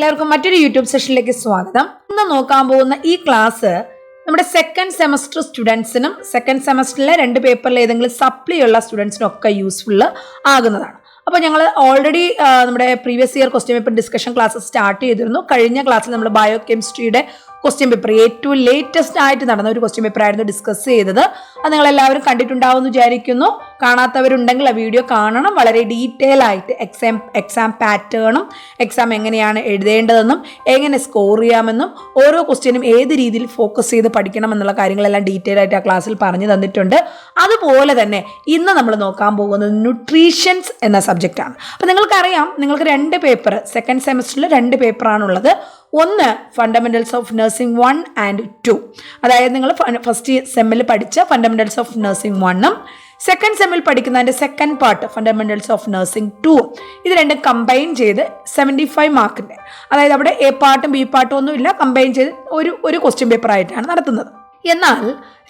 എല്ലാവർക്കും മറ്റൊരു യൂട്യൂബ് സെഷനിലേക്ക് സ്വാഗതം. ഇന്ന് നോക്കാൻ പോകുന്ന ഈ ക്ലാസ് നമ്മുടെ സെക്കൻഡ് സെമസ്റ്റർ സ്റ്റുഡൻസിനും സെക്കൻഡ് സെമസ്റ്ററിലെ 2 പേപ്പറിൽ ഏതെങ്കിലും സപ്ലി ഉള്ള സ്റ്റുഡൻസിനും ഒക്കെ യൂസ്ഫുൾ ആകുന്നതാണ്. അപ്പോൾ ഞങ്ങൾ ഓൾറെഡി നമ്മുടെ previous year question paper discussion class start ചെയ്തിരുന്നു. കഴിഞ്ഞ ക്ലാസ്സിൽ നമ്മൾ ബയോ കെമിസ്ട്രിയുടെ ക്വസ്റ്റ്യൻ പേപ്പർ ഏറ്റവും ലേറ്റസ്റ്റ് ആയിട്ട് നടന്ന ഒരു ക്വസ്റ്റ്യൻ പേപ്പർ ആയിരുന്നു ഡിസ്കസ് ചെയ്തത്. അത് നിങ്ങളെല്ലാവരും കണ്ടിട്ടുണ്ടാവും എന്ന് വിചാരിക്കുന്നു. കാണാത്തവരുണ്ടെങ്കിൽ ആ വീഡിയോ കാണണം. വളരെ ഡീറ്റെയിൽ ആയിട്ട് എക്സാം പാറ്റേണും എക്സാം എങ്ങനെയാണ് എഴുതേണ്ടതെന്നും എങ്ങനെ സ്കോർ ചെയ്യാമെന്നും ഓരോ ക്വസ്റ്റ്യനും ഏത് രീതിയിൽ ഫോക്കസ് ചെയ്ത് പഠിക്കണം എന്നുള്ള കാര്യങ്ങളെല്ലാം ഡീറ്റെയിൽ ആയിട്ട് ആ ക്ലാസ്സിൽ പറഞ്ഞു തന്നിട്ടുണ്ട്. അതുപോലെ തന്നെ ഇന്ന് നമ്മൾ നോക്കാൻ പോകുന്നത് ന്യൂട്രീഷൻസ് എന്ന സബ്ജക്റ്റാണ്. അപ്പോൾ നിങ്ങൾക്കറിയാം, നിങ്ങൾക്ക് 2 പേപ്പർ സെക്കൻഡ് സെമസ്റ്ററിൽ 2 പേപ്പറാണുള്ളത്. ഒന്ന് ഫണ്ടമെന്റൽസ് ഓഫ് നഴ്സിംഗ് 1 and 2, അതായത് നിങ്ങൾ ഫസ്റ്റ് സെമ്മിൽ പഠിച്ച ഫണ്ടമെന്റൽസ് ഓഫ് നഴ്സിംഗ് 1ഉം സെക്കൻഡ് സെമ്മിൽ പഠിക്കുന്നതിൻ്റെ second part fundamentals of nursing 2ഉം ഇത് രണ്ടും കമ്പൈൻ ചെയ്ത് 75 മാർക്കിൻ്റെ, അതായത് അവിടെ എ പാർട്ടും ബി പാർട്ടും ഒന്നും ഇല്ല, കമ്പൈൻ ചെയ്ത് ഒരു ക്വസ്റ്റ്യൻ പേപ്പർ ആയിട്ടാണ് നടത്തുന്നത്. എന്നാൽ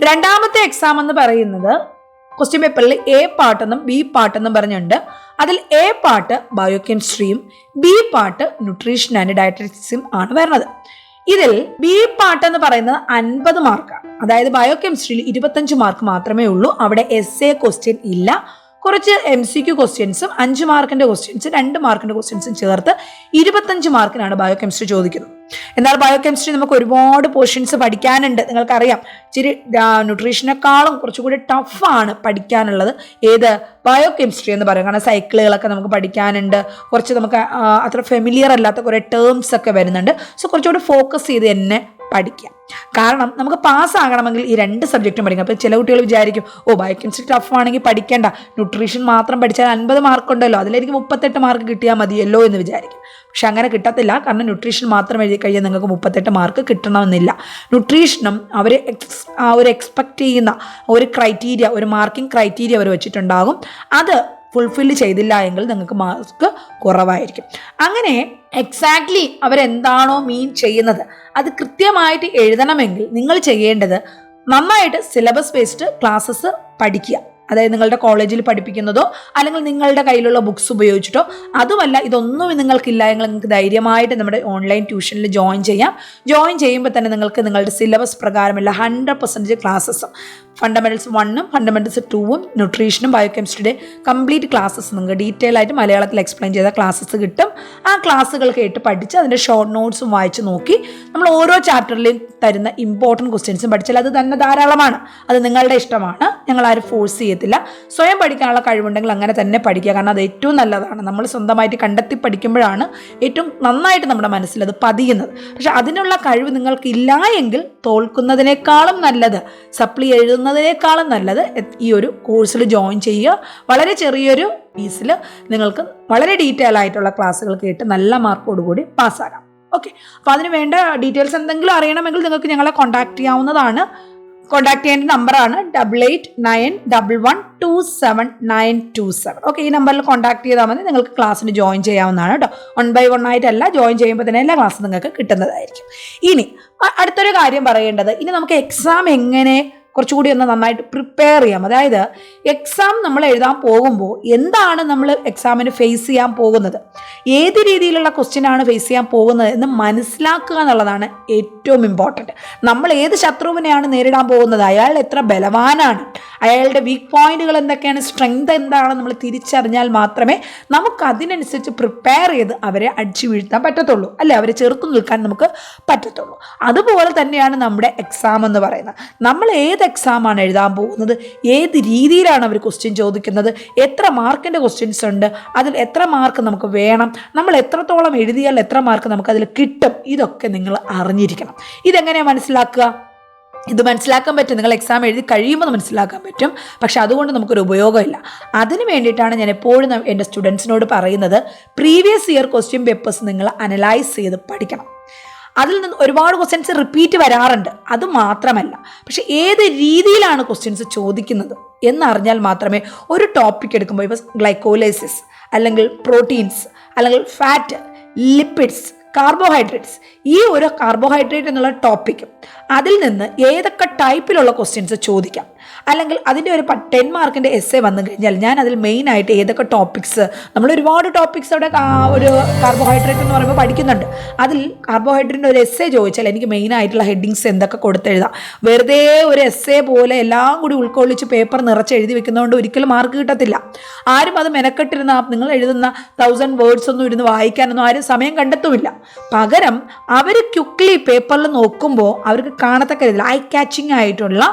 രണ്ടാമത്തെ എക്സാം എന്ന് പറയുന്നത് ക്വസ്റ്റ്യൻ പേപ്പറിൽ എ പാർട്ടെന്നും ബി പാർട്ടെന്നും പറഞ്ഞുണ്ട്. അതിൽ എ പാർട്ട് ബയോ കെമിസ്ട്രിയും ബി പാർട്ട് ന്യൂട്രീഷൻ ആൻഡ് ഡയറ്ററ്റിക്സും ആണ് വരുന്നത്. ഇതിൽ ബി പാർട്ട് എന്ന് പറയുന്നത് 50 മാർക്കാണ്. അതായത് ബയോ കെമിസ്ട്രിയിൽ 25 മാർക്ക് മാത്രമേ ഉള്ളൂ. അവിടെ എസ്എ ക്വസ്റ്റ്യൻ ഇല്ല. കുറച്ച് MCQ ക്വസ്റ്റ്യൻസും 5 മാർക്കിന്റെ ക്വസ്റ്റ്യൻസും 2 മാർക്കിന്റെ ക്വസ്റ്റ്യൻസും ചേർത്ത് 25 മാർക്കിനാണ് ബയോ കെമിസ്ട്രി ചോദിക്കുന്നത്. എന്നാൽ ബയോ കെമിസ്ട്രി നമുക്ക് ഒരുപാട് പോർഷൻസ് പഠിക്കാനുണ്ട്. നിങ്ങൾക്കറിയാം, ഇച്ചിരി ന്യൂട്രീഷനേക്കാളും കുറച്ചുകൂടി ടഫാണ് പഠിക്കാനുള്ളത് ഏത് ബയോ കെമിസ്ട്രി എന്ന് പറയും. കാരണം സൈക്കിളുകളൊക്കെ നമുക്ക് പഠിക്കാനുണ്ട്. കുറച്ച് നമുക്ക് അത്ര ഫെമിലിയർ അല്ലാത്ത കുറേ ടേംസ് ഒക്കെ വരുന്നുണ്ട്. സോ കുറച്ചുകൂടി ഫോക്കസ് ചെയ്ത് തന്നെ പഠിക്കാം. കാരണം നമുക്ക് പാസ്സാകണമെങ്കിൽ ഈ 2 സബ്ജക്റ്റും പഠിക്കണം. അപ്പോൾ ചില കുട്ടികൾ വിചാരിക്കും, ബയോ കെമിസ്ട്രി ടഫ് ആണെങ്കിൽ പഠിക്കേണ്ട, ന്യൂട്രീഷൻ മാത്രം പഠിച്ചാൽ 50 മാർക്ക് ഉണ്ടല്ലോ, അതിലേക്ക് 38 മാർക്ക് കിട്ടിയാൽ മതിയല്ലോ എന്ന് വിചാരിക്കും. പക്ഷെ അങ്ങനെ കിട്ടത്തില്ല. കാരണം ന്യൂട്രീഷൻ മാത്രം എഴുതി കഴിഞ്ഞാൽ നിങ്ങൾക്ക് 38 മാർക്ക് കിട്ടണമെന്നില്ല. ന്യൂട്രീഷനും അവർ എക്സ്പെക്റ്റ് ചെയ്യുന്ന ഒരു ക്രൈറ്റീരിയ, ഒരു മാർക്കിംഗ് ക്രൈറ്റീരിയ അവർ വെച്ചിട്ടുണ്ടാകും. അത് ഫുൾഫില്ല് ചെയ്തില്ല എങ്കിൽ നിങ്ങൾക്ക് മാർക്ക് കുറവായിരിക്കും. അങ്ങനെ എക്സാക്ട്ലി അവരെന്താണോ മീൻ ചെയ്യുന്നത് അത് കൃത്യമായിട്ട് എഴുതണമെങ്കിൽ നിങ്ങൾ ചെയ്യേണ്ടത് നന്നായിട്ട് സിലബസ് ബേസ്ഡ് ക്ലാസ്സസ് പഠിക്കുക. അതായത് നിങ്ങളുടെ കോളേജിൽ പഠിപ്പിക്കുന്നതോ അല്ലെങ്കിൽ നിങ്ങളുടെ കയ്യിലുള്ള ബുക്സ് ഉപയോഗിച്ചിട്ടോ, അതുമല്ല ഇതൊന്നും നിങ്ങൾക്കില്ല എങ്കിൽ നിങ്ങൾക്ക് ധൈര്യമായിട്ട് നമ്മുടെ ഓൺലൈൻ ട്യൂഷനിൽ ജോയിൻ ചെയ്യാം. ജോയിൻ ചെയ്യുമ്പോൾ തന്നെ നിങ്ങൾക്ക് നിങ്ങളുടെ സിലബസ് പ്രകാരമുള്ള 100% ക്ലാസ്സസും ഫണ്ടമെന്റൽസ് 1ഉം ഫണ്ടമെന്റൽസ് 2ഉം ന്യൂട്രീഷനും ബയോ കെമിസ്ട്രിയുടെ കംപ്ലീറ്റ് ക്ലാസ്സസ് നിങ്ങൾക്ക് ഡീറ്റെയിൽ ആയിട്ട് മലയാളത്തിൽ എക്സ്പ്ലെയിൻ ചെയ്ത ക്ലാസ്സസ് കിട്ടും. ആ ക്ലാസ്സുകൾ കേട്ട് പഠിച്ച് അതിൻ്റെ ഷോർട്ട് നോട്ട്സും വായിച്ച് നോക്കി നമ്മൾ ഓരോ ചാപ്റ്ററിലും തരുന്ന ഇമ്പോർട്ടൻറ്റ് ക്വസ്റ്റ്യൻസും പഠിച്ചാൽ അത് തന്നെ ധാരാളമാണ്. അത് നിങ്ങളുടെ ഇഷ്ടമാണ്, ഞങ്ങൾ ആരും ഫോഴ്സ് ചെയ്യത്തില്ല. സ്വയം പഠിക്കാനുള്ള കഴിവുണ്ടെങ്കിൽ അങ്ങനെ തന്നെ പഠിക്കുക. കാരണം അത് ഏറ്റവും നല്ലതാണ്. നമ്മൾ സ്വന്തമായിട്ട് കണ്ടെത്തി പഠിക്കുമ്പോഴാണ് ഏറ്റവും നന്നായിട്ട് നമ്മുടെ മനസ്സിൽ അത് പതിയുന്നത്. പക്ഷെ അതിനുള്ള കഴിവ് നിങ്ങൾക്കില്ല എങ്കിൽ തോൽക്കുന്നതിനേക്കാളും നല്ലത്, സപ്ലി എഴുതുന്നതിനേക്കാളും നല്ലത് ഈ ഒരു കോഴ്സിൽ ജോയിൻ ചെയ്യുക. വളരെ ചെറിയൊരു ഫീസിൽ നിങ്ങൾക്ക് വളരെ ഡീറ്റെയിൽ ആയിട്ടുള്ള ക്ലാസ്സുകൾ കേട്ട് നല്ല മാർക്കോടുകൂടി പാസ്സാകാം. ഓക്കെ, അപ്പോൾ അതിന് വേണ്ട ഡീറ്റെയിൽസ് എന്തെങ്കിലും അറിയണമെങ്കിൽ നിങ്ങൾക്ക് ഞങ്ങളെ കോൺടാക്ട് ചെയ്യാവുന്നതാണ്. കോൺടാക്ട് ചെയ്യേണ്ട നമ്പറാണ് 8891127927. ഓക്കെ, ഈ നമ്പറിൽ കോൺടാക്ട് ചെയ്താൽ മതി. നിങ്ങൾക്ക് ക്ലാസ്സിന് ജോയിൻ ചെയ്യാവുന്നതാണ് കേട്ടോ. 1 by 1 ആയിട്ടല്ല, ജോയിൻ ചെയ്യുമ്പോൾ തന്നെ എല്ലാ ക്ലാസ്സും നിങ്ങൾക്ക് കിട്ടുന്നതായിരിക്കും. ഇനി അടുത്തൊരു കാര്യം പറയേണ്ടത്, ഇനി നമുക്ക് എക്സാം എങ്ങനെ കുറച്ചുകൂടി ഒന്ന് നന്നായിട്ട് പ്രിപ്പയർ ചെയ്യാം. അതായത് എക്സാം നമ്മൾ എഴുതാൻ പോകുമ്പോൾ എന്താണ് നമ്മൾ എക്സാമിന് ഫേസ് ചെയ്യാൻ പോകുന്നത്, ഏത് രീതിയിലുള്ള ക്വസ്റ്റ്യനാണ് ഫേസ് ചെയ്യാൻ പോകുന്നത് എന്ന് മനസ്സിലാക്കുക എന്നുള്ളതാണ് ഏറ്റവും ഇമ്പോർട്ടൻറ്റ്. നമ്മൾ ഏത് ശത്രുവിനെയാണ് നേരിടാൻ പോകുന്നത്, അയാൾ എത്ര ബലവാനാണ്, അയാളുടെ വീക്ക് പോയിന്റുകൾ എന്തൊക്കെയാണ്, സ്ട്രെങ്ത് എന്താണ് നമ്മൾ തിരിച്ചറിഞ്ഞാൽ മാത്രമേ നമുക്കതിനനുസരിച്ച് പ്രിപ്പയർ ചെയ്ത് അവരെ അടിച്ചു വീഴ്ത്താൻ പറ്റത്തുള്ളൂ, അല്ലെ, അവരെ ചെറുത്തു നിൽക്കാൻ നമുക്ക് പറ്റത്തുള്ളൂ. അതുപോലെ തന്നെയാണ് നമ്മുടെ എക്സാം എന്ന് പറയുന്നത്. നമ്മൾ ഏത് എക്സാമാണ് എഴുതാൻ പോകുന്നത്, ഏത് രീതിയിലാണ് അവർ ക്വസ്റ്റ്യൻ ചോദിക്കുന്നത്, എത്ര മാർക്കിൻ്റെ ക്വസ്റ്റ്യൻസ് ഉണ്ട്, അതിൽ എത്ര മാർക്ക് നമുക്ക് വേണം, നമ്മൾ എത്രത്തോളം എഴുതിയാൽ എത്ര മാർക്ക് നമുക്കതിൽ കിട്ടും, ഇതൊക്കെ നിങ്ങൾ അറിഞ്ഞിരിക്കണം. ഇതെങ്ങനെയാണ് മനസ്സിലാക്കുക? ഇത് മനസ്സിലാക്കാൻ പറ്റും, നിങ്ങൾ എക്സാം എഴുതി കഴിയുമ്പോൾ മനസ്സിലാക്കാൻ പറ്റും. പക്ഷെ അതുകൊണ്ട് നമുക്കൊരു ഉപയോഗമില്ല. അതിന് വേണ്ടിയിട്ടാണ് ഞാൻ എപ്പോഴും എൻ്റെ സ്റ്റുഡൻസിനോട് പറയുന്നത്, പ്രീവിയസ് ഇയർ ക്വസ്റ്റ്യൻ പേപ്പേഴ്സ് നിങ്ങൾ അനലൈസ് ചെയ്ത് പഠിക്കണം. അതിൽ നിന്ന് ഒരുപാട് ക്വസ്റ്റ്യൻസ് റിപ്പീറ്റ് വരാറുണ്ട്. അത് മാത്രമല്ല, പക്ഷെ ഏത് രീതിയിലാണ് ക്വസ്റ്റ്യൻസ് ചോദിക്കുന്നത് എന്നറിഞ്ഞാൽ മാത്രമേ ഒരു ടോപ്പിക് എടുക്കുമ്പോൾ, ഇപ്പോൾ ഗ്ലൈക്കോലൈസിസ് അല്ലെങ്കിൽ പ്രോട്ടീൻസ് അല്ലെങ്കിൽ ഫാറ്റ്, ലിപ്പിഡ്സ്, കാർബോഹൈഡ്രേറ്റ്സ്, ഈ ഒരു കാർബോഹൈഡ്രേറ്റ് എന്നുള്ള ടോപ്പിക്കും അതിൽ നിന്ന് ഏതൊക്കെ ടൈപ്പിലുള്ള ക്വസ്റ്റ്യൻസ് ചോദിക്കാം, അല്ലെങ്കിൽ അതിൻ്റെ ഒരു 10 മാർക്കിൻ്റെ എസ്സേ വന്നു കഴിഞ്ഞാൽ ഞാൻ അതിൽ മെയിനായിട്ട് ഏതൊക്കെ ടോപ്പിക്സ്, നമ്മൾ ഒരുപാട് ടോപ്പിക്സ് അവിടെ ഒരു കാർബോഹൈഡ്രേറ്റ് എന്ന് പറയുമ്പോൾ പഠിക്കുന്നുണ്ട്. അതിൽ കാർബോഹൈഡ്രേറ്റിൻ്റെ ഒരു എസ്സേ ചോദിച്ചാൽ എനിക്ക് മെയിനായിട്ടുള്ള ഹെഡിങ്സ് എന്തൊക്കെ കൊടുത്തെഴുതാം. വെറുതെ ഒരു എസ്സേ പോലെ എല്ലാം കൂടി ഉൾക്കൊള്ളിച്ച് പേപ്പർ നിറച്ച് എഴുതി വെക്കുന്നതുകൊണ്ട് ഒരിക്കലും മാർക്ക് കിട്ടത്തില്ല. ആരും അത് മെനക്കെട്ടിരുന്ന നിങ്ങൾ എഴുതുന്ന 1000 വേർഡ്സ് ഒന്നും ഇരുന്ന് വായിക്കാനൊന്നും ആരും സമയം കണ്ടെത്തുമില്ല. പകരം അവർ ക്വിക്ക്ലി പേപ്പറിൽ നോക്കുമ്പോൾ അവർക്ക് കാണത്തക്ക രീതിയിൽ ഐ ക്യാച്ചിങ് ആയിട്ടുള്ള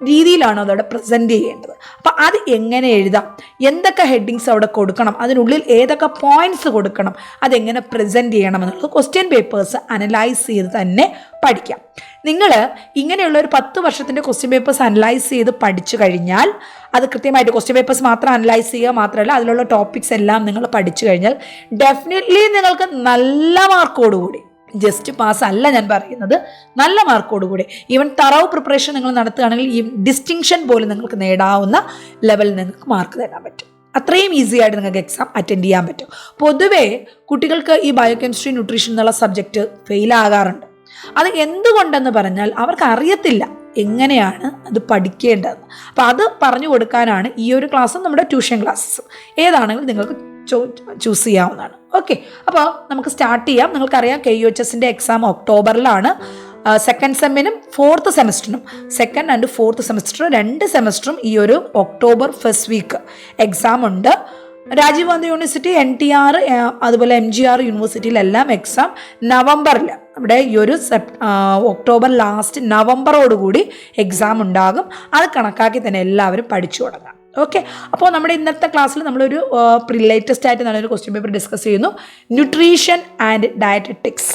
രീതിയിലാണ് അതവിടെ പ്രസൻറ്റ് ചെയ്യേണ്ടത്. അപ്പം അത് എങ്ങനെ എഴുതാം, എന്തൊക്കെ ഹെഡിങ്സ് അവിടെ കൊടുക്കണം, അതിനുള്ളിൽ ഏതൊക്കെ പോയിന്റ്സ് കൊടുക്കണം, അതെങ്ങനെ പ്രസൻറ്റ് ചെയ്യണം എന്നുള്ളത് ക്വസ്റ്റ്യൻ പേപ്പേഴ്സ് അനലൈസ് ചെയ്ത് തന്നെ പഠിക്കാം. നിങ്ങൾ ഇങ്ങനെയുള്ള ഒരു 10 വർഷത്തിൻ്റെ ക്വസ്റ്റ്യൻ പേപ്പേഴ്സ് അനലൈസ് ചെയ്ത് പഠിച്ചു കഴിഞ്ഞാൽ, അത് കൃത്യമായിട്ട് ക്വസ്റ്റ്യൻ പേപ്പേഴ്സ് മാത്രം അനലൈസ് ചെയ്യുക മാത്രമല്ല അതിലുള്ള ടോപ്പിക്സ് എല്ലാം നിങ്ങൾ പഠിച്ചു കഴിഞ്ഞാൽ ഡെഫിനറ്റ്ലി നിങ്ങൾക്ക് നല്ല മാർക്കോടുകൂടി, ജസ്റ്റ് പാസ് അല്ല ഞാൻ പറയുന്നത്, നല്ല മാർക്കോടുകൂടി ഈവൻ തറവ് പ്രിപ്പറേഷൻ നിങ്ങൾ നടത്തുകയാണെങ്കിൽ ഈ ഡിസ്റ്റിങ്ഷൻ പോലും നിങ്ങൾക്ക് നേടാവുന്ന ലെവലിൽ നിങ്ങൾക്ക് മാർക്ക് നേടാൻ പറ്റും. അത്രയും ഈസി ആയിട്ട് നിങ്ങൾക്ക് എക്സാം അറ്റൻഡ് ചെയ്യാൻ പറ്റും. പൊതുവേ കുട്ടികൾക്ക് ഈ ബയോകെമിസ്ട്രി, ന്യൂട്രീഷൻ എന്നുള്ള സബ്ജക്റ്റ് ഫെയിലാകാറുണ്ട്. അത് എന്തുകൊണ്ടെന്ന് പറഞ്ഞാൽ അവർക്ക് അറിയത്തില്ല എങ്ങനെയാണ് അത് പഠിക്കേണ്ടതെന്ന്. അപ്പോൾ അത് പറഞ്ഞു കൊടുക്കാനാണ് ഈ ഒരു ക്ലാസ്സും നമ്മുടെ ട്യൂഷൻ ക്ലാസ്സസും. ഏതാണെങ്കിലും നിങ്ങൾക്ക് ചൂസ് ചെയ്യാവുന്നതാണ്. ഓക്കെ, അപ്പോൾ നമുക്ക് സ്റ്റാർട്ട് ചെയ്യാം. നിങ്ങൾക്കറിയാം KUHSൻ്റെ എക്സാം ഒക്ടോബറിലാണ്. സെക്കൻഡ് സെമ്മിനും 4th സെമസ്റ്ററിനും, സെക്കൻഡ് ആൻഡ് 4th സെമസ്റ്റർ 2 സെമസ്റ്ററും ഈ ഒരു ഒക്ടോബർ ഫസ്റ്റ് വീക്ക് എക്സാം ഉണ്ട്. രാജീവ് ഗാന്ധി യൂണിവേഴ്സിറ്റി, NTR, അതുപോലെ MGR യൂണിവേഴ്സിറ്റിയിലെല്ലാം എക്സാം നവംബറിൽ, ഇവിടെ ഈ ഒരു ഒക്ടോബർ ലാസ്റ്റ് നവംബറോടുകൂടി എക്സാം ഉണ്ടാകും. അത് കണക്കാക്കി തന്നെ എല്ലാവരും പഠിച്ചു തുടങ്ങാം. ഓക്കെ, അപ്പോൾ നമ്മുടെ ഇന്നത്തെ ക്ലാസ്സിൽ നമ്മളൊരു ലേറ്റസ്റ്റ് ആയിട്ട് നല്ലൊരു ക്വസ്റ്റ്യൻ പേപ്പർ ഡിസ്കസ് ചെയ്യുന്നു. Nutrition and dietetics.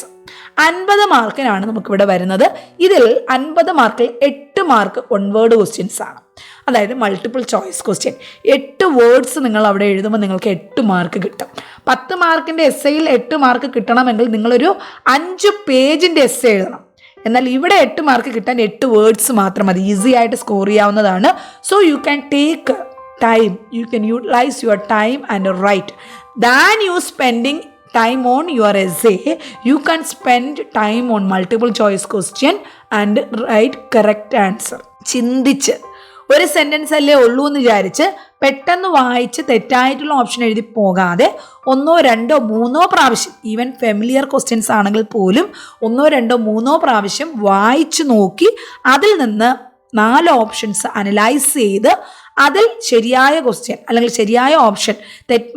50 മാർക്കിനാണ് നമുക്കിവിടെ വരുന്നത്. ഇതിൽ 50 മാർക്കിൽ 8 മാർക്ക് 1 വേർഡ് ക്വസ്റ്റ്യൻസ് ആണ്. അതായത് മൾട്ടിപ്പിൾ ചോയ്സ് ക്വസ്റ്റ്യൻ. 8 വേർഡ്സ് നിങ്ങൾ അവിടെ എഴുതുമ്പോൾ നിങ്ങൾക്ക് 8 മാർക്ക് കിട്ടും. 10 മാർക്കിൻ്റെ എസ്സേയിൽ 8 മാർക്ക് കിട്ടണമെങ്കിൽ നിങ്ങളൊരു 5 പേജിൻ്റെ എസ്സേ എഴുതണം. എന്നാൽ ഇവിടെ 8 മാർക്ക് കിട്ടാൻ 8 വേർഡ്സ് മാത്രം മതി, ഈസി ആയിട്ട് സ്കോർ ചെയ്യാവുന്നതാണ്. So you can take time, you can utilise your time and write. Then you spending time on your essay, you can spend time on multiple choice question and write correct answer. ചിന്തിച്ച് ഒരു sentence അല്ലേ ഉള്ളൂ എന്ന് വിചാരിച്ച് പെട്ടെന്ന് വായിച്ച് തെറ്റായിട്ടുള്ള option എഴുതി പോകാതെ 1, 2, 3 പ്രാവശ്യം, ഈവൻ ഫെമിലിയർ ക്വസ്റ്റ്യൻസ് ആണെങ്കിൽ പോലും 1, 2, 3 പ്രാവശ്യം വായിച്ചു നോക്കി അതിൽ നിന്ന് 4 ഓപ്ഷൻസ് അനലൈസ് ചെയ്ത് അതിൽ ശരിയായ ക്വസ്റ്റ്യൻ അല്ലെങ്കിൽ ശരിയായ ഓപ്ഷൻ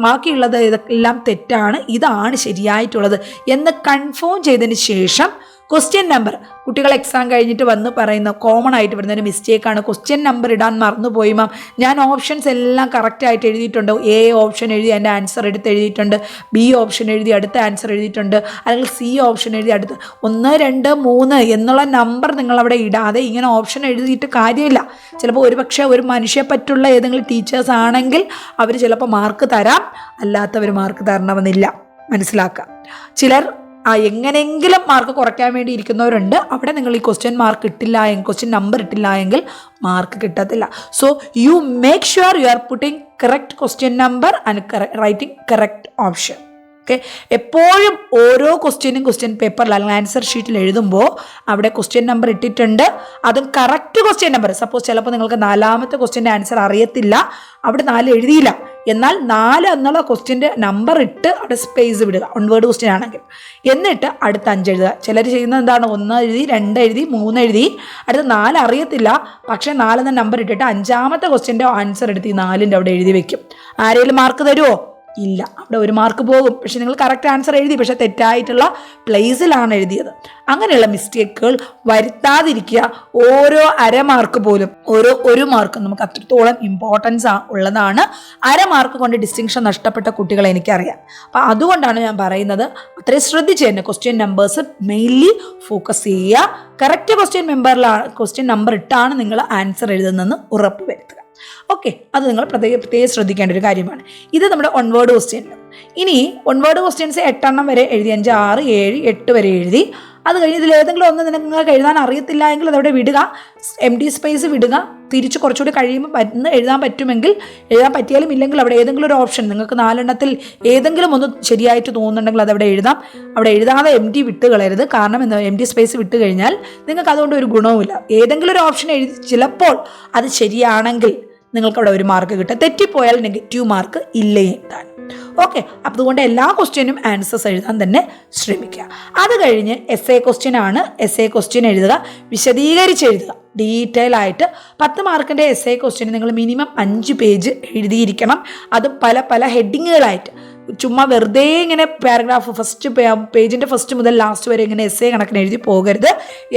ബാക്കിയുള്ളത് ഇതെല്ലാം തെറ്റാണ്, ഇതാണ് ശരിയായിട്ടുള്ളത് എന്ന് കൺഫേം ചെയ്തതിന് ശേഷം ക്വസ്റ്റ്യൻ നമ്പർ, കുട്ടികൾ എക്സാം കഴിഞ്ഞിട്ട് വന്ന് പറയുന്ന കോമൺ ആയിട്ട് വരുന്ന ഒരു മിസ്റ്റേക്കാണ് ക്വസ്റ്റ്യൻ നമ്പർ ഇടാൻ മറന്നുപോയി മാം, ഞാൻ ഓപ്ഷൻസ് എല്ലാം കറക്റ്റായിട്ട് എഴുതിയിട്ടുണ്ട്, A ഓപ്ഷൻ എഴുതി എൻ്റെ ആൻസർ എടുത്ത് എഴുതിയിട്ടുണ്ട്, B ഓപ്ഷൻ എഴുതി അടുത്ത ആൻസർ എഴുതിയിട്ടുണ്ട്, അല്ലെങ്കിൽ C ഓപ്ഷൻ എഴുതി അടുത്ത് 1, 2, 3 എന്നുള്ള നമ്പർ നിങ്ങളവിടെ ഇടാതെ ഇങ്ങനെ ഓപ്ഷൻ എഴുതിയിട്ട് കാര്യമില്ല. ചിലപ്പോൾ ഒരുപക്ഷെ ഒരു മനുഷ്യയെ പറ്റുള്ള ഏതെങ്കിലും ടീച്ചേഴ്സ് ആണെങ്കിൽ അവർ ചിലപ്പോൾ മാർക്ക് തരാം, അല്ലാത്തവർ മാർക്ക് തരണമെന്നില്ല, മനസ്സിലാക്കുക. ചിലർ എങ്ങനെയെങ്കിലും മാർക്ക് കുറയ്ക്കാൻ വേണ്ടി ഇരിക്കുന്നവരുണ്ട്. അവിടെ നിങ്ങൾ ഈ ക്വസ്റ്റ്യൻ നമ്പർ ഇട്ടില്ല എങ്കിൽ മാർക്ക് കിട്ടത്തില്ല. So you make sure you are putting correct question number and writing correct option. Okay, എപ്പോഴും ഓരോ ക്വസ്റ്റ്യൻ പേപ്പറിൽ അല്ലെങ്കിൽ ആൻസർ ഷീറ്റിൽ എഴുതുമ്പോൾ അവിടെ ക്വസ്റ്റ്യൻ നമ്പർ ഇട്ടിട്ടുണ്ട്, അതും കറക്റ്റ് ക്വസ്റ്റ്യൻ നമ്പർ. സപ്പോസ് ചിലപ്പോൾ നിങ്ങൾക്ക് 4ാമത്തെ ക്വസ്റ്റ്യൻ്റെ ആൻസർ അറിയത്തില്ല, അവിടെ 4 എഴുതിയില്ല, എന്നാൽ 4 എന്നുള്ള ക്വസ്റ്റ്യൻ്റെ നമ്പർ ഇട്ട് അവിടെ സ്പേസ് വിടുക, 1 വേർഡ് ക്വസ്റ്റ്യൻ ആണെങ്കിൽ. എന്നിട്ട് അടുത്ത 5 എഴുതുക. ചിലർ ചെയ്യുന്നത് എന്താണ്, 1 എഴുതി, 2 എഴുതി, 3 എഴുതി, അടുത്ത 4 അറിയത്തില്ല, പക്ഷേ 4 എന്ന നമ്പർ ഇട്ടിട്ട് 5ാമത്തെ ക്വസ്റ്റ്യൻ്റെ ആൻസർ എടുത്ത് ഈ 4ൻ്റെ അവിടെ എഴുതി വെക്കും. ആരെങ്കിലും മാർക്ക് തരുമോ? ഇല്ല, അവിടെ 1 മാർക്ക് പോകും. പക്ഷെ നിങ്ങൾ കറക്റ്റ് ആൻസർ എഴുതി, പക്ഷെ തെറ്റായിട്ടുള്ള പ്ലേസിലാണ് എഴുതിയത്. അങ്ങനെയുള്ള മിസ്റ്റേക്കുകൾ വരുത്താതിരിക്കുക. ഓരോ 1/2 മാർക്ക് പോലും, ഓരോ 1 മാർക്ക് നമുക്ക് അത്രത്തോളം ഇമ്പോർട്ടൻസ് ഉള്ളതാണ്. 1/2 മാർക്ക് കൊണ്ട് ഡിസ്റ്റിങ്ഷൻ നഷ്ടപ്പെട്ട കുട്ടികളെ എനിക്കറിയാം. അപ്പം അതുകൊണ്ടാണ് ഞാൻ പറയുന്നത്, അത്രയും ശ്രദ്ധിച്ച് തന്നെ ക്വസ്റ്റ്യൻ നമ്പേഴ്സ് മെയിൻലി ഫോക്കസ് ചെയ്യുക. കറക്റ്റ് ക്വസ്റ്റ്യൻ നമ്പർ ഇട്ടാണ് നിങ്ങൾ ആൻസർ എഴുതുന്നതെന്ന് ഉറപ്പ് വരുത്തുക. ഓക്കെ, അത് നിങ്ങൾ പ്രത്യേകം ശ്രദ്ധിക്കേണ്ട ഒരു കാര്യമാണ്. ഇത് നമ്മുടെ 1 വേർഡ് ക്വസ്റ്റ്യനിൽ. ഇനി 1 വേർഡ് ക്വസ്റ്റ്യൻസ് 8 എണ്ണം വരെ എഴുതി, 5, 6, 7, 8 വരെ എഴുതി. അത് കഴിഞ്ഞ് ഇതിൽ ഏതെങ്കിലും ഒന്ന് നിങ്ങൾക്ക് എഴുതാൻ അറിയത്തില്ല എങ്കിൽ അതവിടെ വിടുക, എം ടി സ്പേസ് വിടുക. തിരിച്ച് കുറച്ചുകൂടി കഴിയുമ്പോൾ എഴുതാൻ പറ്റുമെങ്കിൽ എഴുതാൻ പറ്റിയാലും ഇല്ലെങ്കിൽ അവിടെ ഏതെങ്കിലും ഒരു ഓപ്ഷൻ നിങ്ങൾക്ക് 4 എണ്ണത്തിൽ ഏതെങ്കിലും ഒന്ന് ശരിയായിട്ട് തോന്നുന്നുണ്ടെങ്കിൽ അതവിടെ എഴുതാം. അവിടെ എഴുതാതെ എം ടി വിട്ട് കളയരുത്. കാരണം എന്താ, എം ടി സ്പേസ് വിട്ട് കഴിഞ്ഞാൽ നിങ്ങൾക്ക് അതുകൊണ്ട് ഒരു ഗുണവുമില്ല. ഏതെങ്കിലും ഒരു ഓപ്ഷൻ എഴുതി ചിലപ്പോൾ അത് ശരിയാണെങ്കിൽ നിങ്ങൾക്ക് അവിടെ ഒരു മാർക്ക് കിട്ടും. തെറ്റിപ്പോയാൽ നെഗറ്റീവ് മാർക്ക് ഇല്ലേ എഴുതാൻ. ഓക്കെ, അതുകൊണ്ട് എല്ലാ ക്വസ്റ്റ്യനും ആൻസേഴ്സ് എഴുതാൻ തന്നെ ശ്രമിക്കുക. അത് കഴിഞ്ഞ് എസ് എ ക്വസ്റ്റ്യൻ ആണ്. എസ് എ ക്വസ്റ്റ്യൻ എഴുതുക, വിശദീകരിച്ച് എഴുതുക. ഡീറ്റെയിൽ ആയിട്ട് 10 മാർക്കിൻ്റെ എസ് എ ക്വസ്റ്റ്യൻ നിങ്ങൾ മിനിമം 5 പേജ് എഴുതിയിരിക്കണം. അത് പല പല ഹെഡിങ്ങുകളായിട്ട്, ചുമ്മാ വെറുതെ ഇങ്ങനെ പാരഗ്രാഫ് പേജിൻ്റെ ഫസ്റ്റ് മുതൽ ലാസ്റ്റ് വരെ ഇങ്ങനെ എസ് എ കണക്കിന് എഴുതി പോകരുത്.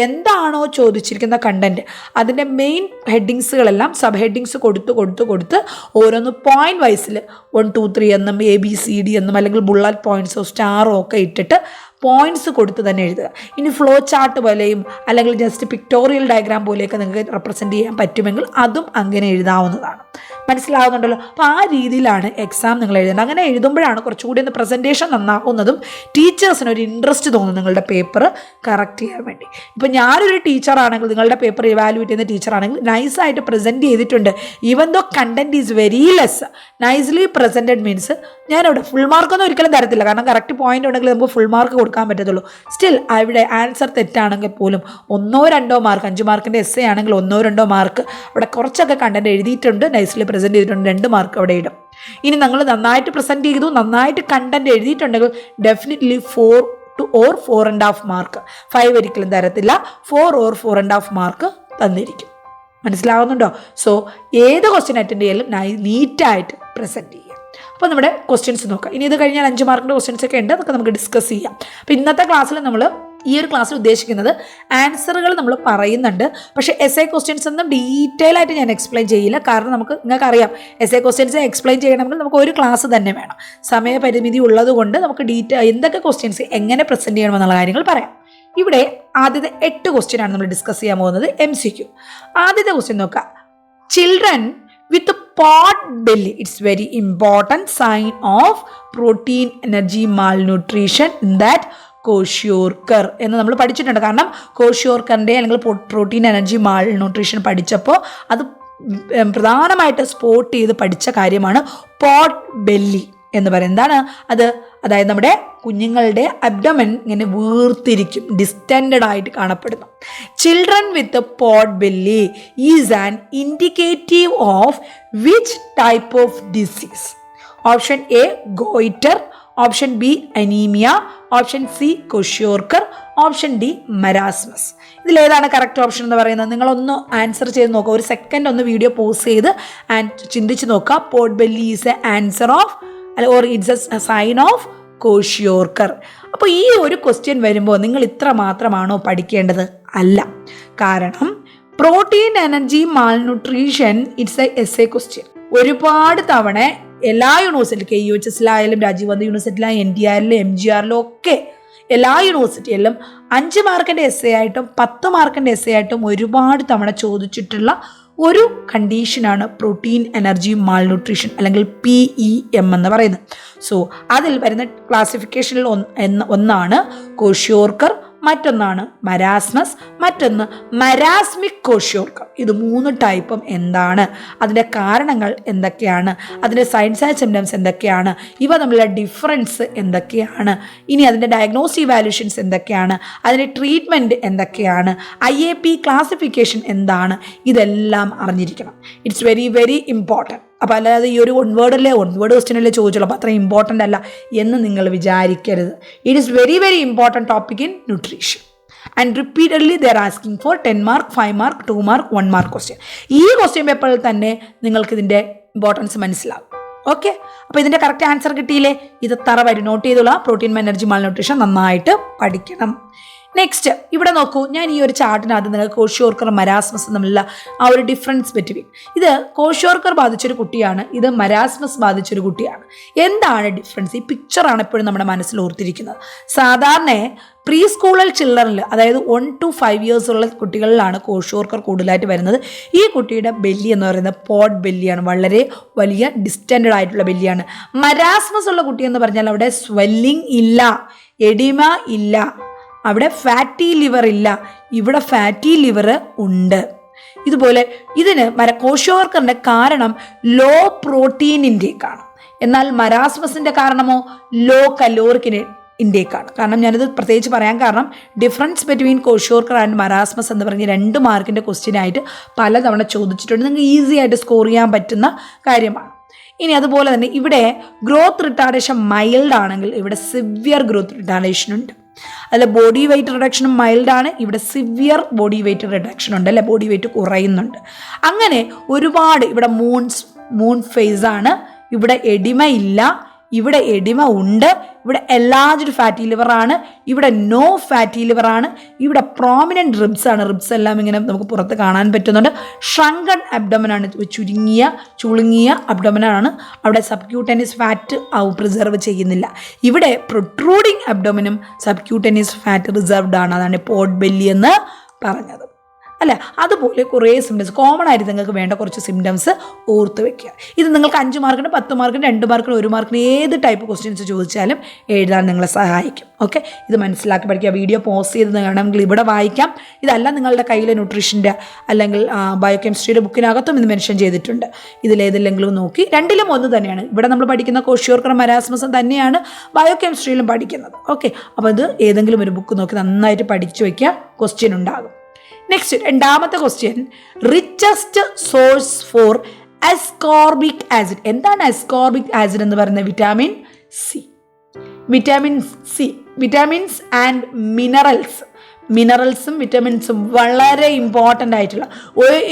എന്താണോ ചോദിച്ചിരിക്കുന്ന കണ്ടന്റ് അതിൻ്റെ മെയിൻ ഹെഡിങ്സുകളെല്ലാം സബ് ഹെഡിങ്സ് കൊടുത്ത് ഓരോന്ന് പോയിന്റ് വൈസിൽ 1 2 3 എന്നും ABCD എന്നും അല്ലെങ്കിൽ ബുള്ളറ്റ് പോയിന്റ്സോ സ്റ്റാറോ ഒക്കെ ഇട്ടിട്ട് പോയിന്റ്സ് കൊടുത്ത് തന്നെ എഴുതുക. ഇനി ഫ്ലോ ചാർട്ട് പോലെയും അല്ലെങ്കിൽ ജസ്റ്റ് പിക്ടോറിയൽ ഡയഗ്രാം പോലെയൊക്കെ നിങ്ങൾക്ക് റെപ്രസെൻറ്റ് ചെയ്യാൻ പറ്റുമെങ്കിൽ അതും അങ്ങനെ എഴുതാവുന്നതാണ്. മനസ്സിലാവുന്നുണ്ടല്ലോ? അപ്പോൾ ആ രീതിയിലാണ് എക്സാം നിങ്ങൾ എഴുതേണ്ടത്. അങ്ങനെ എഴുതുമ്പോഴാണ് കുറച്ചുകൂടി ഒന്ന് പ്രസൻറ്റേഷൻ നന്നാവുന്നതും ടീച്ചേഴ്സിന് ഒരു ഇൻട്രസ്റ്റ് തോന്നും നിങ്ങളുടെ പേപ്പർ കറക്റ്റ് ചെയ്യാൻ വേണ്ടി. ഇപ്പോൾ ഞാനൊരു ടീച്ചറാണെങ്കിൽ, നിങ്ങളുടെ പേപ്പർ ഇവാലുവേറ്റ് ചെയ്യുന്ന ടീച്ചറാണെങ്കിൽ നൈസായിട്ട് പ്രസൻറ്റ് ചെയ്തിട്ടുണ്ട്, even though content is very less, nicely presented means ഞാനവിടെ ഫുൾ മാർക്കൊന്നും ഒരിക്കലും തരത്തില്ല. കാരണം കറക്റ്റ് പോയിന്റ് ഉണ്ടെങ്കിൽ നമുക്ക് ഫുൾ മാർക്ക് കൊടുക്കാൻ പറ്റത്തുള്ളൂ. സ്റ്റിൽ അവിടെ ആൻസർ തെറ്റാണെങ്കിൽ പോലും 1 2 മാർക്ക്, 5 മാർക്കിൻ്റെ എസ് എ ആണെങ്കിൽ 1 2 മാർക്ക് അവിടെ കുറച്ചൊക്കെ കണ്ടന്റ് എഴുതിയിട്ടുണ്ട്, നൈസ്ലി പ്രസൻറ്റ് ചെയ്തിട്ടുണ്ട്, 2 മാർക്ക് അവിടെ ഇടും. ഇനി നിങ്ങൾ നന്നായിട്ട് പ്രസൻറ്റ് ചെയ്തു, നന്നായിട്ട് കണ്ടന്റ് എഴുതിയിട്ടുണ്ടെങ്കിൽ ഡെഫിനറ്റ്ലി 4 or 4.5 മാർക്ക്, 5 ഒരിക്കലും തരത്തില്ല, 4 or 4.5 മാർക്ക് തന്നിരിക്കും. മനസ്സിലാവുന്നുണ്ടോ? സോ ഏത് ക്വസ്റ്റ്യൻ അറ്റൻഡ് ചെയ്യാലും നീറ്റായിട്ട് പ്രസൻറ്റ് ചെയ്യുക. അപ്പോൾ നമ്മുടെ ക്വസ്റ്റ്യൻസ് നോക്കാം. ഇനി ഇത് കഴിഞ്ഞാൽ 5 മാർക്കിൻ്റെ ക്വസ്റ്റ്യൻസ് ഒക്കെ ഉണ്ട്, അതൊക്കെ നമുക്ക് ഡിസ്കസ് ചെയ്യാം. അപ്പോൾ ഇന്നത്തെ ക്ലാസ്സിൽ നമ്മൾ ഈ ഒരു ക്ലാസ്സിൽ ഉദ്ദേശിക്കുന്നത് ആൻസറുകൾ നമ്മൾ പറയുന്നുണ്ട്, പക്ഷേ എസ് എ ക്വസ്റ്റ്യൻസ് ഒന്നും ഡീറ്റെയിൽ ആയിട്ട് ഞാൻ എക്സ്പ്ലെയിൻ ചെയ്യില്ല. കാരണം നിങ്ങൾക്കറിയാം എസ് എ ക്വസ്റ്റ്യൻസ് എക്സ്പ്ലെയിൻ ചെയ്യണമെങ്കിൽ നമുക്ക് ഒരു ക്ലാസ് തന്നെ വേണം. സമയപരിമിതി ഉള്ളതുകൊണ്ട് നമുക്ക് എന്തൊക്കെ ക്വസ്റ്റ്യൻസ് എങ്ങനെ പ്രസൻറ്റ് ചെയ്യണമെന്നുള്ള കാര്യങ്ങൾ പറയാം. ഇവിടെ ആദ്യത്തെ 8 ക്വസ്റ്റ്യൻ ആണ് നമ്മൾ ഡിസ്കസ് ചെയ്യാൻ പോകുന്നത്, MCQ. ആദ്യത്തെ ക്വസ്റ്റ്യൻ നോക്കാം. Children with pot belly, it's very important sign of protein energy malnutrition that kwashiorkor എന്ന് നമ്മൾ പഠിച്ചിട്ടുണ്ട്. കാരണം കോഷ്യോർക്കറിൻ്റെ അല്ലെങ്കിൽ പ്രോട്ടീൻ എനർജി മാൽന്യൂട്രീഷൻ പഠിച്ചപ്പോൾ അത് പ്രധാനമായിട്ട് സ്പോട്ട് ചെയ്ത് പഠിച്ച കാര്യമാണ് പോട്ട് ബെല്ലി എന്ന് പറയുന്നത്. എന്താണ് അത്? അതായത് നമ്മുടെ കുഞ്ഞുങ്ങളുടെ അബ്ഡമൻ ഇങ്ങനെ വീർത്തിരിക്കും, ഡിസ്റ്റൻഡഡ് ആയിട്ട് കാണപ്പെടുന്നു. Children with pot belly is an indicative of which type of disease? Option A goitre, option B anaemia, option C kwashiorkor, option D marasmus. ഇതിലേതാണ് കറക്റ്റ് ഓപ്ഷൻ എന്ന് പറയുന്നത്? നിങ്ങളൊന്ന് ആൻസർ ചെയ്ത് നോക്കുക. ഒരു സെക്കൻഡ് ഒന്ന് വീഡിയോ പോസ് ചെയ്ത് ചിന്തിച്ച് നോക്കുക. Pot belly is a answer of or it's a sign of kwashiorkor. അപ്പോൾ ഈ ഒരു ക്വസ്റ്റ്യൻ വരുമ്പോൾ നിങ്ങൾ ഇത്ര മാത്രമാണോ പഠിക്കേണ്ടത്? അല്ല. കാരണം protein energy malnutrition it's A S A question. ഒരുപാട് തവണ എല്ലാ യൂണിവേഴ്സിറ്റി, KUHSലായാലും രാജീവ് ഗാന്ധി യൂണിവേഴ്സിറ്റിയിലും NTRലും MGRലും ഒക്കെ എല്ലാ യൂണിവേഴ്സിറ്റിയിലും 5 മാർക്കിൻ്റെ എസ് എ ആയിട്ടും 10 മാർക്കിൻ്റെ എസ് എ ആയിട്ടും ഒരുപാട് തവണ ചോദിച്ചിട്ടുള്ള ഒരു കണ്ടീഷനാണ് പ്രോട്ടീൻ എനർജി മാൽന്യൂട്രീഷൻ അല്ലെങ്കിൽ PEM എന്ന് പറയുന്നത്. സോ അതിൽ വരുന്ന ക്ലാസിഫിക്കേഷനിൽ ഒന്നാണ് കോഷ്യോർക്കർ, മറ്റൊന്നാണ് മരാസ്മസ്, മറ്റൊന്ന് മരാസ്മിക് കോഷ്യോർക്കർ. ഇത് 3 ടൈപ്പും എന്താണ്, അതിൻ്റെ കാരണങ്ങൾ എന്തൊക്കെയാണ്, അതിൻ്റെ സൈൻസ് ആൻഡ് സിംറ്റംസ് എന്തൊക്കെയാണ്, ഇവ തമ്മിലുള്ള ഡിഫറൻസ് എന്തൊക്കെയാണ്, ഇനി അതിൻ്റെ ഡയഗ്നോസ് ഇവാലുവേഷൻസ് എന്തൊക്കെയാണ്, അതിൻ്റെ ട്രീറ്റ്മെൻറ്റ് എന്തൊക്കെയാണ്, IAP ക്ലാസിഫിക്കേഷൻ എന്താണ്, ഇതെല്ലാം അറിഞ്ഞിരിക്കണം. It's very very important. അപ്പോൾ അല്ലാതെ ഈ ഒരു 1 വേർഡ് ക്വസ്റ്റ്യനല്ലേ ചോദിച്ചുള്ളൂ, അപ്പോൾ അത്ര ഇമ്പോർട്ടൻ്റ് അല്ല എന്ന് നിങ്ങൾ വിചാരിക്കരുത്. It is very very important topic in nutrition. And repeatedly they are asking for 10 mark, 5 mark, 2 mark, 1 mark question. ഈ ക്വസ്റ്റ്യൻ പേപ്പറിൽ തന്നെ നിങ്ങൾക്ക് ഇതിൻ്റെ ഇമ്പോർട്ടൻസ് മനസ്സിലാകും. ഓക്കെ, അപ്പോൾ ഇതിൻ്റെ കറക്റ്റ് ആൻസർ കിട്ടിയില്ലേ? ഇത് തറവായിട്ട് നോട്ട് ചെയ്തുള്ള പ്രോട്ടീൻ എനർജി മാൽന്യൂട്രീഷൻ നന്നായിട്ട് പഠിക്കണം. നെക്സ്റ്റ് ഇവിടെ നോക്കൂ, ഞാൻ ഈ ഒരു ചാർട്ടിനകത്ത് നിങ്ങൾക്ക് കോഷ്യോർക്കർ മരാസ്മസ് തമ്മിലുള്ള ആ ഒരു ഡിഫറൻസ് പറ്റി. ഇത് കോഷ്യോർക്കർ ബാധിച്ചൊരു കുട്ടിയാണ്, ഇത് മരാസ്മസ് ബാധിച്ചൊരു കുട്ടിയാണ്. എന്താണ് ഡിഫറൻസ്? ഈ പിക്ചറാണ് എപ്പോഴും നമ്മുടെ മനസ്സിൽ ഓർത്തിരിക്കുന്നത്. സാധാരണ പ്രീ സ്കൂളൽ ചിൽഡ്രനിൽ, അതായത് 1 to 5 years ഉള്ള കുട്ടികളിലാണ് കോഷ്യോർക്കർ കൂടുതലായിട്ട് വരുന്നത്. ഈ കുട്ടിയുടെ ബെല്ലി എന്ന് പറയുന്നത് പോട്ട് ബെല്ലിയാണ്, വളരെ വലിയ ഡിസ്റ്റൻഡഡ് ആയിട്ടുള്ള ബെല്ലിയാണ്. മരാസ്മസ് ഉള്ള കുട്ടി എന്ന് പറഞ്ഞാൽ അവിടെ സ്വെല്ലിംഗ് ഇല്ല, എഡിമ ഇല്ല, അവിടെ ഫാറ്റി ലിവർ ഇല്ല, ഇവിടെ ഫാറ്റി ലിവർ ഉണ്ട്. ഇതുപോലെ ഇതിന് കോശോർക്കറിൻ്റെ കാരണം ലോ പ്രോട്ടീൻ ഇൻടേക്ക് ആണ്. എന്നാൽ മരാസ്മസിൻ്റെ കാരണമോ ലോ കലോറിക് ഇൻടേക്ക് ആണ്. കാരണം ഞാനിത് പ്രത്യേകിച്ച് പറയാൻ കാരണം ഡിഫറൻസ് ബിറ്റ്വീൻ കോശോർക്കർ ആൻഡ് മരാസ്മസ് എന്ന് പറഞ്ഞ് 2 മാർക്കിൻ്റെ ക്വസ്റ്റ്യനായിട്ട് പലതവണ ചോദിച്ചിട്ടുണ്ട്. നിങ്ങൾക്ക് ഈസി ആയിട്ട് സ്കോർ ചെയ്യാൻ പറ്റുന്ന കാര്യമാണ്. ഇനി അതുപോലെ തന്നെ ഇവിടെ ഗ്രോത്ത് റിട്ടാർഡേഷൻ മൈൽഡ് ആണെങ്കിൽ ഇവിടെ സിവിയർ ഗ്രോത്ത് റിട്ടാർഡേഷൻ ഉണ്ട്. അല്ല ബോഡി വെയ്റ്റ് റിഡക്ഷനും മൈൽഡാണ്, ഇവിടെ സിവിയർ ബോഡി വെയ്റ്റ് റിഡക്ഷൻ ഉണ്ട്, അല്ലെ ബോഡി വെയ്റ്റ് കുറയുന്നുണ്ട്. അങ്ങനെ ഒരുപാട് ഇവിടെ മൂൺ ഫേസ് ആണ്, ഇവിടെ എഡിമ ഇല്ല, ഇവിടെ എഡിമ ഉണ്ട്, ഇവിടെ എൻലാർജ്ഡ് ഫാറ്റി ലിവർ ആണ്, ഇവിടെ നോ ഫാറ്റി ലിവർ ആണ്, ഇവിടെ പ്രോമിനൻറ്റ് റിബ്സ് ആണ്, റിബ്സ് എല്ലാം ഇങ്ങനെ നമുക്ക് പുറത്ത് കാണാൻ പറ്റുന്നുണ്ട്. ഷ്രങ്കൺ അബ്ഡോമനാണ്, ചുളുങ്ങിയ അബ്ഡോമനാണ്, അവിടെ സബ്ക്യൂട്ടേനിയസ് ഫാറ്റ് പ്രിസർവ് ചെയ്യുന്നില്ല. ഇവിടെ പ്രൊട്രൂഡിങ് അബ്ഡോമനും സബ്ക്യൂട്ടേനിയസ് ഫാറ്റ് റിസർവ്ഡ് ആണ്, അതാണ് പോട്ട് ബെല്ലി എന്ന് പറഞ്ഞത്. അല്ല അതുപോലെ കുറേ സിംറ്റംസ് കോമൺ ആയിട്ട് നിങ്ങൾക്ക് വേണ്ട കുറച്ച് സിംറ്റംസ് ഓർത്ത് വെക്കുക. ഇത് നിങ്ങൾക്ക് 5 മാർക്കിന് 10 മാർക്കിന് 2 മാർക്കിന് 1 മാർക്കിന് ഏത് ടൈപ്പ് ക്വസ്റ്റ്യൻസ് ചോദിച്ചാലും എഴുതാൻ നിങ്ങളെ സഹായിക്കും. ഓക്കെ, ഇത് മനസ്സിലാക്കി പഠിക്കുക. വീഡിയോ പോസ് ചെയ്ത് വേണമെങ്കിൽ ഇവിടെ വായിക്കാം. ഇതല്ല നിങ്ങളുടെ കയ്യിൽ ന്യൂട്രീഷൻ്റെ അല്ലെങ്കിൽ ബയോകെമിസ്ട്രിയുടെ ബുക്കിനകത്തും ഇത് മെൻഷൻ ചെയ്തിട്ടുണ്ട്. ഇതിലേതില്ലെങ്കിലും നോക്കി 2ലും ഒന്ന് തന്നെയാണ്. ഇവിടെ നമ്മൾ പഠിക്കുന്ന കോശിയോർക്കർ മരാസ്മസും തന്നെയാണ് ബയോകെമിസ്ട്രിയിലും പഠിക്കുന്നത്. ഓക്കെ, അപ്പോൾ ഇത് ഏതെങ്കിലും ഒരു ബുക്ക് നോക്കി നന്നായിട്ട് പഠിച്ചു വയ്ക്കുക, ക്വസ്റ്റ്യൻ ഉണ്ടാകും. നെക്സ്റ്റ് 2ാമത്തെ question, richest source for ascorbic acid. എന്താണ് അസ്കോർബിക് ആസിഡ് എന്ന് പറയുന്നത്? Vitamin C. വിറ്റാമിൻസ് ആൻഡ് മിനറൽസും വിറ്റാമിൻസും വളരെ ഇമ്പോർട്ടൻ്റ് ആയിട്ടുള്ള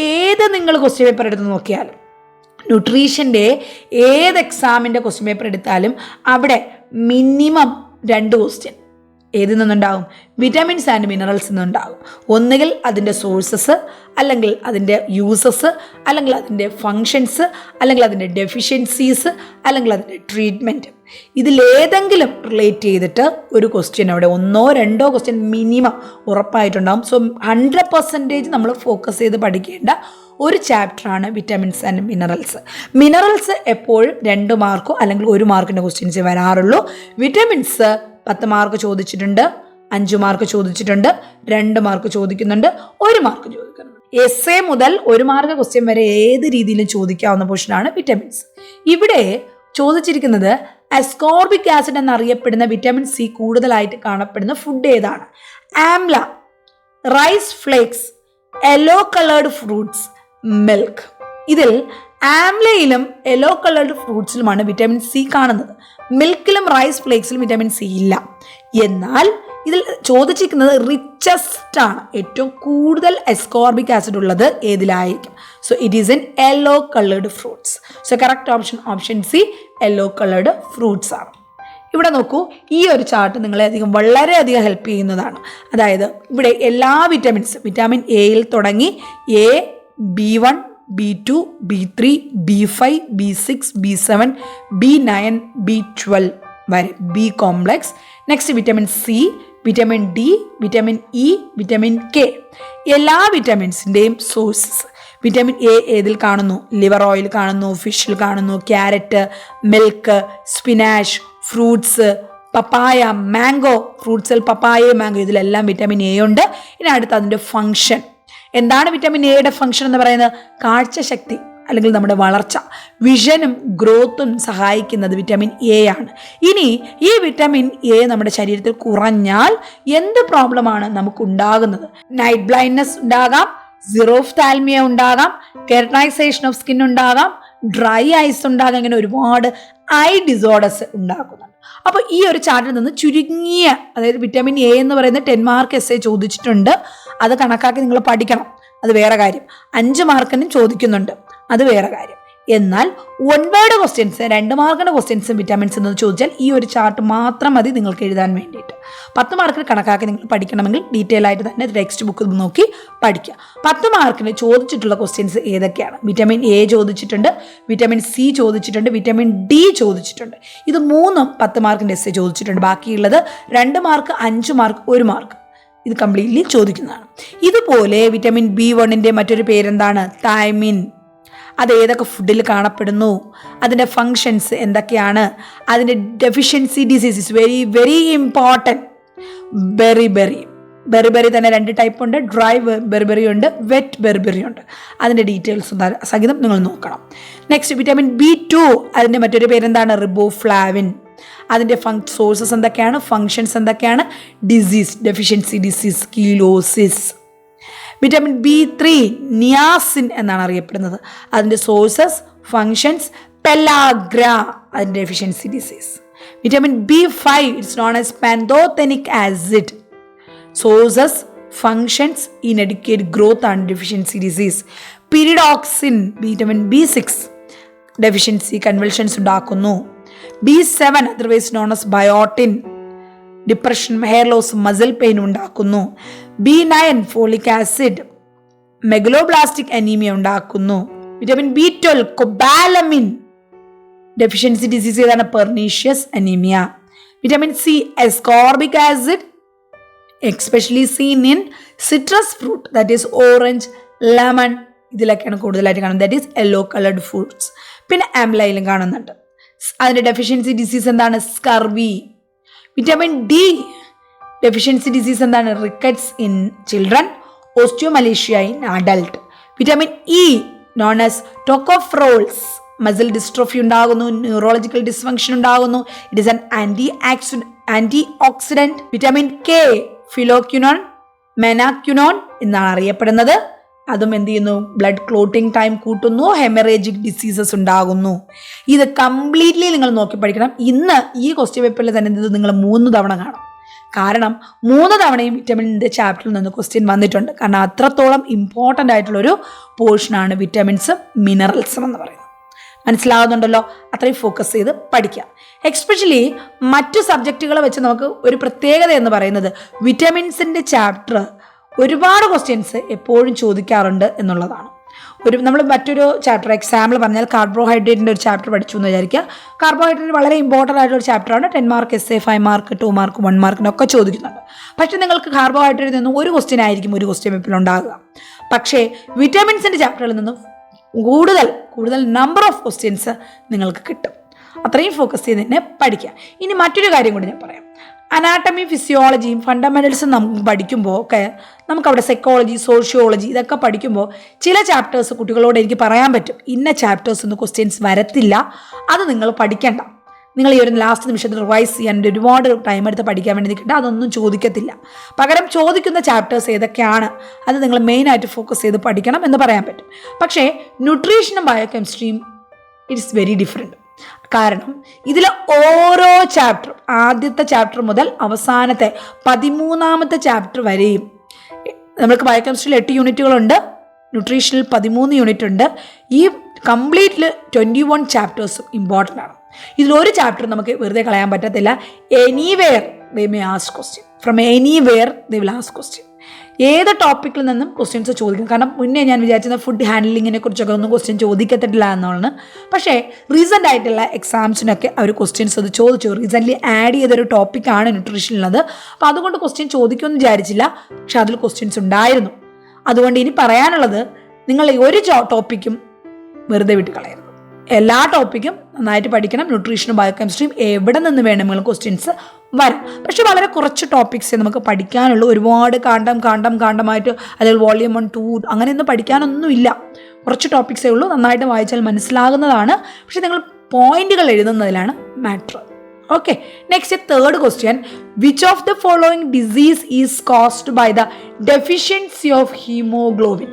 ഏത് നിങ്ങൾ ക്വസ്റ്റ്യൻ പേപ്പർ എടുത്ത് നോക്കിയാലും, ന്യൂട്രീഷൻ്റെ ഏത് എക്സാമിൻ്റെ ക്വസ്റ്റ്യൻ പേപ്പർ എടുത്താലും അവിടെ മിനിമം 2 ക്വസ്റ്റ്യൻ ഏതിൽ നിന്നുണ്ടാകും? വിറ്റാമിൻസ് ആൻഡ് മിനറൽസ് നിന്നുണ്ടാകും. ഒന്നുകിൽ അതിൻ്റെ സോഴ്സസ്, അല്ലെങ്കിൽ അതിൻ്റെ യൂസസ്, അല്ലെങ്കിൽ അതിൻ്റെ ഫങ്ഷൻസ്, അല്ലെങ്കിൽ അതിൻ്റെ ഡെഫിഷ്യൻസീസ്, അല്ലെങ്കിൽ അതിൻ്റെ ട്രീറ്റ്മെൻറ്റ്. ഇതിലേതെങ്കിലും റിലേറ്റ് ചെയ്തിട്ട് ഒരു ക്വസ്റ്റ്യൻ അവിടെ 1-2 ക്വസ്റ്റ്യൻ മിനിമം ഉറപ്പായിട്ടുണ്ടാകും. സോ 100% നമ്മൾ ഫോക്കസ് ചെയ്ത് പഠിക്കേണ്ട ഒരു ചാപ്റ്ററാണ് വിറ്റാമിൻസ് ആൻഡ് മിനറൽസ് എപ്പോഴും 2 മാർക്കോ അല്ലെങ്കിൽ 1 മാർക്കിൻ്റെ ക്വസ്റ്റ്യൻസ് വരാറുള്ളൂ. വിറ്റാമിൻസ് 10 മാർക്ക് ചോദിച്ചിട്ടുണ്ട്, 5 മാർക്ക് ചോദിച്ചിട്ടുണ്ട്, 2 മാർക്ക് ചോദിക്കുന്നുണ്ട്, 1 മാർക്ക് ചോദിക്കുന്നുണ്ട്. എസ്സേ മുതൽ 1 മാർക്ക് ക്വസ്റ്റ്യൻ വരെ ഏത് രീതിയിലും ചോദിക്കാവുന്ന പോർഷനാണ് വിറ്റാമിൻസ്. ഇവിടെ ചോദിച്ചിരിക്കുന്നത് അസ്കോർബിക് ആസിഡ് എന്നറിയപ്പെടുന്ന വിറ്റാമിൻ സി കൂടുതലായിട്ട് കാണപ്പെടുന്ന ഫുഡ് ഏതാണ്? Amla, rice flakes, yellow coloured fruits, milk. ഇതിൽ ആംലയിലും യെല്ലോ കളേർഡ് ഫ്രൂട്ട്സിലുമാണ് വിറ്റാമിൻ സി കാണുന്നത്. മിൽക്കിലും റൈസ് ഫ്ലേക്സിലും വിറ്റാമിൻ സി ഇല്ല. എന്നാൽ ഇതിൽ ചോദിച്ചിരിക്കുന്നത് റിച്ചസ്റ്റ് ആണ്, ഏറ്റവും കൂടുതൽ അസ്കോർബിക് ആസിഡ് ഉള്ളത് ഏതിലായിരിക്കും? So it is in yellow coloured fruits. So correct option C, yellow coloured fruits ആണ്. ഇവിടെ നോക്കൂ, ഈ ഒരു ചാർട്ട് നിങ്ങളെ വളരെയധികം ഹെൽപ്പ് ചെയ്യുന്നതാണ്. അതായത് ഇവിടെ എല്ലാ വിറ്റാമിൻ എയിൽ തുടങ്ങി A, B1, B2, B3, B5, B6, B7, B9, B12 വരെ, B complex. Next vitamin C, vitamin D, vitamin E, vitamin K. എല്ലാ വിറ്റാമിൻസിൻ്റെയും സോഴ്സസ്. വിറ്റാമിൻ എ ഏതിൽ കാണുന്നു? ലിവർ ഓയിൽ കാണുന്നു, ഫിഷിൽ കാണുന്നു, ക്യാരറ്റ്, മിൽക്ക്, സ്പിനാഷ്, ഫ്രൂട്ട്സ്, പപ്പായ, മാംഗോ. ഫ്രൂട്ട്സിൽ പപ്പായ, mango, ഇതിലെല്ലാം vitamin A ഉണ്ട്. ഇനി അടുത്ത് അതിൻ്റെ ഫങ്ഷൻ എന്താണ്? വിറ്റാമിൻ എയുടെ ഫങ്ഷൻ എന്ന് പറയുന്നത് കാഴ്ചശക്തി അല്ലെങ്കിൽ നമ്മുടെ വളർച്ച, വിഷനും ഗ്രോത്തും സഹായിക്കുന്നത് വിറ്റാമിൻ എ ആണ്. ഇനി ഈ വിറ്റാമിൻ എ നമ്മുടെ ശരീരത്തിൽ കുറഞ്ഞാൽ എന്ത് പ്രോബ്ലമാണ് നമുക്കുണ്ടാകുന്നത്? നൈറ്റ് ബ്ലൈൻഡ്നെസ് ഉണ്ടാകാം, സിറോഫ്താൽമിയ ഉണ്ടാകാം, കെരട്ടനൈസേഷൻ ഓഫ് സ്കിൻ ഉണ്ടാകാം, ഡ്രൈ ഐസ് ഉണ്ടാകാം. ഇങ്ങനെ ഒരുപാട് ഐ ഡിസോർഡേഴ്സ് ഉണ്ടാക്കുന്നുണ്ട്. അപ്പോൾ ഈ ഒരു ചാർട്ടിൽ നിന്ന് ചുരുങ്ങിയ, അതായത് വിറ്റാമിൻ എ എന്ന് പറയുന്ന 10 മാർക്ക് എസ്സേ ചോദിച്ചിട്ടുണ്ട്, അത് കണക്കാക്കി നിങ്ങൾ പഠിക്കണം, അത് വേറെ കാര്യം. 5 മാർക്കിനും ചോദിക്കുന്നുണ്ട്, അത് വേറെ കാര്യം. എന്നാൽ 9 ക്വസ്റ്റ്യൻസ് 2 മാർക്കിൻ്റെ ക്വസ്റ്റ്യൻസും വിറ്റാമിൻസ് എന്ന് ചോദിച്ചാൽ ഈ ഒരു ചാർട്ട് മാത്രം മതി നിങ്ങൾക്ക് എഴുതാൻ വേണ്ടിയിട്ട്. 10 മാർക്കിന് കണക്കാക്കി നിങ്ങൾ പഠിക്കണമെങ്കിൽ ഡീറ്റെയിൽ ആയിട്ട് തന്നെ ടെക്സ്റ്റ് ബുക്ക് നോക്കി പഠിക്കുക. 10 മാർക്കിന് ചോദിച്ചിട്ടുള്ള ക്വസ്റ്റ്യൻസ് ഏതൊക്കെയാണ്? വിറ്റാമിൻ എ ചോദിച്ചിട്ടുണ്ട്, വിറ്റാമിൻ സി ചോദിച്ചിട്ടുണ്ട്, വിറ്റാമിൻ ഡി ചോദിച്ചിട്ടുണ്ട്. ഇത് 3ഉം 10 മാർക്കിൻ്റെ എസ്സേ ചോദിച്ചിട്ടുണ്ട്. ബാക്കിയുള്ളത് 2 മാർക്ക്, 5 മാർക്ക്, 1 മാർക്ക് ഇത് കംപ്ലീറ്റ്ലി ചോദിക്കുന്നതാണ്. ഇതുപോലെ വിറ്റാമിൻ B1ൻ്റെ മറ്റൊരു പേരെന്താണ്? തൈമിൻ. അത് ഏതൊക്കെ ഫുഡിൽ കാണപ്പെടുന്നു, അതിൻ്റെ ഫങ്ഷൻസ് എന്തൊക്കെയാണ്, അതിൻ്റെ deficiency diseases very very important. Beriberi. Beriberi തന്നെ 2 ടൈപ്പ് ഉണ്ട്. ഡ്രൈ ബെറിബെറി ഉണ്ട്, വെറ്റ് ബെറിബെറി ഉണ്ട്. അതിൻ്റെ ഡീറ്റെയിൽസ് സഹിതം നിങ്ങൾ നോക്കണം. നെക്സ്റ്റ് വിറ്റാമിൻ B2, അതിൻ്റെ മറ്റൊരു പേരെന്താണ്? റിബോഫ്ലാവിൻ. അതിൻ്റെ സോഴ്സസ് എന്തൊക്കെയാണ്, ഫങ്ഷൻസ് എന്തൊക്കെയാണ്? Disease, deficiency disease, cheilosis. Vitamin B3 niacin എന്നാണ് അറിയപ്പെടുന്നത്. അതിൻ്റെ സോഴ്സസ്, ഫങ്ഷൻസ്, പെലാഗ്ര, അതിൻ്റെ deficiency disease. Vitamin B5 it's known as pantothenic acid. Sources, functions, inadequate growth and deficiency disease. Pyridoxine, vitamin B6 deficiency convulsions ഉണ്ടാക്കുന്നു. B7 otherwise known as biotin, depression, hair loss, muscle pain ഉണ്ടാക്കുന്നു. B9 folic acid, megaloblastic anaemia ഉണ്ടാക്കുന്നു. Vitamin B12 cobalamin, deficiency disease ഏതാണ്? Pernicious anaemia. Vitamin C ascorbic acid, especially scene in citrus fruit, that is orange, lemon, ഇതിലൊക്കെയാണ് കൂടുതലായിട്ട് കാണുന്നത്. That is yellow coloured fruits. പിന്നെ ആംലയിലും കാണുന്നുണ്ട്. അതിൻ്റെ ഡെഫിഷ്യൻസി ഡിസീസ് എന്താണ്? Scurvy. Vitamin D deficiency disease എന്താണ്? Rickets in children, osteomalacia in adult. Vitamin E known as tocopherols, muscle dystrophy ഉണ്ടാകുന്നു, ന്യൂറോളജിക്കൽ ഡിസ്ഫങ്ഷൻ ഉണ്ടാകുന്നു. It is an antioxidant. Vitamin K phylloquinone, menaquinone എന്നാണ് അറിയപ്പെടുന്നത്. അതും എന്ത് ചെയ്യുന്നു? Blood clotting time കൂട്ടുന്നു, haemorrhagic diseases ഉണ്ടാകുന്നു. ഇത് കംപ്ലീറ്റ്ലി നിങ്ങൾ നോക്കി പഠിക്കണം. ഇന്ന് ഈ ക്വസ്റ്റ്യൻ പേപ്പറിൽ തന്നെ ഇത് നിങ്ങൾ 3 തവണ കാണും. കാരണം 3 തവണയും വിറ്റമിൻ്റെ ചാപ്റ്ററിൽ നിന്ന് ക്വസ്റ്റ്യൻ വന്നിട്ടുണ്ട്. കാരണം അത്രത്തോളം ഇമ്പോർട്ടൻ്റ് ആയിട്ടുള്ളൊരു പോർഷനാണ് വിറ്റമിൻസും മിനറൽസും എന്ന് പറയുന്നത്. മനസ്സിലാകുന്നുണ്ടല്ലോ? അത്രയും ഫോക്കസ് ചെയ്ത് പഠിക്കാം. എക്സ്പെഷ്യലി മറ്റു സബ്ജക്റ്റുകളെ വെച്ച് നമുക്ക് ഒരു പ്രത്യേകത എന്ന് പറയുന്നത് വിറ്റമിൻസിൻ്റെ ചാപ്റ്റർ ഒരുപാട് ക്വസ്റ്റ്യൻസ് എപ്പോഴും ചോദിക്കാറുണ്ട് എന്നുള്ളതാണ്. നമ്മൾ മറ്റൊരു ചാപ്റ്റർ എക്സാമ്പിൾ പറഞ്ഞാൽ കാർബോഹൈഡ്രേറ്റിൻ്റെ ഒരു ചാപ്റ്റർ പഠിച്ചു എന്ന് വിചാരിക്കുക. കാർബോഹൈഡ്രേറ്റ് വളരെ ഇമ്പോർട്ടൻ്റ് ആയിട്ടൊരു ചാപ്റ്ററാണ്. 10 മാർക്ക് essay, 5 മാർക്ക്, 2 മാർക്ക്, 1 മാർക്കിനൊക്കെ ചോദിക്കുന്നുണ്ട്. പക്ഷേ നിങ്ങൾക്ക് കാർബോഹൈഡ്രേറ്റിൽ നിന്ന് ഒരു ക്വസ്റ്റ്യൻ ആയിരിക്കും ഒരു ക്വസ്റ്റ്യൻ പേപ്പറിൽ ഉണ്ടാകുക. പക്ഷേ വിറ്റമിൻസിൻ്റെ ചാപ്റ്ററിൽ നിന്നും കൂടുതൽ നമ്പർ ഓഫ് ക്വസ്റ്റ്യൻസ് നിങ്ങൾക്ക് കിട്ടും. അത്രയും ഫോക്കസ് ചെയ്ത് തന്നെ പഠിക്കുക. ഇനി മറ്റൊരു കാര്യം കൂടി ഞാൻ പറയാം. അനാട്ടമി, ഫിസിയോളജിയും ഫണ്ടമെൻ്റൽസും നമുക്ക് പഠിക്കുമ്പോൾ ഒക്കെ നമുക്കവിടെ സൈക്കോളജി, സോഷ്യോളജി ഇതൊക്കെ പഠിക്കുമ്പോൾ ചില ചാപ്റ്റേഴ്സ് കുട്ടികളോട് എനിക്ക് പറയാൻ പറ്റും, ഇന്ന ചാപ്റ്റേഴ്സ് ഒന്നും ക്വസ്റ്റ്യൻസ് വരത്തില്ല, അത് നിങ്ങൾ പഠിക്കണ്ട. നിങ്ങൾ ഈ ഒരു ലാസ്റ്റ് നിമിഷത്തിൽ റിവൈസ് ചെയ്യാൻ ഒരുപാട് ടൈം എടുത്ത് പഠിക്കാൻ വേണ്ടി നിൽക്കേണ്ട, അതൊന്നും ചോദിക്കത്തില്ല. പകരം ചോദിക്കുന്ന ചാപ്റ്റേഴ്സ് ഏതൊക്കെയാണ് അത് നിങ്ങൾ മെയിനായിട്ട് ഫോക്കസ് ചെയ്ത് പഠിക്കണം എന്ന് പറയാൻ പറ്റും. പക്ഷേ ന്യൂട്രീഷനും ബയോകെമിസ്ട്രിയും ഇറ്റ്സ് വെരി ഡിഫറെൻറ്റ്. കാരണം ഇതിലെ ഓരോ ചാപ്റ്ററും ആദ്യത്തെ ചാപ്റ്റർ മുതൽ അവസാനത്തെ 13ാമത്തെ ചാപ്റ്റർ വരെയും നമുക്ക് ബയോകെമിസ്ട്രിയിൽ 8 യൂണിറ്റുകളുണ്ട്, ന്യൂട്രീഷനിൽ 13 യൂണിറ്റ് ഉണ്ട്. ഈ കംപ്ലീറ്റ്ലി 21 ചാപ്റ്റേഴ്സും ഇമ്പോർട്ടൻ്റ് ആണ്. ഇതിലൊരു ചാപ്റ്റർ നമുക്ക് വെറുതെ കളയാൻ പറ്റത്തില്ല. Anywhere they may ask question, from anywhere they will ask question. ഏത് ടോപ്പിക്കിൽ നിന്നും ക്വസ്റ്റ്യൻസ് ചോദിക്കും. കാരണം മുന്നേ ഞാൻ വിചാരിച്ചത് ഫുഡ് ഹാൻഡ്ലിങ്ങിനെ കുറിച്ചൊക്കെ ഒന്നും ക്വസ്റ്റ്യൻ ചോദിക്കത്തില്ല എന്നുള്ളതാണ്. പക്ഷേ റീസെൻ്റ് ആയിട്ടുള്ള എക്സാംസിനൊക്കെ അവർ ക്വസ്റ്റ്യൻസ് അത് ചോദിച്ചു. റീസെൻ്റ്ലി ആഡ് ചെയ്തൊരു ടോപ്പിക്കാണ് ന്യൂട്രീഷനുള്ളത്. അപ്പോൾ അതുകൊണ്ട് ക്വസ്റ്റ്യൻ ചോദിക്കുമെന്ന് വിചാരിച്ചില്ല, പക്ഷെ അതിൽ ക്വസ്റ്റ്യൻസ് ഉണ്ടായിരുന്നു. അതുകൊണ്ട് ഇനി പറയാനുള്ളത്, നിങ്ങൾ ഈ ഒരു ടോപ്പിക്കും വെറുതെ വിട്ട് കളയരുത്. എല്ലാ ടോപ്പിക്കും നന്നായിട്ട് പഠിക്കണം. ന്യൂട്രീഷനും ബയോകെമിസ്ട്രിയും എവിടെ നിന്ന് വേണമെങ്കിലും ക്വസ്റ്റ്യൻസ് വരാം. പക്ഷെ വളരെ കുറച്ച് ടോപ്പിക്സേ നമുക്ക് പഠിക്കാനുള്ളൂ. ഒരുപാട് കാണ്ടമായിട്ട് അല്ലെങ്കിൽ വോളിയം 1, 2 അങ്ങനെയൊന്നും പഠിക്കാനൊന്നുമില്ല. കുറച്ച് ടോപ്പിക്സേ ഉള്ളൂ. നന്നായിട്ട് വായിച്ചാൽ മനസ്സിലാകുന്നതാണ്. പക്ഷെ നിങ്ങൾ പോയിന്റുകൾ എഴുതുന്നതിലാണ് matter. Okay, next third question. Which of the following disease is caused by the deficiency of haemoglobin?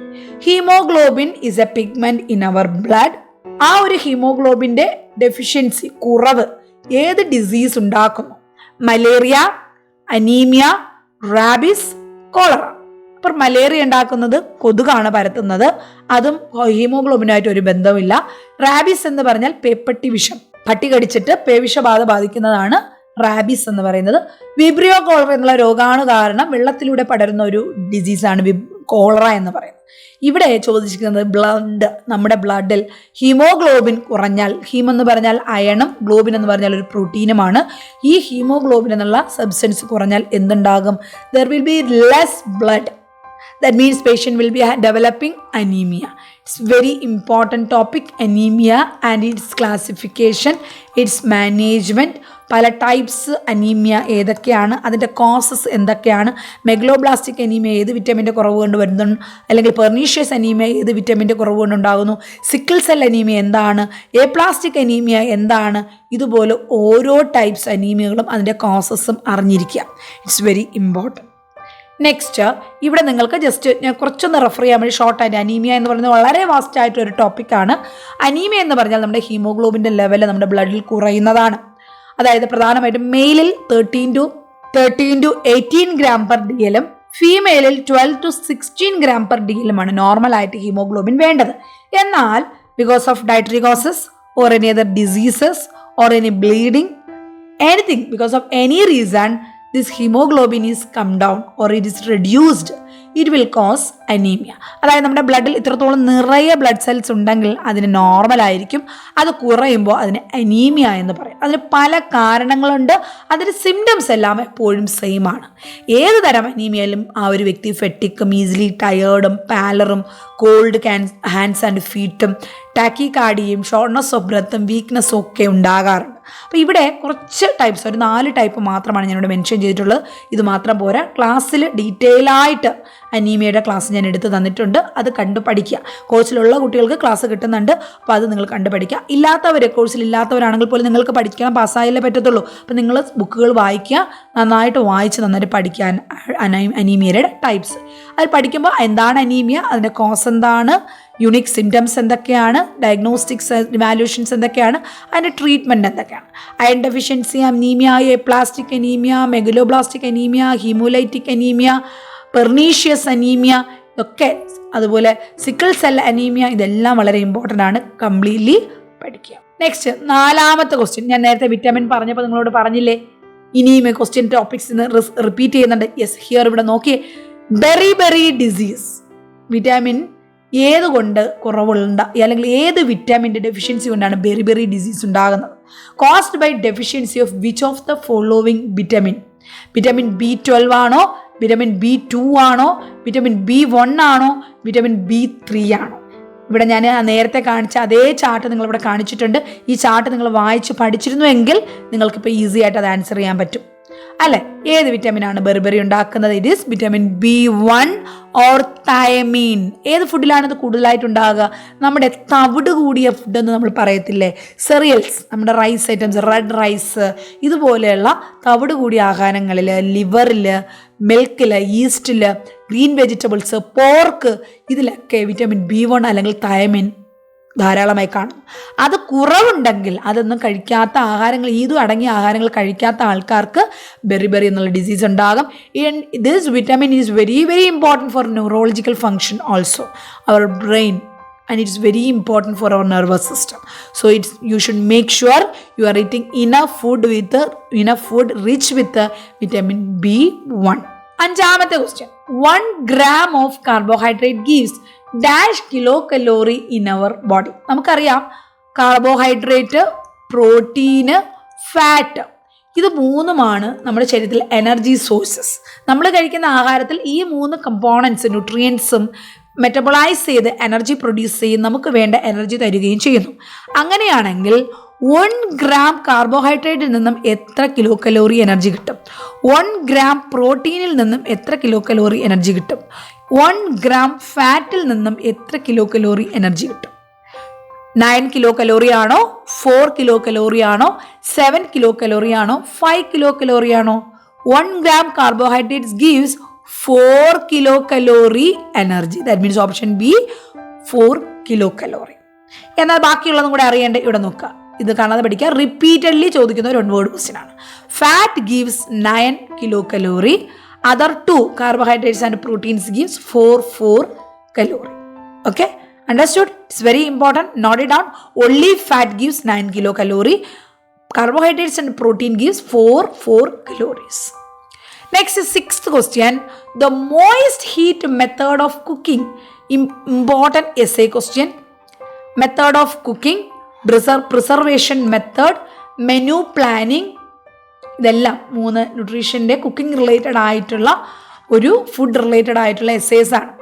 Haemoglobin is a pigment in our blood. ആ ഒരു ഹീമോഗ്ലോബിൻ്റെ ഡെഫിഷ്യൻസി, കുറവ് ഏത് ഡിസീസ് ഉണ്ടാക്കുന്നു? Malaria, anaemia, rabies, cholera. അപ്പോൾ മലേറിയ ഉണ്ടാക്കുന്നത് കൊതുകാണ് പരത്തുന്നത്. അതും ഹീമോഗ്ലോബിനായിട്ട് ഒരു ബന്ധമില്ല. റാബിസ് എന്ന് പറഞ്ഞാൽ പേപ്പട്ടി വിഷം, പട്ടി കടിച്ചിട്ട് പേവിഷബാധ ബാധിക്കുന്നതാണ് റാബിസ് എന്ന് പറയുന്നത്. വിബ്രിയോ കോളറ എന്നുള്ള രോഗാണു കാരണം വെള്ളത്തിലൂടെ പടരുന്ന ഒരു ഡിസീസാണ് കോളറ എന്ന് പറയുന്നത്. ഇവിടെ ചോദിച്ചിരിക്കുന്നത് ബ്ലഡ്, നമ്മുടെ ബ്ലഡിൽ ഹീമോഗ്ലോബിൻ കുറഞ്ഞാൽ, ഹീം എന്ന് പറഞ്ഞാൽ അയണും ഗ്ലോബിൻ എന്ന് പറഞ്ഞാൽ ഒരു പ്രോട്ടീനുമാണ്. ഈ ഹീമോഗ്ലോബിൻ എന്നുള്ള സബ്സ്റ്റൻസ് കുറഞ്ഞാൽ എന്തുണ്ടാകും? There will be less blood. That means patient will be developing anemia. It's very important topic, anemia and its classification, its management. പല ടൈപ്സ് അനീമിയ ഏതൊക്കെയാണ്, അതിൻ്റെ കോസസ് എന്തൊക്കെയാണ്, മെഗലോബ്ലാസ്റ്റിക് അനീമിയ ഏത് വിറ്റമിൻ്റെ കുറവ് കൊണ്ട് വരുന്നുണ്ട്, അല്ലെങ്കിൽ പെർണീഷ്യസ് അനീമിയ ഏത് വിറ്റമിൻ്റെ കുറവ് കൊണ്ടുണ്ടാകുന്നു, സിക്കിൾ സെൽ അനീമിയ എന്താണ്, എപ്ലാസ്റ്റിക് അനീമിയ എന്താണ്, ഇതുപോലെ ഓരോ ടൈപ്സ് അനീമിയകളും അതിൻ്റെ കോസസും അറിഞ്ഞിരിക്കുക. It's very important. നെക്സ്റ്റ് ഇവിടെ നിങ്ങൾക്ക് ജസ്റ്റ് ഞാൻ കുറച്ചൊന്ന് റെഫർ ചെയ്യാൻ വേണ്ടി ഷോർട്ടായിട്ട്, അനീമിയ എന്ന് പറയുന്നത് വളരെ വാസ്റ്റ് ആയിട്ടൊരു ടോപ്പിക്കാണ്. അനീമിയ എന്ന് പറഞ്ഞാൽ നമ്മുടെ ഹീമോഗ്ലോബിൻ്റെ ലെവൽ നമ്മുടെ ബ്ലഡിൽ കുറയുന്നതാണ്. അതായത് പ്രധാനമായിട്ടും മെയിലിൽ 13 to 18 ഗ്രാം പെർ DL-ഉം ഫീമെയിലിൽ 12 to 16 ഗ്രാം പെർ DL-ഉമാണ് നോർമലായിട്ട് ഹീമോഗ്ലോബിൻ വേണ്ടത്. എന്നാൽ because of dietary causes or any other diseases or any bleeding anything, because of any reason this hemoglobin is come down or it is reduced, it will cause anemia. അതായത് നമ്മുടെ ബ്ലഡിൽ ഇത്രത്തോളം നിറയെ blood cells ഉണ്ടെങ്കിൽ അതിന് normal ആയിരിക്കും, അത് കുറയുമ്പോൾ അതിന് അനീമിയ എന്ന് പറയും. അതിന് പല കാരണങ്ങളുണ്ട്, അതിന് സിംറ്റംസ് എല്ലാം എപ്പോഴും സെയിം ആണ്. ഏത് തരം അനീമിയയിലും ആ ഒരു വ്യക്തി ഫെറ്റിക്കും, ഈസിലി ടയേർഡും, പാലറും, കോൾഡ് ഹാൻഡ്സ് ആൻഡ് ഫീറ്റും, ടാക്കികാർഡിയയും, ഷോർട്ട്നെസ് ഓഫ് ബ്രെത്തും, വീക്ക്നെസ്സും ഒക്കെ ഉണ്ടാകാറുണ്ട്. അപ്പോൾ ഇവിടെ കുറച്ച് ടൈപ്സ്, ഒരു 4 ടൈപ്പ് മാത്രമാണ് ഞാനിവിടെ മെൻഷൻ ചെയ്തിട്ടുള്ളത്. ഇത് മാത്രം പോരാ, ക്ലാസ്സിൽ ഡീറ്റെയിൽ ആയിട്ട് അനീമിയയുടെ ക്ലാസ് ഞാൻ എടുത്ത് തന്നിട്ടുണ്ട്, അത് കണ്ടു പഠിക്കുക. കോഴ്സിലുള്ള കുട്ടികൾക്ക് ക്ലാസ് കിട്ടുന്നുണ്ട്, അപ്പോൾ അത് നിങ്ങൾ കണ്ടു പഠിക്കുക. കോഴ്സിലില്ലാത്തവരാണെങ്കിൽ പോലും നിങ്ങൾക്ക് പഠിക്കണം, പാസ്സായാലേ പറ്റത്തുള്ളൂ. അപ്പോൾ നിങ്ങൾ ബുക്കുകൾ വായിക്കുക, നന്നായിട്ട് വായിച്ച് നന്നായിട്ട് പഠിക്കാൻ അനീമിയയുടെ ടൈപ്സ്. അത് പഠിക്കുമ്പോൾ എന്താണ് അനീമിയ, അതിൻ്റെ കോസ് എന്താണ്, യുണീക് സിംറ്റംസ് എന്തൊക്കെയാണ്, ഡയഗ്നോസ്റ്റിക്സ് ഇവാലുവേഷൻസ് എന്തൊക്കെയാണ്, അതിൻ്റെ ട്രീറ്റ്മെൻറ്റ് എന്തൊക്കെയാണ്, iron deficiency anaemia, aplastic anaemia, megaloblastic anaemia, haemolytic anaemia, pernicious anaemia ഇതൊക്കെ, അതുപോലെ സിക്കിൾ സെൽ അനീമിയ, ഇതെല്ലാം വളരെ ഇമ്പോർട്ടൻ്റ് ആണ്, കംപ്ലീറ്റ്ലി പഠിക്കുക. നെക്സ്റ്റ് 4ാമത്തെ ക്വസ്റ്റ്യൻ, ഞാൻ നേരത്തെ വിറ്റാമിൻ പറഞ്ഞപ്പോൾ നിങ്ങളോട് പറഞ്ഞില്ലേ, ഇനിയും ക്വസ്റ്റ്യൻ ടോപ്പിക്സ് റിപ്പീറ്റ് ചെയ്യുന്നുണ്ട്. യെസ്, ഹിയർ ഇവിടെ നോക്കിയേ, ബെറി ഡിസീസ്, വിറ്റാമിൻ ഏതുകൊണ്ട് കുറവുണ്ട്, അല്ലെങ്കിൽ ഏത് വിറ്റാമിൻ്റെ ഡെഫിഷ്യൻസി കൊണ്ടാണ് ബെറി ഡിസീസ് ഉണ്ടാകുന്നത്? Caused by deficiency of which of the following vitamin B12 ആണോ, വിറ്റാമിൻ B2 ആണോ, വിറ്റാമിൻ B1 ആണോ, വിറ്റാമിൻ B3 ആണോ? ഇവിടെ ഞാൻ നേരത്തെ കാണിച്ച അതേ ചാർട്ട് നിങ്ങളിവിടെ കാണിച്ചിട്ടുണ്ട്. ഈ ചാർട്ട് നിങ്ങൾ വായിച്ച് പഠിച്ചിരുന്നുവെങ്കിൽ നിങ്ങൾക്കിപ്പോൾ ഈസി ആയിട്ട് അത് ആൻസർ ചെയ്യാൻ പറ്റും അല്ലേ? ഏത് വിറ്റാമിനാണ് ബെറി ഉണ്ടാക്കുന്നത്? It is vitamin B1 or thiamine. ഏത് ഫുഡിലാണ് ഇത് കൂടുതലായിട്ടുണ്ടാകുക? നമ്മുടെ തവിട് കൂടിയ ഫുഡെന്ന് നമ്മൾ പറയത്തില്ലേ, സെറിയൽസ്, നമ്മുടെ റൈസ് ഐറ്റംസ്, റെഡ് റൈസ്, ഇതുപോലെയുള്ള തവിട് കൂടിയ ആഹാരങ്ങളിൽ, ലിവറിൽ, മിൽക്കിൽ, ഈസ്റ്റിൽ, ഗ്രീൻ വെജിറ്റബിൾസ്, പോർക്ക്, ഇതിലൊക്കെ വിറ്റാമിൻ B1 അല്ലെങ്കിൽ തയമീൻ ധാരാളമായി കാണും. അത് കുറവുണ്ടെങ്കിൽ, അതൊന്നും കഴിക്കാത്ത ആഹാരങ്ങൾ, ഇതും അടങ്ങിയ ആഹാരങ്ങൾ കഴിക്കാത്ത ആൾക്കാർക്ക് ബെറി എന്നുള്ള ഡിസീസ് ഉണ്ടാകും. This vitamin is very important for neurological function also, our brain, and it's very important for our nervous system. So you should make sure you are eating enough food rich with vitamin B1. 5ാമത്തെ question, 1 gram of carbohydrate gives dash kilocalorie in our body. നമുക്കറിയാം carbohydrate, protein, fat, ഇത് 3മാണ് നമ്മുടെ ശരീരത്തിൽ energy sources. നമ്മൾ കഴിക്കുന്ന ആഹാരത്തിൽ ഈ 3 components, ന്യൂട്രിയൻസും metabolise ചെയ്ത് എനർജി പ്രൊഡ്യൂസ് ചെയ്യും, നമുക്ക് വേണ്ട എനർജി തരികയും ചെയ്യുന്നു. അങ്ങനെയാണെങ്കിൽ 1 gram കാർബോഹൈഡ്രേറ്റിൽ നിന്നും എത്ര കിലോ കലോറി എനർജി കിട്ടും? 1 gram പ്രോട്ടീനിൽ നിന്നും എത്ര കിലോ കലോറി എനർജി കിട്ടും? 1 gram ഫാറ്റിൽ നിന്നും എത്ര കിലോ കലോറി എനർജി കിട്ടും? 9 കിലോ കലോറി ആണോ, 4 കിലോ കലോറി ആണോ, 7 കിലോ കലോറി ആണോ, 5 കിലോ കലോറി ആണോ? 1 gram carbohydrates gives 4 kilocalorie energy. That means option B, 4 kilocalorie. എന്നാൽ ബാക്കിയുള്ളതും കൂടെ അറിയേണ്ടത് ഇവിടെ നോക്കുക, ഇത് കാണാതെ പഠിക്കുക. റിപ്പീറ്റഡ്ലി ചോദിക്കുന്ന ഒരു 1 വേർഡ് ക്വസ്റ്റ്യൻ ആണ്. Fat gives 9 kilocalorie, other 2 carbohydrates and proteins gives 4 calorie. Okay, understood? It's very important. Note it down. Only fat gives 9 kilocalorie, carbohydrates and protein gives 4 calories. Next is 6th question, the moist heat method of cooking. Important essay question. Method of cooking, preservation method, menu planning, ഇതെല്ലാം 3 ന്യൂട്രീഷൻ്റെ cooking related ആയിട്ടുള്ള ഒരു food related ആയിട്ടുള്ള essays ആണ്.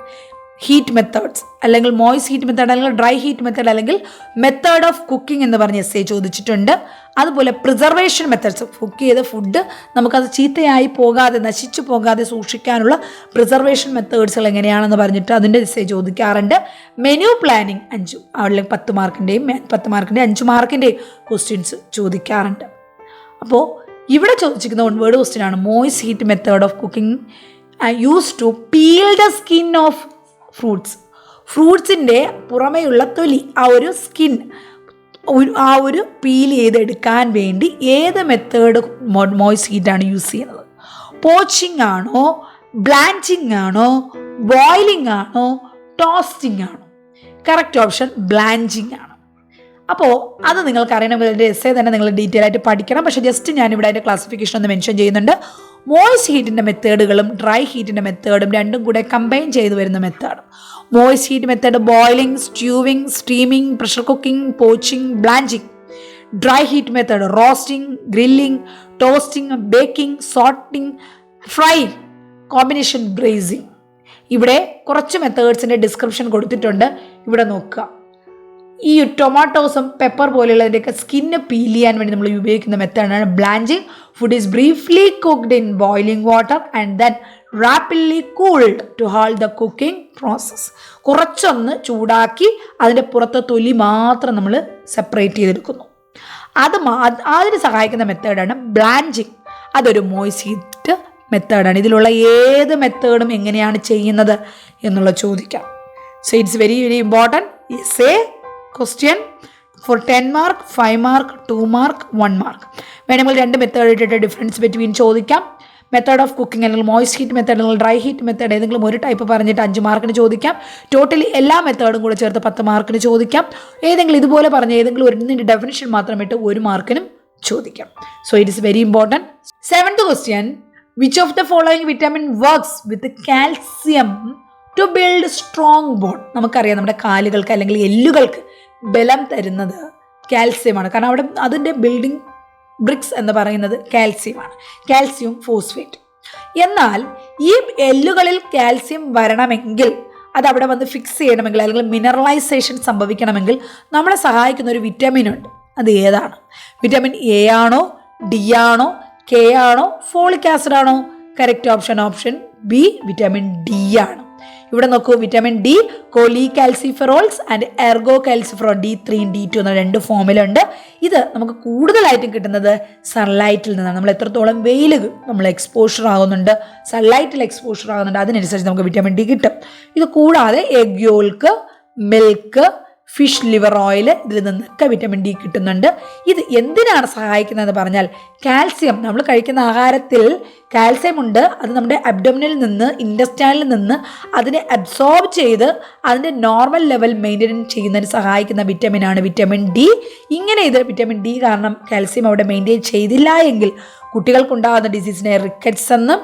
Heat methods അല്ലെങ്കിൽ moist heat method അല്ലെങ്കിൽ dry heat method അല്ലെങ്കിൽ method of cooking എന്ന് പറഞ്ഞ് എസ്സേ ചോദിച്ചിട്ടുണ്ട്. അതുപോലെ പ്രിസർവേഷൻ മെത്തേഡ്സ്, കുക്ക് ചെയ്ത ഫുഡ് നമുക്കത് ചീത്തയായി പോകാതെ നശിച്ചു പോകാതെ സൂക്ഷിക്കാനുള്ള പ്രിസർവേഷൻ മെത്തേഡ്സുകൾ എങ്ങനെയാണെന്ന് പറഞ്ഞിട്ട് അതിൻ്റെ എസ്സേ ചോദിക്കാറുണ്ട്. മെനു പ്ലാനിങ് 5 അല്ലെങ്കിൽ 10 മാർക്കിൻ്റെയും 5 മാർക്കിൻ്റെയും ക്വസ്റ്റ്യൻസ് ചോദിക്കാറുണ്ട്. അപ്പോൾ ഇവിടെ ചോദിച്ചിരിക്കുന്ന 1 വേർഡ് ക്വസ്റ്റ്യൻ ആണ്. Moist heat method of cooking use to peel the skin of ഫ്രൂട്ട്സിൻ്റെ പുറമെയുള്ള തൊലി, ആ ഒരു സ്കിൻ പീൽ ചെയ്തെടുക്കാൻ വേണ്ടി ഏത് മെത്തേഡ് മോയ്സ് ഹീറ്റാണ് യൂസ് ചെയ്യുന്നത്? പോച്ചിങ് ആണോ, ബ്ലാഞ്ചിങ് ആണോ, ബോയിലിംഗ് ആണോ, ടോസ്റ്റിംഗ് ആണോ? കറക്റ്റ് ഓപ്ഷൻ ബ്ലാഞ്ചിങ് ആണ്. അപ്പോൾ അത് നിങ്ങൾക്ക് അറിയണമെങ്കിൽ എസ്സേ തന്നെ നിങ്ങൾ ഡീറ്റെയിൽ ആയിട്ട് പഠിക്കണം. പക്ഷേ ജസ്റ്റ് ഞാനിവിടെ അതിൻ്റെ ക്ലാസിഫിക്കേഷൻ ഒന്ന് മെൻഷൻ ചെയ്യുന്നുണ്ട്. മോയ്സ് ഹീറ്റിൻ്റെ മെത്തേഡുകളും ഡ്രൈ ഹീറ്റിൻ്റെ മെത്തേഡും രണ്ടും കൂടെ കമ്പൈൻ ചെയ്ത് വരുന്ന method. Moist heat method boiling, stewing, steaming, pressure cooking, poaching, blanching. Dry heat method roasting, grilling, toasting, baking, sauteing, frying, combination braising. ഇവിടെ കുറച്ച് മെത്തേഡ്സിൻ്റെ ഡിസ്ക്രിപ്ഷൻ കൊടുത്തിട്ടുണ്ട്, ഇവിടെ നോക്കുക. ഈ ടൊമാറ്റോസും പെപ്പർ പോലെയുള്ളതിൻ്റെയൊക്കെ സ്കിന്ന് പീൽ ചെയ്യാൻ വേണ്ടി നമ്മൾ ഉപയോഗിക്കുന്ന മെത്തേഡാണ് blanching. Food is briefly cooked in boiling water and then rapidly cooled to halt the cooking process. കുറച്ചൊന്ന് ചൂടാക്കി അതിൻ്റെ പുറത്തെ തൊലി മാത്രം നമ്മൾ സെപ്പറേറ്റ് ചെയ്തെടുക്കുന്നു. അതിന് സഹായിക്കുന്ന മെത്തേഡാണ് ബ്ലാഞ്ചിങ്. അതൊരു മോയ്സ് ഹീറ്റ് മെത്തേഡാണ്. ഇതിലുള്ള ഏത് മെത്തേഡും എങ്ങനെയാണ് ചെയ്യുന്നത് എന്നുള്ള ചോദിക്കാം. So it's very very important. Essay question for 10 mark, 5 mark, 2 mark, 1 mark. വേണമെങ്കിൽ 2 മെത്തേഡ് ഇട്ടിട്ട് ഡിഫറൻസ് ബിറ്റ്വീൻ ചോദിക്കാം. മെത്തേഡ് ഓഫ് കുക്കിംഗ് അല്ലെങ്കിൽ മോയ്സ് ഹീറ്റ് മെത്തേഡ് അല്ലെങ്കിൽ ഡ്രൈ ഹീറ്റ് മെത്തേഡ് ഏതെങ്കിലും ഒരു ടൈപ്പ് പറഞ്ഞിട്ട് 5 മാർക്കിന് ചോദിക്കാം. ടോട്ടലി എല്ലാ മെത്തേഡും കൂടെ ചേർത്ത് 10 മാർക്കിന് ചോദിക്കാം. ഏതെങ്കിലും ഇതുപോലെ പറഞ്ഞ ഏതെങ്കിലും ഒന്നിൻ്റെ ഡെഫിനിഷൻ മാത്രം ഇട്ട് 1 മാർക്കിനും ചോദിക്കാം. So it is very important. 7th question, which of the following vitamin works with calcium to build strong bone? നമുക്കറിയാം നമ്മുടെ കാലുകൾക്ക് അല്ലെങ്കിൽ എല്ലുകൾക്ക് ബലം തരുന്നത് കാൽസ്യമാണ്. കാരണം അവിടെ അതിൻ്റെ ബിൽഡിംഗ് ബ്രിക്സ് എന്ന് പറയുന്നത് കാൽസ്യമാണ്, കാൽസ്യം ഫോസ്ഫേറ്റ്. എന്നാൽ ഈ എല്ലുകളിൽ കാൽസ്യം വരണമെങ്കിൽ അത് അവിടെ വന്ന് ഫിക്സ് ചെയ്യണമെങ്കിൽ അല്ലെങ്കിൽ മിനറലൈസേഷൻ സംഭവിക്കണമെങ്കിൽ നമ്മളെ സഹായിക്കുന്ന ഒരു വിറ്റാമിൻ ഉണ്ട്. അത് ഏതാണ്? വിറ്റാമിൻ എ ആണോ, ഡി ആണോ, കെ ആണോ, ഫോളിക് ആസിഡ് ആണോ? Correct option B, vitamin D ആണ്. ഇവിടെ നോക്കൂ, vitamin D cholecalciferols and ergocalciferol D3 D2 എന്ന 2 ഫോമിലുണ്ട്. ഇത് നമുക്ക് കൂടുതലായിട്ടും കിട്ടുന്നത് സൺലൈറ്റിൽ നിന്നാണ്. നമ്മൾ എത്രത്തോളം വെയിൽ നമ്മൾ എക്സ്പോഷർ ആകുന്നുണ്ട്, സൺലൈറ്റിൽ എക്സ്പോഷർ ആകുന്നുണ്ട്, അതിനനുസരിച്ച് നമുക്ക് വിറ്റാമിൻ ഡി കിട്ടും. ഇത് കൂടാതെ egg yolk, milk, fish liver oil, ഇതിൽ നിന്നൊക്കെ വിറ്റാമിൻ ഡി കിട്ടുന്നുണ്ട്. ഇത് എന്തിനാണ് സഹായിക്കുന്നതെന്ന് പറഞ്ഞാൽ കാൽസ്യം, നമ്മൾ കഴിക്കുന്ന ആഹാരത്തിൽ കാൽസ്യം ഉണ്ട്. അത് നമ്മുടെ അബ്ഡോമിനിൽ നിന്ന്, ഇൻറ്റസ്റ്റൈനിൽ നിന്ന് അതിനെ അബ്സോർബ് ചെയ്ത് അതിൻ്റെ നോർമൽ ലെവൽ മെയിൻറ്റെയിൻ ചെയ്യുന്നതിന് സഹായിക്കുന്ന വിറ്റാമിനാണ് വിറ്റാമിൻ ഡി. ഇങ്ങനെ ഇത് വിറ്റാമിൻ ഡി കാരണം കാൽസ്യം അവിടെ മെയിൻറ്റെയിൻ ചെയ്തില്ല എങ്കിൽ കുട്ടികൾക്കുണ്ടാകുന്ന ഡിസീസിനെ റിക്കറ്റ്സ് എന്നും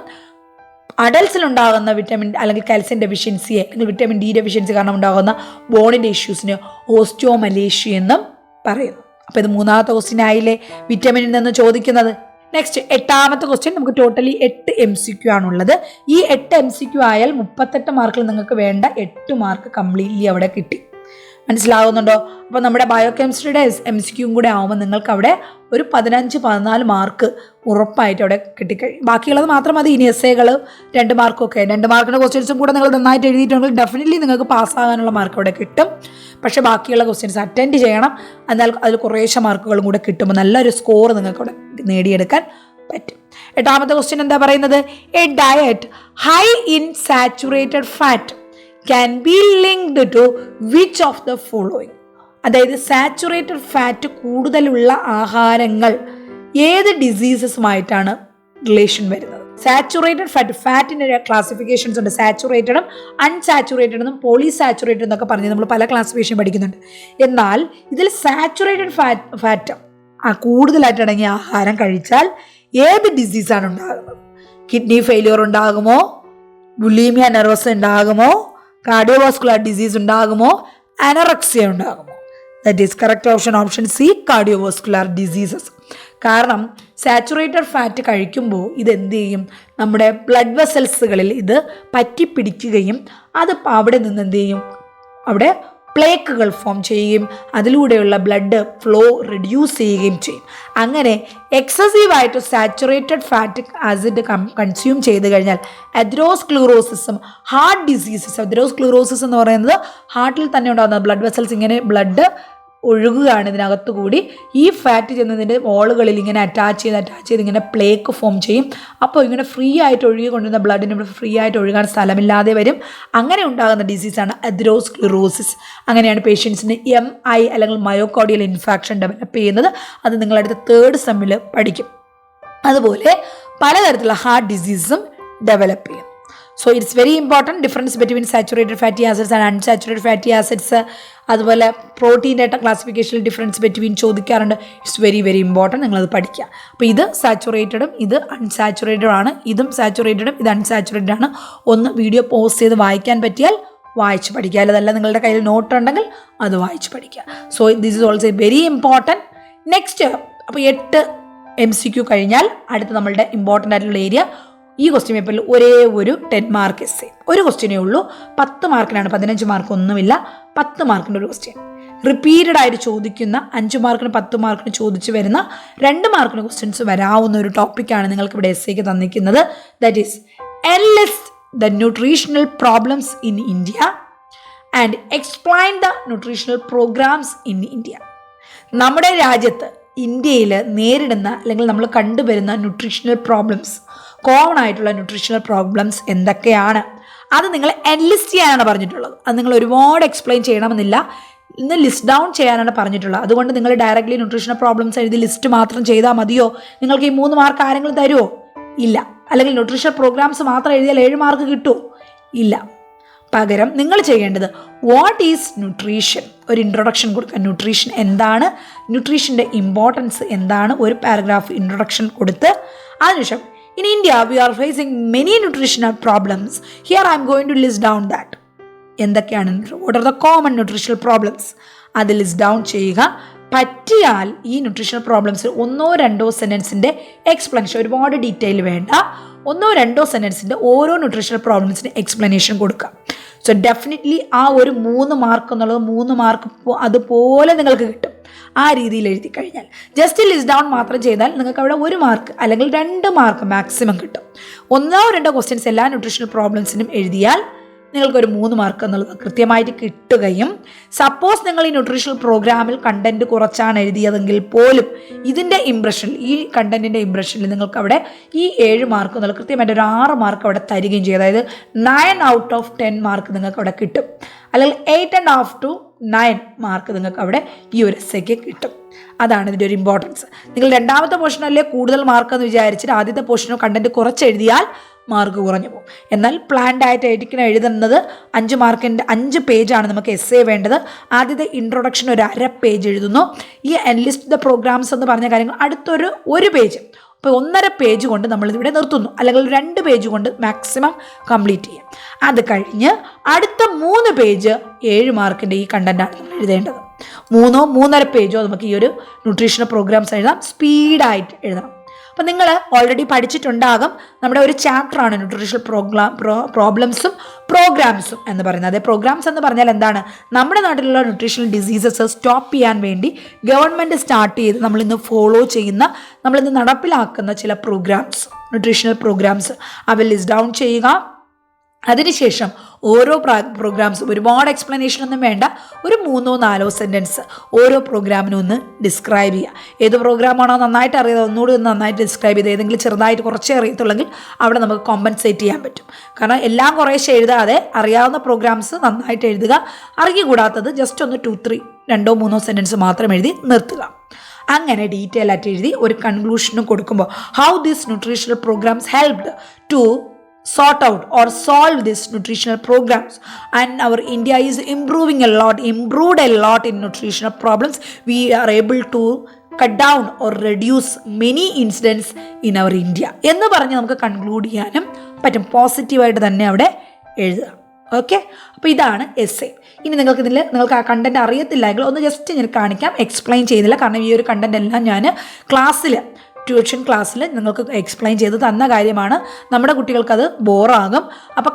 അഡൽസിലുണ്ടാകുന്ന വിറ്റാമിൻ അല്ലെങ്കിൽ കാൽസ്യം ഡെഫിഷ്യൻസിയെ അല്ലെങ്കിൽ വിറ്റാമിൻ ഡി ഡെഫിഷ്യൻസി കാരണം ഉണ്ടാകുന്ന ബോണിൻ്റെ ഇഷ്യൂസിന് ഓസ്റ്റിയോമലേഷ്യ എന്നും പറയുന്നു. അപ്പോൾ ഇത് 3ാമത്തെ ക്വസ്റ്റ്യൻ ആയില്ലേ വിറ്റാമിനിൽ നിന്ന് ചോദിക്കുന്നത്. നെക്സ്റ്റ് 8ാമത്തെ ക്വസ്റ്റ്യൻ, നമുക്ക് ടോട്ടലി 8 MCQ ആണുള്ളത്. ഈ 8 MCQ ആയാൽ 38 മാർക്കിൽ നിങ്ങൾക്ക് വേണ്ട 8 മാർക്ക് കംപ്ലീറ്റ്ലി അവിടെ കിട്ടി. മനസ്സിലാകുന്നുണ്ടോ? അപ്പോൾ നമ്മുടെ ബയോകെമിസ്ട്രിയുടെ MCQ കൂടെ ആകുമ്പോൾ നിങ്ങൾക്ക് അവിടെ ഒരു 15-14 മാർക്ക് ഉറപ്പായിട്ട് അവിടെ കിട്ടിക്കഴിയും. ബാക്കിയുള്ളത് മാത്രം മതി. ഇനി എസ്സേകൾ 2 മാർക്കൊക്കെ, 2 മാർക്കിൻ്റെ ക്വസ്റ്റ്യൻസും കൂടെ നിങ്ങൾ നന്നായിട്ട് എഴുതിയിട്ടുണ്ടെങ്കിൽ ഡെഫിനറ്റ്ലി നിങ്ങൾക്ക് പാസ്സാകാനുള്ള മാർക്ക് അവിടെ കിട്ടും. പക്ഷേ ബാക്കിയുള്ള ക്വസ്റ്റ്യൻസ് അറ്റൻഡ് ചെയ്യണം. എന്നാൽ അതിൽ കുറേശ്ശെ മാർക്കുകളും കൂടെ കിട്ടുമ്പോൾ നല്ലൊരു സ്കോർ നിങ്ങൾക്ക് അവിടെ നേടിയെടുക്കാൻ പറ്റും. 8ാമത്തെ ക്വസ്റ്റ്യൻ എന്താ പറയുന്നത്? A diet high in saturated fat can be linked to which of the following? അതായത് സാച്ചുറേറ്റഡ് ഫാറ്റ് കൂടുതലുള്ള ആഹാരങ്ങൾ ഏത് ഡിസീസസുമായിട്ടാണ് റിലേഷൻ വരുന്നത്? സാച്ചുറേറ്റഡ് ഫാറ്റിൻ്റെ ക്ലാസിഫിക്കേഷൻസ് ഉണ്ട്. സാച്ചുറേറ്റഡും അൺസാച്ചുറേറ്റഡും പോളിസാച്ചുറേറ്റഡ് എന്നൊക്കെ പറഞ്ഞ് നമ്മൾ പല ക്ലാസിഫിക്കേഷൻ പഠിക്കുന്നുണ്ട്. എന്നാൽ ഇതിൽ സാച്ചുറേറ്റഡ് ഫാറ്റ് കൂടുതലായിട്ട് അടങ്ങിയ ആഹാരം കഴിച്ചാൽ ഏത് ഡിസീസാണ് ഉണ്ടാകുന്നത്? കിഡ്നി ഫെയിലിയർ ഉണ്ടാകുമോ? ബുലീമിയ നെർവസ് ഉണ്ടാകുമോ? കാർഡിയോവാസ്കുലർ ഡിസീസ് ഉണ്ടാകുമോ? അനറക്സിയ ഉണ്ടാകുമോ? That is correct option C, cardiovascular diseases. കാരണം സാച്ചുറേറ്റഡ് ഫാറ്റ് കഴിക്കുമ്പോൾ ഇതെന്ത് ചെയ്യും, നമ്മുടെ ബ്ലഡ് വെസൽസുകളിൽ ഇത് പറ്റിപ്പിടിക്കുകയും അത് അവിടെ നിന്ന് എന്ത് ചെയ്യും, അവിടെ പ്ലേക്കുകൾ ഫോം ചെയ്യുകയും അതിലൂടെയുള്ള ബ്ലഡ് ഫ്ലോ റിഡ്യൂസ് ചെയ്യുകയും ചെയ്യും. അങ്ങനെ എക്സസീവായിട്ട് സാച്ചുറേറ്റഡ് ഫാറ്റിക് ആസിഡ് കൺസ്യൂം ചെയ്ത് കഴിഞ്ഞാൽ അതെറോസ്ക്ലീറോസിസും ഹാർട്ട് ഡിസീസസ്, അതെറോസ്ക്ലീറോസിസ് എന്ന് പറയുന്നത് ഹാർട്ടിൽ തന്നെ ഉണ്ടാകുന്ന ബ്ലഡ് വെസൽസ് ഇങ്ങനെ ബ്ലഡ് ഒഴുകുകയാണ് ഇതിനകത്ത് കൂടി, ഈ ഫാറ്റ് ചെന്നതിൻ്റെ വോളുകളിൽ ഇങ്ങനെ അറ്റാച്ച് ചെയ്ത് ഇങ്ങനെ പ്ലേക്ക് ഫോം ചെയ്യും. അപ്പോൾ ഇങ്ങനെ ഫ്രീ ആയിട്ട് ഒഴുകി കൊണ്ടുവന്ന ബ്ലഡിന് ഫ്രീ ആയിട്ട് ഒഴുകാൻ സ്ഥലമില്ലാതെ വരും. അങ്ങനെ ഉണ്ടാകുന്ന ഡിസീസാണ് അതെറോസ്ക്ലീറോസിസ്. അങ്ങനെയാണ് പേഷ്യൻസിന് MI അല്ലെങ്കിൽ മയോകാർഡിയൽ ഇൻഫാക്ഷൻ ഡെവലപ്പ് ചെയ്യുന്നത്. അത് നിങ്ങളടുത്ത് 3rd സെമ്മിൽ പഠിക്കും. അതുപോലെ പലതരത്തിലുള്ള ഹാർട്ട് ഡിസീസും ഡെവലപ്പ് ചെയ്യും. So it's very important difference between saturated fatty acids and unsaturated fatty acids. അതുപോലെ പ്രോട്ടീൻ്റെ ക്ലാസിഫിക്കേഷനിൽ ഡിഫറൻസ് ബിറ്റ്വീൻ ചോദിക്കാറുണ്ട്. ഇറ്റ്സ് വെരി വെരി ഇമ്പോർട്ടൻറ്റ്, നിങ്ങളത് പഠിക്കുക. അപ്പോൾ ഇത് സാച്ചുറേറ്റഡും ഇത് അൺസാച്ചുറേറ്റഡും ആണ്. ഇതും സാച്ചുറേറ്റഡും ഇത് അൺസാച്ചുറേറ്റഡ് ആണ്. ഒന്ന് വീഡിയോ പോസ് ചെയ്ത് വായിക്കാൻ പറ്റിയാൽ വായിച്ച് പഠിക്കുക, അല്ലതല്ല നിങ്ങളുടെ കയ്യിൽ നോട്ട് ഉണ്ടെങ്കിൽ അത് വായിച്ച് പഠിക്കുക. So this is also very important. Next, അപ്പോൾ 8 MCQ കഴിഞ്ഞാൽ അടുത്ത് നമ്മളുടെ ഇമ്പോർട്ടൻ്റ് ആയിട്ടുള്ള ഏരിയ, ഈ ക്വസ്റ്റ്യൻ പേപ്പറിൽ ഒരേ ഒരു 10 മാർക്ക് എസ്സേ, ഒരു ക്വസ്റ്റ്യനേ ഉള്ളൂ. 10 മാർക്കിനാണ്, 15 മാർക്ക് ഒന്നുമില്ല. 10 മാർക്കിൻ്റെ ഒരു ക്വസ്റ്റ്യൻ റിപ്പീറ്റഡ് ആയിട്ട് ചോദിക്കുന്ന, 5 മാർക്കിന് 10 മാർക്കിന് ചോദിച്ചു വരുന്ന 2 മാർക്കിന് ക്വസ്റ്റ്യൻസ് വരാവുന്ന ഒരു ടോപ്പിക്കാണ് നിങ്ങൾക്ക് ഇവിടെ എസ്സേക്ക് തന്നിരിക്കുന്നത്. That is enlist the nutritional problems in India and explain the nutritional programmes in India. നമ്മുടെ രാജ്യത്ത് ഇന്ത്യയിൽ നേരിടുന്ന അല്ലെങ്കിൽ നമ്മൾ കണ്ടുവരുന്ന ന്യൂട്രീഷണൽ പ്രോബ്ലംസ്, കോമൺ ആയിട്ടുള്ള ന്യൂട്രീഷണൽ പ്രോബ്ലംസ് എന്തൊക്കെയാണ്, അത് നിങ്ങൾ എൻലിസ്റ്റ് ചെയ്യാനാണ് പറഞ്ഞിട്ടുള്ളത്. അത് നിങ്ങൾ ഒരുപാട് എക്സ്പ്ലെയിൻ ചെയ്യണമെന്നില്ല, ഇന്ന് ലിസ്റ്റ് ഡൗൺ ചെയ്യാനാണ് പറഞ്ഞിട്ടുള്ളത്. അതുകൊണ്ട് നിങ്ങൾ ഡയറക്റ്റ്ലി ന്യൂട്രീഷണൽ പ്രോബ്ലംസ് എഴുതി ലിസ്റ്റ് മാത്രം ചെയ്താൽ മതിയോ? നിങ്ങൾക്ക് ഈ 3 മാർക്ക് ആരെങ്കിലും തരുമോ? ഇല്ല. അല്ലെങ്കിൽ ന്യൂട്രീഷണൽ പ്രോഗ്രാംസ് മാത്രം എഴുതിയാൽ 7 മാർക്ക് കിട്ടുമോ? ഇല്ല. പകരം നിങ്ങൾ ചെയ്യേണ്ടത് വാട്ട് ഈസ് ന്യൂട്രീഷൻ, ഒരു ഇൻട്രൊഡക്ഷൻ കൊടുക്കുക. ന്യൂട്രീഷൻ എന്താണ്, ന്യൂട്രീഷൻ്റെ ഇമ്പോർട്ടൻസ് എന്താണ്, ഒരു പാരഗ്രാഫ് ഇൻട്രൊഡക്ഷൻ കൊടുത്ത് അതിനുശേഷം in India we are facing many nutritional problems. Here I am going to list down that. എന്തൊക്കെയാണ്, what are the common nutritional problems, അത് ലിസ്റ്റ് ഡൗൺ ചെയ്യുക. പറ്റിയാൽ ഈ ന്യൂട്രീഷണൽ പ്രോബ്ലംസ് 1-2 സെൻറ്റൻസിൻ്റെ എക്സ്പ്ലനേഷൻ, ഒരുപാട് ഡീറ്റെയിൽ വേണ്ട, 1-2 സെൻറ്റൻസിൻ്റെ ഓരോ ന്യൂട്രീഷണൽ പ്രോബ്ലംസിന് എക്സ്പ്ലനേഷൻ കൊടുക്കുക. സോ ഡെഫിനറ്റ്ലി ആ ഒരു 3 മാർക്ക് എന്നുള്ളത് 3 മാർക്ക് അതുപോലെ നിങ്ങൾക്ക് കിട്ടും. ആ രീതിയിൽ എഴുതി കഴിഞ്ഞാൽ ജസ്റ്റ് ലിസ്റ്റ് ഡൗൺ മാത്രം ചെയ്താൽ നിങ്ങൾക്ക് അവിടെ 1 മാർക്ക് അല്ലെങ്കിൽ 2 മാർക്ക് മാക്സിമം കിട്ടും. 1-2 ക്വസ്റ്റ്യൻസ് എല്ലാ ന്യൂട്രീഷണൽ പ്രോബ്ലംസിനും എഴുതിയാൽ നിങ്ങൾക്കൊരു 3 മാർക്ക് എന്നുള്ളത് കൃത്യമായിട്ട് കിട്ടുകയും, സപ്പോസ് നിങ്ങൾ ഈ ന്യൂട്രീഷണൽ പ്രോഗ്രാമിൽ കണ്ടന്റ് കുറച്ചാണ് എഴുതിയതെങ്കിൽ പോലും ഇതിൻ്റെ ഇംപ്രഷനിൽ, ഈ കണ്ടന്റിൻ്റെ ഇംപ്രഷനിൽ നിങ്ങൾക്ക് അവിടെ ഈ 7 മാർക്ക് എന്നുള്ളത് കൃത്യമായിട്ട് ഒരു 6 മാർക്ക് അവിടെ തരികയും ചെയ്യും. അതായത് 9 ഔട്ട് ഓഫ് 10 മാർക്ക് നിങ്ങൾക്ക് അവിടെ കിട്ടും. അല്ലെങ്കിൽ 8.5 to 9 മാർക്ക് നിങ്ങൾക്ക് അവിടെ ഈ ഒരു എസ്സേക്ക് കിട്ടും. അതാണ് ഇതിൻ്റെ ഒരു ഇമ്പോർട്ടൻസ്. നിങ്ങൾ രണ്ടാമത്തെ പോർഷനല്ലേ കൂടുതൽ മാർക്ക് എന്ന് വിചാരിച്ചിട്ട് ആദ്യത്തെ പോർഷനോ കണ്ടന്റ് കുറച്ച് എഴുതിയാൽ മാർക്ക് കുറഞ്ഞു പോകും. എന്നാൽ പ്ലാൻഡ് ആയിട്ട് എഡിറ്റിന് എഴുതുന്നത് 5 മാർക്കിൻ്റെ 5 പേജാണ് നമുക്ക് എസ്സേ വേണ്ടത്. ആദ്യത്തെ ഇൻട്രൊഡക്ഷൻ ഒരു 1/2 പേജ് എഴുതുന്നു. ഈ എൻലിസ്റ്റ് ദ പ്രോഗ്രാംസ് എന്ന് പറഞ്ഞ കാര്യങ്ങൾ അടുത്തൊരു 1 പേജ്, അപ്പോൾ 1.5 പേജ് കൊണ്ട് നമ്മളിതിവിടെ നിർത്തുന്നു. അല്ലെങ്കിൽ 2 പേജ് കൊണ്ട് മാക്സിമം കംപ്ലീറ്റ് ചെയ്യാം. അത് കഴിഞ്ഞ് അടുത്ത 3 പേജ് 7 മാർക്കിൻ്റെ ഈ കണ്ടന്റാണ് നമ്മൾ എഴുതേണ്ടത്. 3-3.5 പേജോ നമുക്ക് ഈ ഒരു ന്യൂട്രീഷണൽ പ്രോഗ്രാംസ് എഴുതാം. സ്പീഡായിട്ട് എഴുതണം. അപ്പം നിങ്ങൾ ഓൾറെഡി പഠിച്ചിട്ടുണ്ടാകും, നമ്മുടെ ഒരു ചാപ്റ്ററാണ് ന്യൂട്രീഷണൽ പ്രോബ്ലംസും പ്രോഗ്രാംസും എന്ന് പറയുന്നത്. അതെ, പ്രോഗ്രാംസ് എന്ന് പറഞ്ഞാൽ എന്താണ്, നമ്മുടെ നാട്ടിലുള്ള ന്യൂട്രീഷണൽ ഡിസീസസ് സ്റ്റോപ്പ് ചെയ്യാൻ വേണ്ടി ഗവൺമെൻറ് സ്റ്റാർട്ട് ചെയ്ത് നമ്മളിന്ന് ഫോളോ ചെയ്യുന്ന, നമ്മളിന്ന് നടപ്പിലാക്കുന്ന ചില പ്രോഗ്രാംസ്, ന്യൂട്രീഷണൽ പ്രോഗ്രാംസ് അവ ലിസ്റ്റ് ഡൗൺ ചെയ്യുക. അതിനുശേഷം ഓരോ പ്രോഗ്രാംസും ഒരുപാട് എക്സ്പ്ലനേഷൻ ഒന്നും വേണ്ട, ഒരു 3-4 സെൻറ്റൻസ് ഓരോ പ്രോഗ്രാമിനും ഒന്ന് ഡിസ്ക്രൈബ് ചെയ്യുക. ഏത് പ്രോഗ്രാമാണോ നന്നായിട്ട് അറിയാതെ ഒന്നുകൂടി ഒന്ന് നന്നായിട്ട് ഡിസ്ക്രൈബ് ചെയ്ത്, ഏതെങ്കിലും ചെറുതായിട്ട് കുറച്ചേ അറിയത്തുള്ളെങ്കിൽ അവിടെ നമുക്ക് കോമ്പൻസേറ്റ് ചെയ്യാൻ പറ്റും. കാരണം എല്ലാം കുറേശ്ശെ എഴുതാതെ അറിയാവുന്ന പ്രോഗ്രാംസ് നന്നായിട്ട് എഴുതുക. അറിഞ്ഞുകൂടാത്തത് ജസ്റ്റ് ഒന്ന് 2-3 സെൻറ്റൻസ് മാത്രം എഴുതി നിർത്തുക. അങ്ങനെ ഡീറ്റെയിൽ ആയിട്ട് എഴുതി ഒരു കൺക്ലൂഷനും കൊടുക്കുമ്പോൾ how this nutritional programmes helped to sort out or solve these nutritional programs, and our India is improved a lot in nutritional problems. We are able to cut down or reduce many incidents in our India എന്ന് പറഞ്ഞ് നമുക്ക് conclude ചെയ്യാനും പറ്റും. പോസിറ്റീവായിട്ട് തന്നെ അവിടെ എഴുതുക. Okay, അപ്പോൾ ഇതാണ് എസ്സേ. ഇനി നിങ്ങൾക്ക് ആ കണ്ടന്റ് അറിയത്തില്ല എങ്കിൽ ഒന്ന് ജസ്റ്റ് ഞാൻ കാണിക്കാം. എക്സ്പ്ലെയിൻ ചെയ്തില്ല, കാരണം ഈ ഒരു കണ്ടന്റ് എല്ലാം ഞാൻ ക്ലാസ്സിൽ ട്യൂഷൻ ക്ലാസ്സിൽ നിങ്ങൾക്ക് എക്സ്പ്ലെയിൻ ചെയ്ത് തന്ന കാര്യമാണ്. നമ്മുടെ കുട്ടികൾക്കത് ബോറാകും. അപ്പോൾ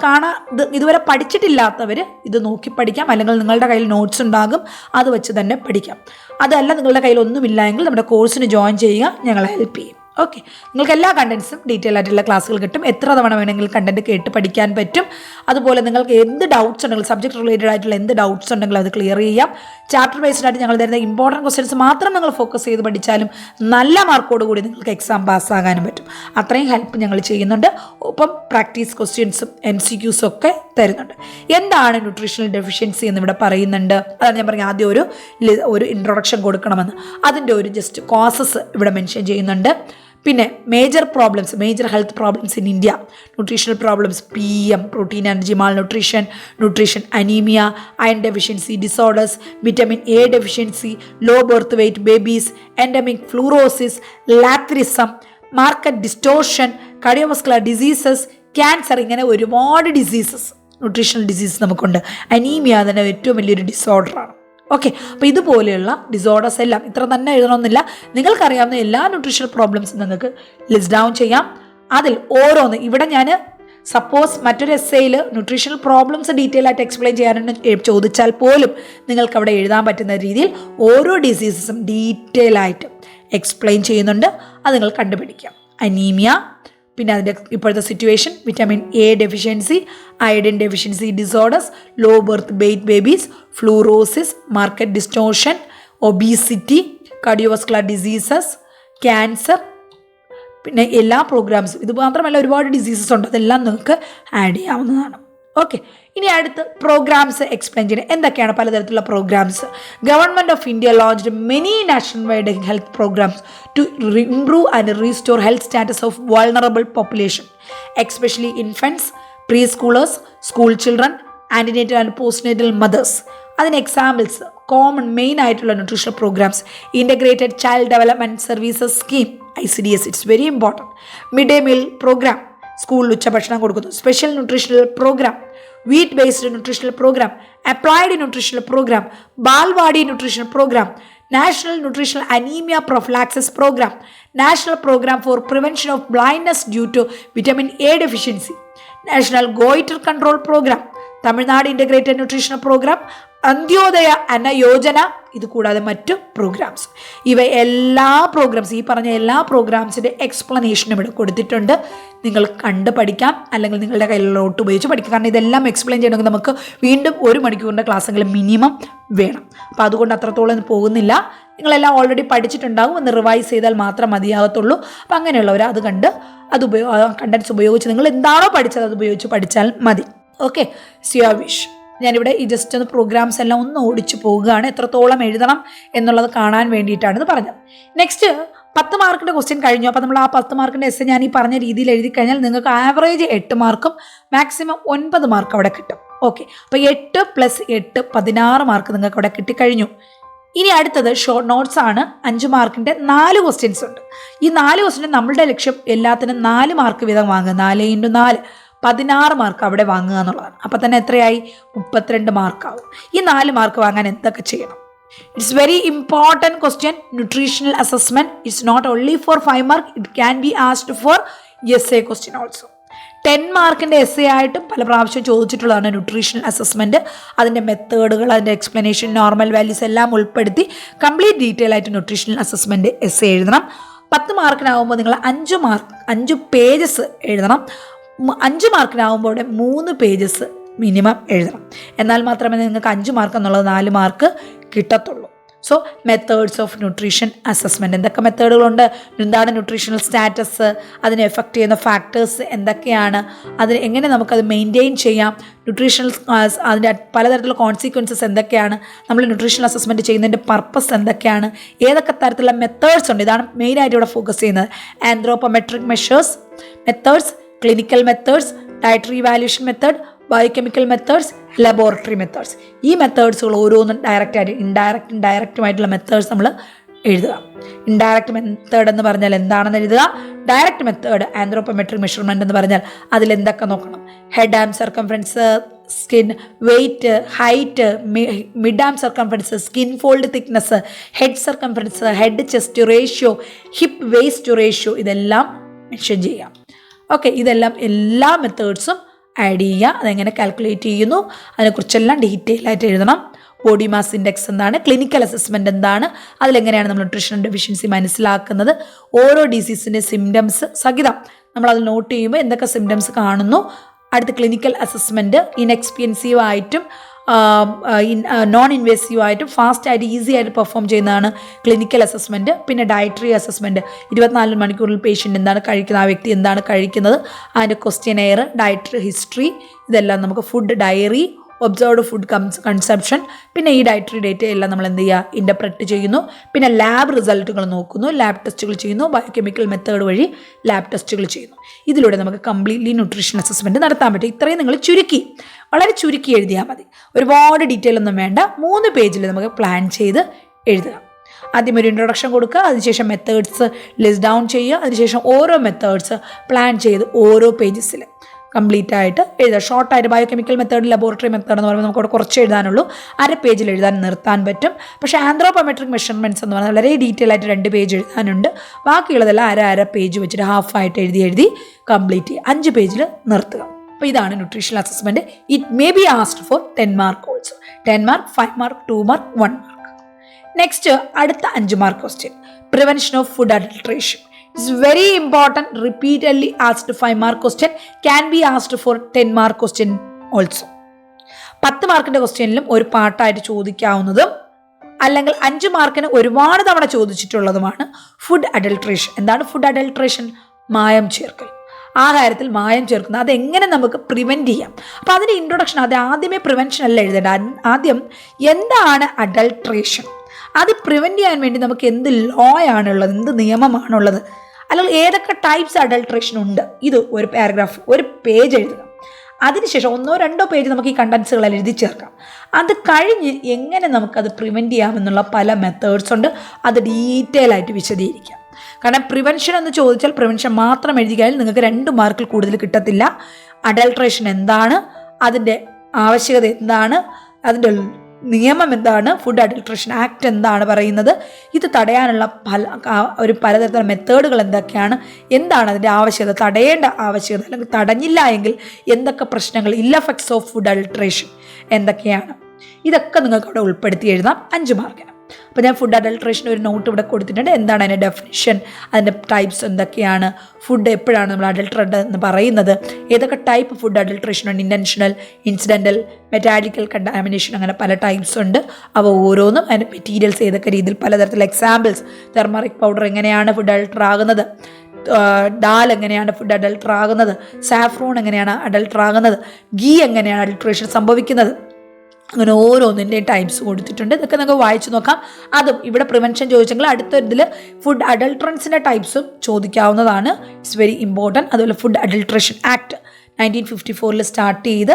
ഇതുവരെ പഠിച്ചിട്ടില്ലാത്തവർ ഇത് നോക്കി പഠിക്കാം, അല്ലെങ്കിൽ നിങ്ങളുടെ കയ്യിൽ നോട്ട്സ് ഉണ്ടാകും, അത് വെച്ച് തന്നെ പഠിക്കാം. അതല്ല നിങ്ങളുടെ കയ്യിൽ ഒന്നുമില്ല എങ്കിൽ നമ്മുടെ കോഴ്സിന് ജോയിൻ ചെയ്യുക, ഞങ്ങളെ ഹെൽപ്പ് ചെയ്യും. ഓക്കെ, നിങ്ങൾക്ക് എല്ലാ കണ്ടൻസും ഡീറ്റെയിൽ ആയിട്ടുള്ള ക്ലാസ്സുകൾ കിട്ടും. എത്ര തവണ വേണമെങ്കിലും കണ്ടൻറ്റ് കേട്ട് പഠിക്കാൻ പറ്റും. അതുപോലെ നിങ്ങൾക്ക് എന്ത് ഡൗട്ട്സ് ഉണ്ടെങ്കിലും സബ്ജക്ട് റിലേറ്റഡ് ആയിട്ടുള്ള എന്ത് ഡൗട്ട്സ് ഉണ്ടെങ്കിലും അത് ക്ലിയർ ചെയ്യാം. ചാപ്റ്റർ ബേസ്ഡ് ആയിട്ട് ഞങ്ങൾ തരുന്ന ഇമ്പോർട്ടൻറ്റ് ക്വസ്റ്റ്യൻസ് മാത്രം നിങ്ങൾ ഫോക്കസ് ചെയ്ത് പഠിച്ചാലും നല്ല മാർക്കോടുകൂടി നിങ്ങൾക്ക് എക്സാം പാസ്സാകാനും പറ്റും. അത്രയും ഹെൽപ്പ് ഞങ്ങൾ ചെയ്യുന്നുണ്ട്. ഒപ്പം പ്രാക്ടീസ് ക്വസ്റ്റ്യൻസും MCQs ഒക്കെ തരുന്നുണ്ട്. എന്താണ് ന്യൂട്രീഷണൽ ഡെഫിഷ്യൻസി എന്നിവിടെ പറയുന്നുണ്ട്. അതാണ് ഞാൻ പറഞ്ഞത് ആദ്യം ഒരു ഇൻട്രൊഡക്ഷൻ കൊടുക്കണമെന്ന്. അതിൻ്റെ ഒരു ജസ്റ്റ് കോസസ് ഇവിടെ മെൻഷൻ ചെയ്യുന്നുണ്ട്. പിന്നെ major health problems in India, nutritional problems, PM, protein energy malnutrition, nutrition anaemia, iron deficiency disorders, vitamin A deficiency, low birth weight babies, endemic fluorosis, lathyrism, market distortion, cardiovascular diseases, cancer, ഇങ്ങനെ ഒരുപാട് nutritional diseases നമുക്കുണ്ട്. Anaemia തന്നെ ഏറ്റവും വലിയൊരു ഡിസോർഡറാണ്. Okay, അപ്പോൾ ഇതുപോലെയുള്ള disorders എല്ലാം ഇത്ര തന്നെ എഴുതണമെന്നില്ല. നിങ്ങൾക്കറിയാവുന്ന എല്ലാ ന്യൂട്രീഷണൽ പ്രോബ്ലംസും നിങ്ങൾക്ക് ലിസ്റ്റ് ഡൗൺ ചെയ്യാം. അതിൽ ഓരോന്ന് ഇവിടെ ഞാൻ സപ്പോസ് മറ്റൊരു എസ്സേയിൽ ന്യൂട്രീഷണൽ പ്രോബ്ലംസ് ഡീറ്റെയിൽ ആയിട്ട് എക്സ്പ്ലെയിൻ ചെയ്യാനെന്ന് ചോദിച്ചാൽ പോലും നിങ്ങൾക്ക് അവിടെ എഴുതാൻ പറ്റുന്ന രീതിയിൽ ഓരോ ഡിസീസസും ഡീറ്റെയിൽ ആയിട്ട് എക്സ്പ്ലെയിൻ ചെയ്യുന്നുണ്ട്. അത് നിങ്ങൾ കണ്ടുപിടിക്കാം. അനീമിയ, പിന്നെ അതിൻ്റെ ഇപ്പോഴത്തെ situation, vitamin A deficiency, iodine deficiency disorders, low birth weight babies, fluorosis, market distortion, obesity, cardiovascular diseases, cancer, പിന്നെ എല്ലാ പ്രോഗ്രാംസും. ഇത് മാത്രമല്ല ഒരുപാട് ഡിസീസസ് ഉണ്ട്, അതെല്ലാം നിങ്ങൾക്ക് ആഡ് ചെയ്യാവുന്നതാണ്. ഓക്കെ, ഇനി അടുത്ത് പ്രോഗ്രാംസ് എക്സ്പ്ലെയിൻ ചെയ്യുന്നത് എന്തൊക്കെയാണ്. പലതരത്തിലുള്ള programmes. Government of India launched many national wide health programmes to improve and restore health status of vulnerable population, especially infants, preschoolers, school children, antenatal and postnatal mothers. അതിന് examples main ആയിട്ടുള്ള nutritional programmes: integrated child development services scheme, ICDS, it's very important. Mid day meal programme, സ്കൂളിൽ ഉച്ചഭക്ഷണം കൊടുക്കുന്നു. Special nutritional programme, wheat based nutritional programme, applied nutritional programme, Balwadi nutritional programme, national nutritional anaemia prophylaxis programme, national programme for prevention of blindness due to vitamin A deficiency, national goitre control programme, Tamil Nadu integrated nutritional programme, Antyodaya Anna Yojana, ഇത് കൂടാതെ മറ്റു programmes. ഇവ എല്ലാ programmes, ഈ പറഞ്ഞ എല്ലാ പ്രോഗ്രാംസിൻ്റെ എക്സ്പ്ലനേഷനും ഇവിടെ കൊടുത്തിട്ടുണ്ട്. നിങ്ങൾ കണ്ട് പഠിക്കാം, അല്ലെങ്കിൽ നിങ്ങളുടെ കയ്യിലുള്ള നോട്ട് ഉപയോഗിച്ച് പഠിക്കാം. കാരണം ഇതെല്ലാം എക്സ്പ്ലെയിൻ ചെയ്യണമെങ്കിൽ നമുക്ക് വീണ്ടും 1 മണിക്കൂറിൻ്റെ ക്ലാസ്സെങ്കിലും മിനിമം വേണം. അപ്പോൾ അതുകൊണ്ട് അത്രത്തോളം പോകുന്നില്ല. നിങ്ങളെല്ലാം ഓൾറെഡി പഠിച്ചിട്ടുണ്ടാകും, ഒന്ന് റിവൈസ് ചെയ്താൽ മാത്രം മതിയാകത്തുള്ളൂ. അപ്പോൾ അങ്ങനെയുള്ളവർ അത് കണ്ട് കണ്ടൻസ് ഉപയോഗിച്ച് നിങ്ങൾ എന്താണോ പഠിച്ചത് അത് ഉപയോഗിച്ച് പഠിച്ചാൽ മതി. ഓക്കെ, സിയോ വിഷ്. ഞാനിവിടെ ഈ ജസ്റ്റ് ഒന്ന് പ്രോഗ്രാംസ് എല്ലാം ഒന്ന് ഓടിച്ചു പോവുകയാണ്, എത്രത്തോളം എഴുതണം എന്നുള്ളത് കാണാൻ വേണ്ടിയിട്ടാണ് ഇത് പറഞ്ഞത്. നെക്സ്റ്റ് 10 മാർക്കിൻ്റെ ക്വസ്റ്റ്യൻ കഴിഞ്ഞു. അപ്പോൾ നമ്മൾ ആ 10 മാർക്കിൻ്റെ എസ്സേ ഞാൻ ഈ പറഞ്ഞ രീതിയിൽ എഴുതി കഴിഞ്ഞാൽ നിങ്ങൾക്ക് ആവറേജ് 8 മാർക്കും മാക്സിമം 9 മാർക്ക് അവിടെ കിട്ടും. ഓക്കെ, അപ്പോൾ 8 + 8 16 മാർക്ക് നിങ്ങൾക്ക് അവിടെ കിട്ടിക്കഴിഞ്ഞു. ഇനി അടുത്തത് ഷോർട്ട് നോട്ട്സ് ആണ്. 5 മാർക്കിൻ്റെ 4 ക്വസ്റ്റ്യൻസ് ഉണ്ട്. ഈ 4 ക്വസ്റ്റ്യൻ നമ്മളുടെ ലക്ഷ്യം എല്ലാത്തിനും 4 മാർക്ക് വീതം വാങ്ങുക. 4 × 4 16 മാർക്ക് അവിടെ വാങ്ങുക എന്നുള്ളതാണ്. അപ്പം തന്നെ എത്രയായി? 32 മാർക്കാവും. ഈ 4 മാർക്ക് വാങ്ങാൻ എന്തൊക്കെ ചെയ്യണം? It's very important question. Nutritional assessment it's not only for 5 mark, it can be asked for essay question also. 10 മാർക്കിൻ്റെ essay ആയിട്ടും പല പ്രാവശ്യം ചോദിച്ചിട്ടുള്ളതാണ് ന്യൂട്രീഷണൽ അസസ്മെൻറ്റ്. അതിൻ്റെ മെത്തേഡുകൾ, അതിൻ്റെ എക്സ്പ്ലനേഷൻ, നോർമൽ വാല്യൂസ് എല്ലാം ഉൾപ്പെടുത്തി കംപ്ലീറ്റ് ഡീറ്റെയിൽ ആയിട്ട് ന്യൂട്രീഷണൽ അസസ്മെൻറ്റ് essay എഴുതണം. 10 മാർക്കിനാവുമ്പോൾ നിങ്ങൾ 5 പേജസ് എഴുതണം. 5 മാർക്കിനാവുമ്പോൾ 3 പേജസ് മിനിമം എഴുതണം. എന്നാൽ മാത്രമേ നിങ്ങൾക്ക് 5 മാർക്ക് എന്നുള്ളത് 4 മാർക്ക് കിട്ടത്തുള്ളൂ. So methods of nutrition assessment, എന്തൊക്കെ മെത്തേഡുകളുണ്ട്, എന്താണ് ന്യൂട്രീഷണൽ സ്റ്റാറ്റസ്, അതിനെ എഫക്റ്റ് ചെയ്യുന്ന ഫാക്ടേഴ്സ് എന്തൊക്കെയാണ്, അതിന് എങ്ങനെ നമുക്കത് മെയിൻറ്റെയിൻ ചെയ്യാം, ന്യൂട്രീഷണൽ അതിൻ്റെ പലതരത്തിലുള്ള കോൺസിക്വൻസസ് എന്തൊക്കെയാണ്, നമ്മൾ ന്യൂട്രീഷണൽ അസസ്മെൻറ്റ് ചെയ്യുന്നതിൻ്റെ പർപ്പസ് എന്തൊക്കെയാണ്, ഏതൊക്കെ തരത്തിലുള്ള മെത്തേഡ്സ് ഉണ്ട്, ഇതാണ് മെയിനായിട്ട് ഇവിടെ ഫോക്കസ് ചെയ്യുന്നത്. Anthropometric methods, clinical methods, dietary evaluation method, biochemical methods, laboratory methods. ഈ മെത്തേഡ്സുകൾ ഓരോന്നും ഡയറക്റ്റായിട്ട് ഇൻഡയറക്റ്റുമായിട്ടുള്ള മെത്തേഡ്സ് നമ്മൾ എഴുതുക. ഇൻഡയറക്റ്റ് മെത്തേഡ് എന്ന് പറഞ്ഞാൽ എന്താണെന്ന് എഴുതുക. ഡയറക്റ്റ് മെത്തേഡ് ആന്ത്രോപോമെട്രിക് മെഷർമെൻറ്റ് എന്ന് പറഞ്ഞാൽ അതിലെന്തൊക്കെ നോക്കണം. Head and circumference skin, weight, height, mid arm circumference, skin fold thickness, head circumference, head chest ratio, hip waist ratio, ഇതെല്ലാം മെൻഷൻ ചെയ്യാം. ഓക്കെ, ഇതെല്ലാം എല്ലാ മെത്തേഡ്സും ആഡ് ചെയ്യുക. അതെങ്ങനെ കാൽക്കുലേറ്റ് ചെയ്യുന്നു അതിനെക്കുറിച്ചെല്ലാം ഡീറ്റെയിൽ ആയിട്ട് എഴുതണം. ബോഡി മാസ് ഇൻഡെക്സ് എന്താണ്, ക്ലിനിക്കൽ അസസ്മെൻറ്റ് എന്താണ്, അതിലെങ്ങനെയാണ് നമ്മൾ ന്യൂട്രീഷൻ ഡെഫിഷ്യൻസി മനസ്സിലാക്കുന്നത്, ഓരോ ഡിസീസിൻ്റെ സിംറ്റംസ് സഹിതം നമ്മളത് നോട്ട് ചെയ്യുമ്പോൾ എന്തൊക്കെ സിംറ്റംസ് കാണുന്നു, അടുത്ത ക്ലിനിക്കൽ അസസ്മെൻറ്റ് ഇൻഎക്സ്പെൻസീവ് ആയിട്ടും നോൺ ഇൻവേസീവ് ആയിട്ടും ഫാസ്റ്റായിട്ട് ഈസി ആയിട്ട് പെർഫോം ചെയ്യുന്നതാണ് ക്ലിനിക്കൽ അസസ്മെൻറ്റ്. പിന്നെ ഡയറ്ററി അസസ്മെൻറ്റ്, 24 മണിക്കൂറിൽ പേഷ്യൻ്റ് എന്താണ് കഴിക്കുന്നത്, ആ വ്യക്തി എന്താണ് കഴിക്കുന്നത്, അതിൻ്റെ ക്വസ്റ്റ്യനെയർ, ഡയറ്ററി ഹിസ്റ്ററി, ഇതെല്ലാം നമുക്ക് food diary, observed food consumption, പിന്നെ ഈ ഡയറ്ററി ഡേറ്റ എല്ലാം നമ്മൾ എന്ത് ചെയ്യുക, ഇൻ്റർപ്രറ്റ് ചെയ്യുന്നു. പിന്നെ ലാബ് റിസൾട്ടുകൾ നോക്കുന്നു, ലാബ് ടെസ്റ്റുകൾ ചെയ്യുന്നു, ബയോകെമിക്കൽ മെത്തേഡ് വഴി ലാബ് ടെസ്റ്റുകൾ ചെയ്യുന്നു. ഇതിലൂടെ നമുക്ക് കംപ്ലീറ്റ്ലി ന്യൂട്രീഷൻ അസസ്മെൻറ്റ് നടത്താൻ പറ്റും. ഇത്രയും നിങ്ങൾ വളരെ ചുരുക്കി എഴുതിയാൽ മതി. ഒരുപാട് ഡീറ്റെയിൽ ഒന്നും വേണ്ട. 3 പേജിൽ നമുക്ക് പ്ലാൻ ചെയ്ത് എഴുതുക. ആദ്യം ഒരു ഇൻട്രൊഡക്ഷൻ കൊടുക്കുക, അതിനുശേഷം മെത്തേഡ്സ് ലിസ്റ്റ് ഡൗൺ ചെയ്യുക, അതിനുശേഷം ഓരോ മെത്തേഡ്സ് പ്ലാൻ ചെയ്ത് ഓരോ പേജസിൽ കംപ്ലീറ്റ് ആയിട്ട് എഴുതുക. ഷോർട്ടായിട്ട് ബയോകെമിക്കൽ മെത്തേഡ്, ലബോറട്ടറി മെത്തേഡ് എന്ന് പറയുമ്പോൾ നമുക്കവിടെ കുറച്ച് എഴുതാനുള്ളൂ, 1/2 പേജിൽ എഴുതാൻ നിർത്താൻ പറ്റും. പക്ഷേ ആന്ത്രോപോമെട്രിക് മെഷർമെൻറ്റ്സ് എന്ന് പറഞ്ഞാൽ വളരെ ഡീറ്റെയിൽ ആയിട്ട് 2 പേജ് എഴുതാനുണ്ട്. ബാക്കിയുള്ളതെല്ലാം 1/2 പേജ് വെച്ചിട്ട് ഹാഫായിട്ട് എഴുതി കംപ്ലീറ്റ് ചെയ്യുക. 5 പേജിൽ നിർത്തുക. അപ്പോൾ ഇതാണ് nutritional assessment. It may be asked four 10 mark also. 10 mark, 5 mark, 2 mark, 1 mark. Next അടുത്ത 5 mark question, prevention of food adulteration. It's very important, repeatedly asked 5 mark question, can be asked for 10 mark question also. 10 മാർക്കിൻ്റെ ക്വസ്റ്റ്യനിലും ഒരു പാർട്ടായിട്ട് ചോദിക്കാവുന്നതും അല്ലെങ്കിൽ 5 മാർക്കിന് ഒരുപാട് തവണ ചോദിച്ചിട്ടുള്ളതുമാണ് food adulteration. എന്താണ് food adulteration? മായം ചേർക്കൽ. ആഹാരത്തിൽ മായം ചേർക്കുന്നത്, അതെങ്ങനെ നമുക്ക് പ്രിവെൻറ്റ് ചെയ്യാം. അപ്പോൾ അതിൻ്റെ ഇൻട്രൊഡക്ഷൻ, അത് ആദ്യമേ പ്രിവെൻഷൻ അല്ല എഴുതേണ്ട. ആദ്യം എന്താണ് അഡൾട്രേഷൻ, അത് പ്രിവെൻറ്റ് ചെയ്യാൻ വേണ്ടി നമുക്ക് എന്ത് ലോ ആണുള്ളത്, എന്ത് നിയമമാണുള്ളത്, അല്ലെങ്കിൽ ഏതൊക്കെ ടൈപ്സ് അഡൾട്രേഷൻ ഉണ്ട്, ഇത് ഒരു പാരഗ്രാഫ്, ഒരു പേജ് എഴുതുക. അതിനുശേഷം 1-2 പേജ് നമുക്ക് ഈ കണ്ടൻസുകളെല്ലാം എഴുതി ചേർക്കാം. അത് കഴിഞ്ഞ് എങ്ങനെ നമുക്കത് പ്രിവെൻറ്റ് ചെയ്യാമെന്നുള്ള പല മെത്തേഡ്സ് ഉണ്ട്. അത് ഡീറ്റെയിൽ ആയിട്ട് വിശദീകരിക്കാം. കാരണം പ്രിവെൻഷൻ എന്ന് ചോദിച്ചാൽ പ്രിവെൻഷൻ മാത്രം എഴുതിയാൽ നിങ്ങൾക്ക് 2 മാർക്കിൽ കൂടുതൽ കിട്ടത്തില്ല. അഡൾട്രേഷൻ എന്താണ്, അതിൻ്റെ ആവശ്യകത എന്താണ്, അതിൻ്റെ നിയമം എന്താണ്, ഫുഡ് അഡൾട്രേഷൻ ആക്ട് എന്താണ് പറയുന്നത്, ഇത് തടയാനുള്ള പലതരത്തിലുള്ള മെത്തേഡുകൾ എന്താണ് അതിൻ്റെ ആവശ്യകത, തടയേണ്ട ആവശ്യകത, അല്ലെങ്കിൽ തടഞ്ഞില്ല എങ്കിൽ എന്തൊക്കെ പ്രശ്നങ്ങൾ, ഇല്ലഫക്ട്സ് ഓഫ് ഫുഡ് അഡൾട്രേഷൻ എന്തൊക്കെയാണ്, ഇതൊക്കെ നിങ്ങൾക്ക് അവിടെ ഉൾപ്പെടുത്തി എഴുതാം 5 മാർക്കിന്. അപ്പോൾ ഞാൻ ഫുഡ് അഡൾട്രേഷൻ ഒരു നോട്ട് ഇവിടെ കൊടുത്തിട്ടുണ്ട്. എന്താണ് അതിൻ്റെ ഡെഫിനിഷൻ, അതിൻ്റെ ടൈപ്സ് എന്തൊക്കെയാണ്, ഫുഡ് എപ്പോഴാണ് നമ്മൾ അഡൾട്രേറ്റ് എന്ന് പറയുന്നത്, ഏതൊക്കെ ടൈപ്പ് ഫുഡ് അഡൾട്രേഷൻ ഉണ്ട്, ഇൻറ്റൻഷണൽ, ഇൻസിഡൻ്റൽ, മെറ്റാലിക്കൽ കണ്ടാമിനേഷൻ, അങ്ങനെ പല ടൈപ്സ് ഉണ്ട്. അവ ഓരോന്നും അതിൻ്റെ മെറ്റീരിയൽസ് ഏതൊക്കെ രീതിയിൽ, പലതരത്തിലുള്ള എക്സാമ്പിൾസ്, തെർമറിക് പൗഡർ എങ്ങനെയാണ് ഫുഡ് അഡൾട്ടർ ആകുന്നത്, ഡാൽ എങ്ങനെയാണ് ഫുഡ് അഡൾട്ടർ ആകുന്നത്, സാഫ്രോൺ എങ്ങനെയാണ് അഡൾട്ടർ ആകുന്നത്, ഗീ എങ്ങനെയാണ് അഡൾട്രേഷൻ സംഭവിക്കുന്നത്, അങ്ങനെ ഓരോന്നിൻ്റെയും ടൈപ്സ് കൊടുത്തിട്ടുണ്ട്. ഇതൊക്കെ നമുക്ക് വായിച്ചു നോക്കാം. അതും ഇവിടെ പ്രിവെൻഷൻ ചോദിച്ചെങ്കിൽ അടുത്തൊരിതിൽ ഫുഡ് അഡൾട്രൻസിൻ്റെ ടൈപ്സും ചോദിക്കാവുന്നതാണ്. It's very important. അതുപോലെ ഫുഡ് അഡൾട്രേഷൻ ആക്ട് 1954 സ്റ്റാർട്ട് ചെയ്ത്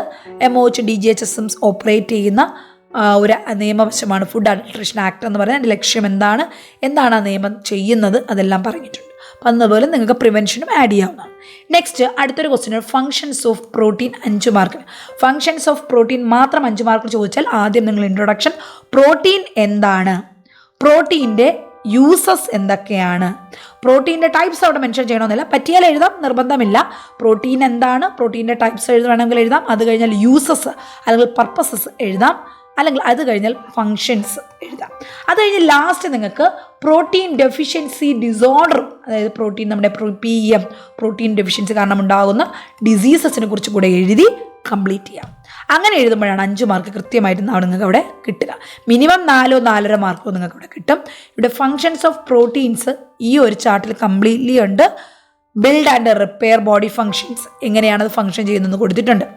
MOH DGHSM ഓപ്പറേറ്റ് ചെയ്യുന്ന ഒരു നിയമവശമാണ് ഫുഡ് അഡൾട്രേഷൻ ആക്ട് എന്ന് പറയുന്നത്. അതിൻ്റെ ലക്ഷ്യം എന്താണ് ആ നിയമം ചെയ്യുന്നത്, അതെല്ലാം പറഞ്ഞിട്ടുണ്ട്. അപ്പം അതുപോലെ നിങ്ങൾക്ക് പ്രിവെൻഷനും ആഡ് ചെയ്യാവുന്നതാണ്. നെക്സ്റ്റ് അടുത്തൊരു ക്വസ്റ്റ്യൻ, ഫങ്ഷൻസ് ഓഫ് പ്രോട്ടീൻ 5 മാർക്കിന്. ഫങ്ഷൻസ് ഓഫ് പ്രോട്ടീൻ മാത്രം 5 മാർക്ക് ചോദിച്ചാൽ ആദ്യം നിങ്ങൾ ഇൻട്രൊഡക്ഷൻ, പ്രോട്ടീൻ എന്താണ്, പ്രോട്ടീൻ്റെ യൂസസ് എന്തൊക്കെയാണ്, പ്രോട്ടീൻ്റെ ടൈപ്സ് അവിടെ മെൻഷൻ ചെയ്യണമെന്നില്ല, പറ്റിയാൽ എഴുതാം, നിർബന്ധമില്ല. പ്രോട്ടീൻ എന്താണ്, പ്രോട്ടീൻ്റെ ടൈപ്സ് വേണമെങ്കിൽ എഴുതാം. അത് കഴിഞ്ഞാൽ യൂസസ് അല്ലെങ്കിൽ പർപ്പസസ് എഴുതാം, അല്ലെങ്കിൽ അത് കഴിഞ്ഞാൽ ഫങ്ഷൻസ് എഴുതാം. അത് കഴിഞ്ഞ് ലാസ്റ്റ് നിങ്ങൾക്ക് പ്രോട്ടീൻ ഡെഫിഷ്യൻസി ഡിസോർഡർ, അതായത് പ്രോട്ടീൻ നമ്മുടെ PM പ്രോട്ടീൻ ഡെഫിഷ്യൻസി കാരണം ഉണ്ടാകുന്ന ഡിസീസസിനെ കുറിച്ച് കൂടെ എഴുതി കംപ്ലീറ്റ് ചെയ്യാം. അങ്ങനെ എഴുതുമ്പോഴാണ് 5 മാർക്ക് കൃത്യമായിട്ട് നിങ്ങൾക്ക് അവിടെ കിട്ടുക. മിനിമം 4-4.5 മാർക്കോ നിങ്ങൾക്ക് അവിടെ കിട്ടും. ഇവിടെ ഫങ്ഷൻസ് ഓഫ് പ്രോട്ടീൻസ് ഈ ഒരു ചാർട്ടിൽ കംപ്ലീറ്റ്ലി ഉണ്ട്. Build and repair body functions, എങ്ങനെയാണത് ഫങ്ഷൻ ചെയ്യുന്നതെന്ന് കൊടുത്തിട്ടുണ്ട്.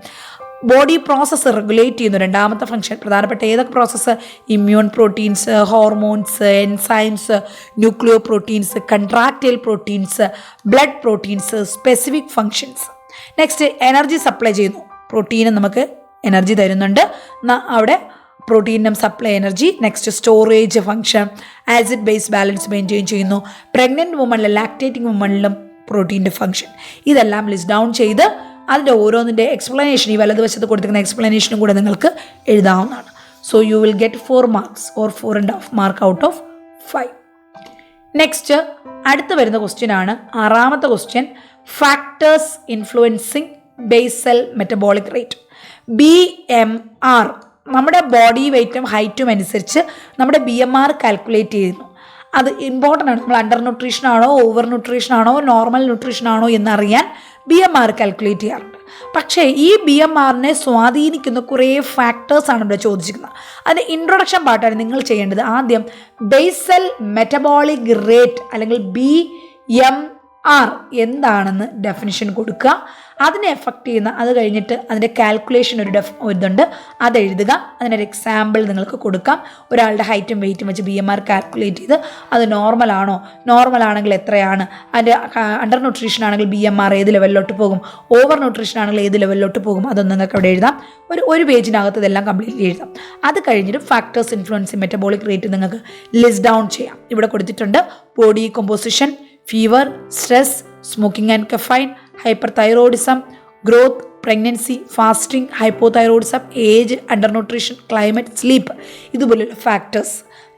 ബോഡി പ്രോസസ്സ് റെഗുലേറ്റ് ചെയ്യുന്നു, 2ാമത്തെ ഫംഗ്ഷൻ. പ്രധാനപ്പെട്ട ഏതൊക്കെ process, immune proteins, hormones, enzymes, nucleoproteins, contractile proteins, blood proteins, specific functions. Next energy supply ചെയ്യുന്നു, പ്രോട്ടീന് നമുക്ക് എനർജി തരുന്നുണ്ട്, അവിടെ പ്രോട്ടീനും supply energy. Next storage function, acid base balance maintain ചെയ്യുന്നു. പ്രഗ്നൻറ്റ് വുമണിലും ലാക്ടേറ്റിംഗ് വുമണിലും പ്രോട്ടീൻ്റെ ഫംഗ്ഷൻ. ഇതെല്ലാം ലിസ്റ്റ് ഡൗൺ ചെയ്ത് അതിൻ്റെ ഓരോന്നിൻ്റെ എക്സ്പ്ലനേഷൻ ഈ വലതുവശത്ത് കൊടുത്തിരിക്കുന്ന എക്സ്പ്ലനേഷനും കൂടെ നിങ്ങൾക്ക് എഴുതാവുന്നതാണ്. So you will get 4 marks or 4.5 mark out of 5. Next അടുത്ത് വരുന്ന ക്വസ്റ്റ്യൻ ആണ് 6ാമത്തെ question. Factors influencing basal metabolic rate. BMR നമ്മുടെ ബോഡി വെയ്റ്റും ഹൈറ്റും അനുസരിച്ച് നമ്മുടെ BMR കാൽക്കുലേറ്റ് ചെയ്യുന്നു. അത് ഇമ്പോർട്ടൻ്റ് ആണ്. നമ്മൾ അണ്ടർ ന്യൂട്രീഷൻ ആണോ ഓവർ ന്യൂട്രീഷൻ ആണോ നോർമൽ ന്യൂട്രീഷൻ ആണോ എന്നറിയാൻ BMR കാൽക്കുലേറ്റ് ചെയ്യാറുണ്ട്. പക്ഷേ ഈ BMRനെ സ്വാധീനിക്കുന്ന കുറേ ഫാക്ടേഴ്സാണ് ഇവിടെ ചോദിച്ചിരിക്കുന്നത്. അതിൻ്റെ ഇൻട്രൊഡക്ഷൻ പാർട്ടാണ് നിങ്ങൾ ചെയ്യേണ്ടത്. ആദ്യം ബേസൽ മെറ്റബോളിക് റേറ്റ് അല്ലെങ്കിൽ BMR എന്താണെന്ന് ഡെഫിനിഷൻ കൊടുക്കുക. അതിനെ എഫക്റ്റ് ചെയ്യുന്ന അത് കഴിഞ്ഞിട്ട് അതിൻ്റെ കാൽക്കുലേഷൻ ഇതുണ്ട്, അത് എഴുതുക. അതിനൊരു എക്സാമ്പിൾ നിങ്ങൾക്ക് കൊടുക്കാം. ഒരാളുടെ ഹൈറ്റും വെയിറ്റും വെച്ച് BMR കാൽക്കുലേറ്റ് ചെയ്ത് അത് നോർമലാണോ, നോർമൽ ആണെങ്കിൽ എത്രയാണ്, അതിൻ്റെ അണ്ടർ ന്യൂട്രീഷൻ ആണെങ്കിൽ BMR ഏത് ലെവലിലോട്ട് പോകും, ഓവർ ന്യൂട്രീഷൻ ആണെങ്കിൽ ഏത് ലെവലിലോട്ട് പോകും, അതൊന്നും നിങ്ങൾക്ക് അവിടെ എഴുതാം. ഒരു പേജിനകത്ത് ഇതെല്ലാം കംപ്ലീറ്റ്ലി എഴുതാം. അത് കഴിഞ്ഞിട്ട് ഫാക്ടേഴ്സ് ഇൻഫ്ലുവൻസിങ് മെറ്റബോളിക് റേറ്റ് നിങ്ങൾക്ക് ലിസ്റ്റ് ഡൗൺ ചെയ്യാം. ഇവിടെ കൊടുത്തിട്ടുണ്ട് body composition, fever, stress, smoking and caffeine, hyper thyroidism, growth, pregnancy, fasting, hypothyroidism, age, under nutrition, climate, sleep, ഇതുപോലുള്ള ഫാക്ടേഴ്സ്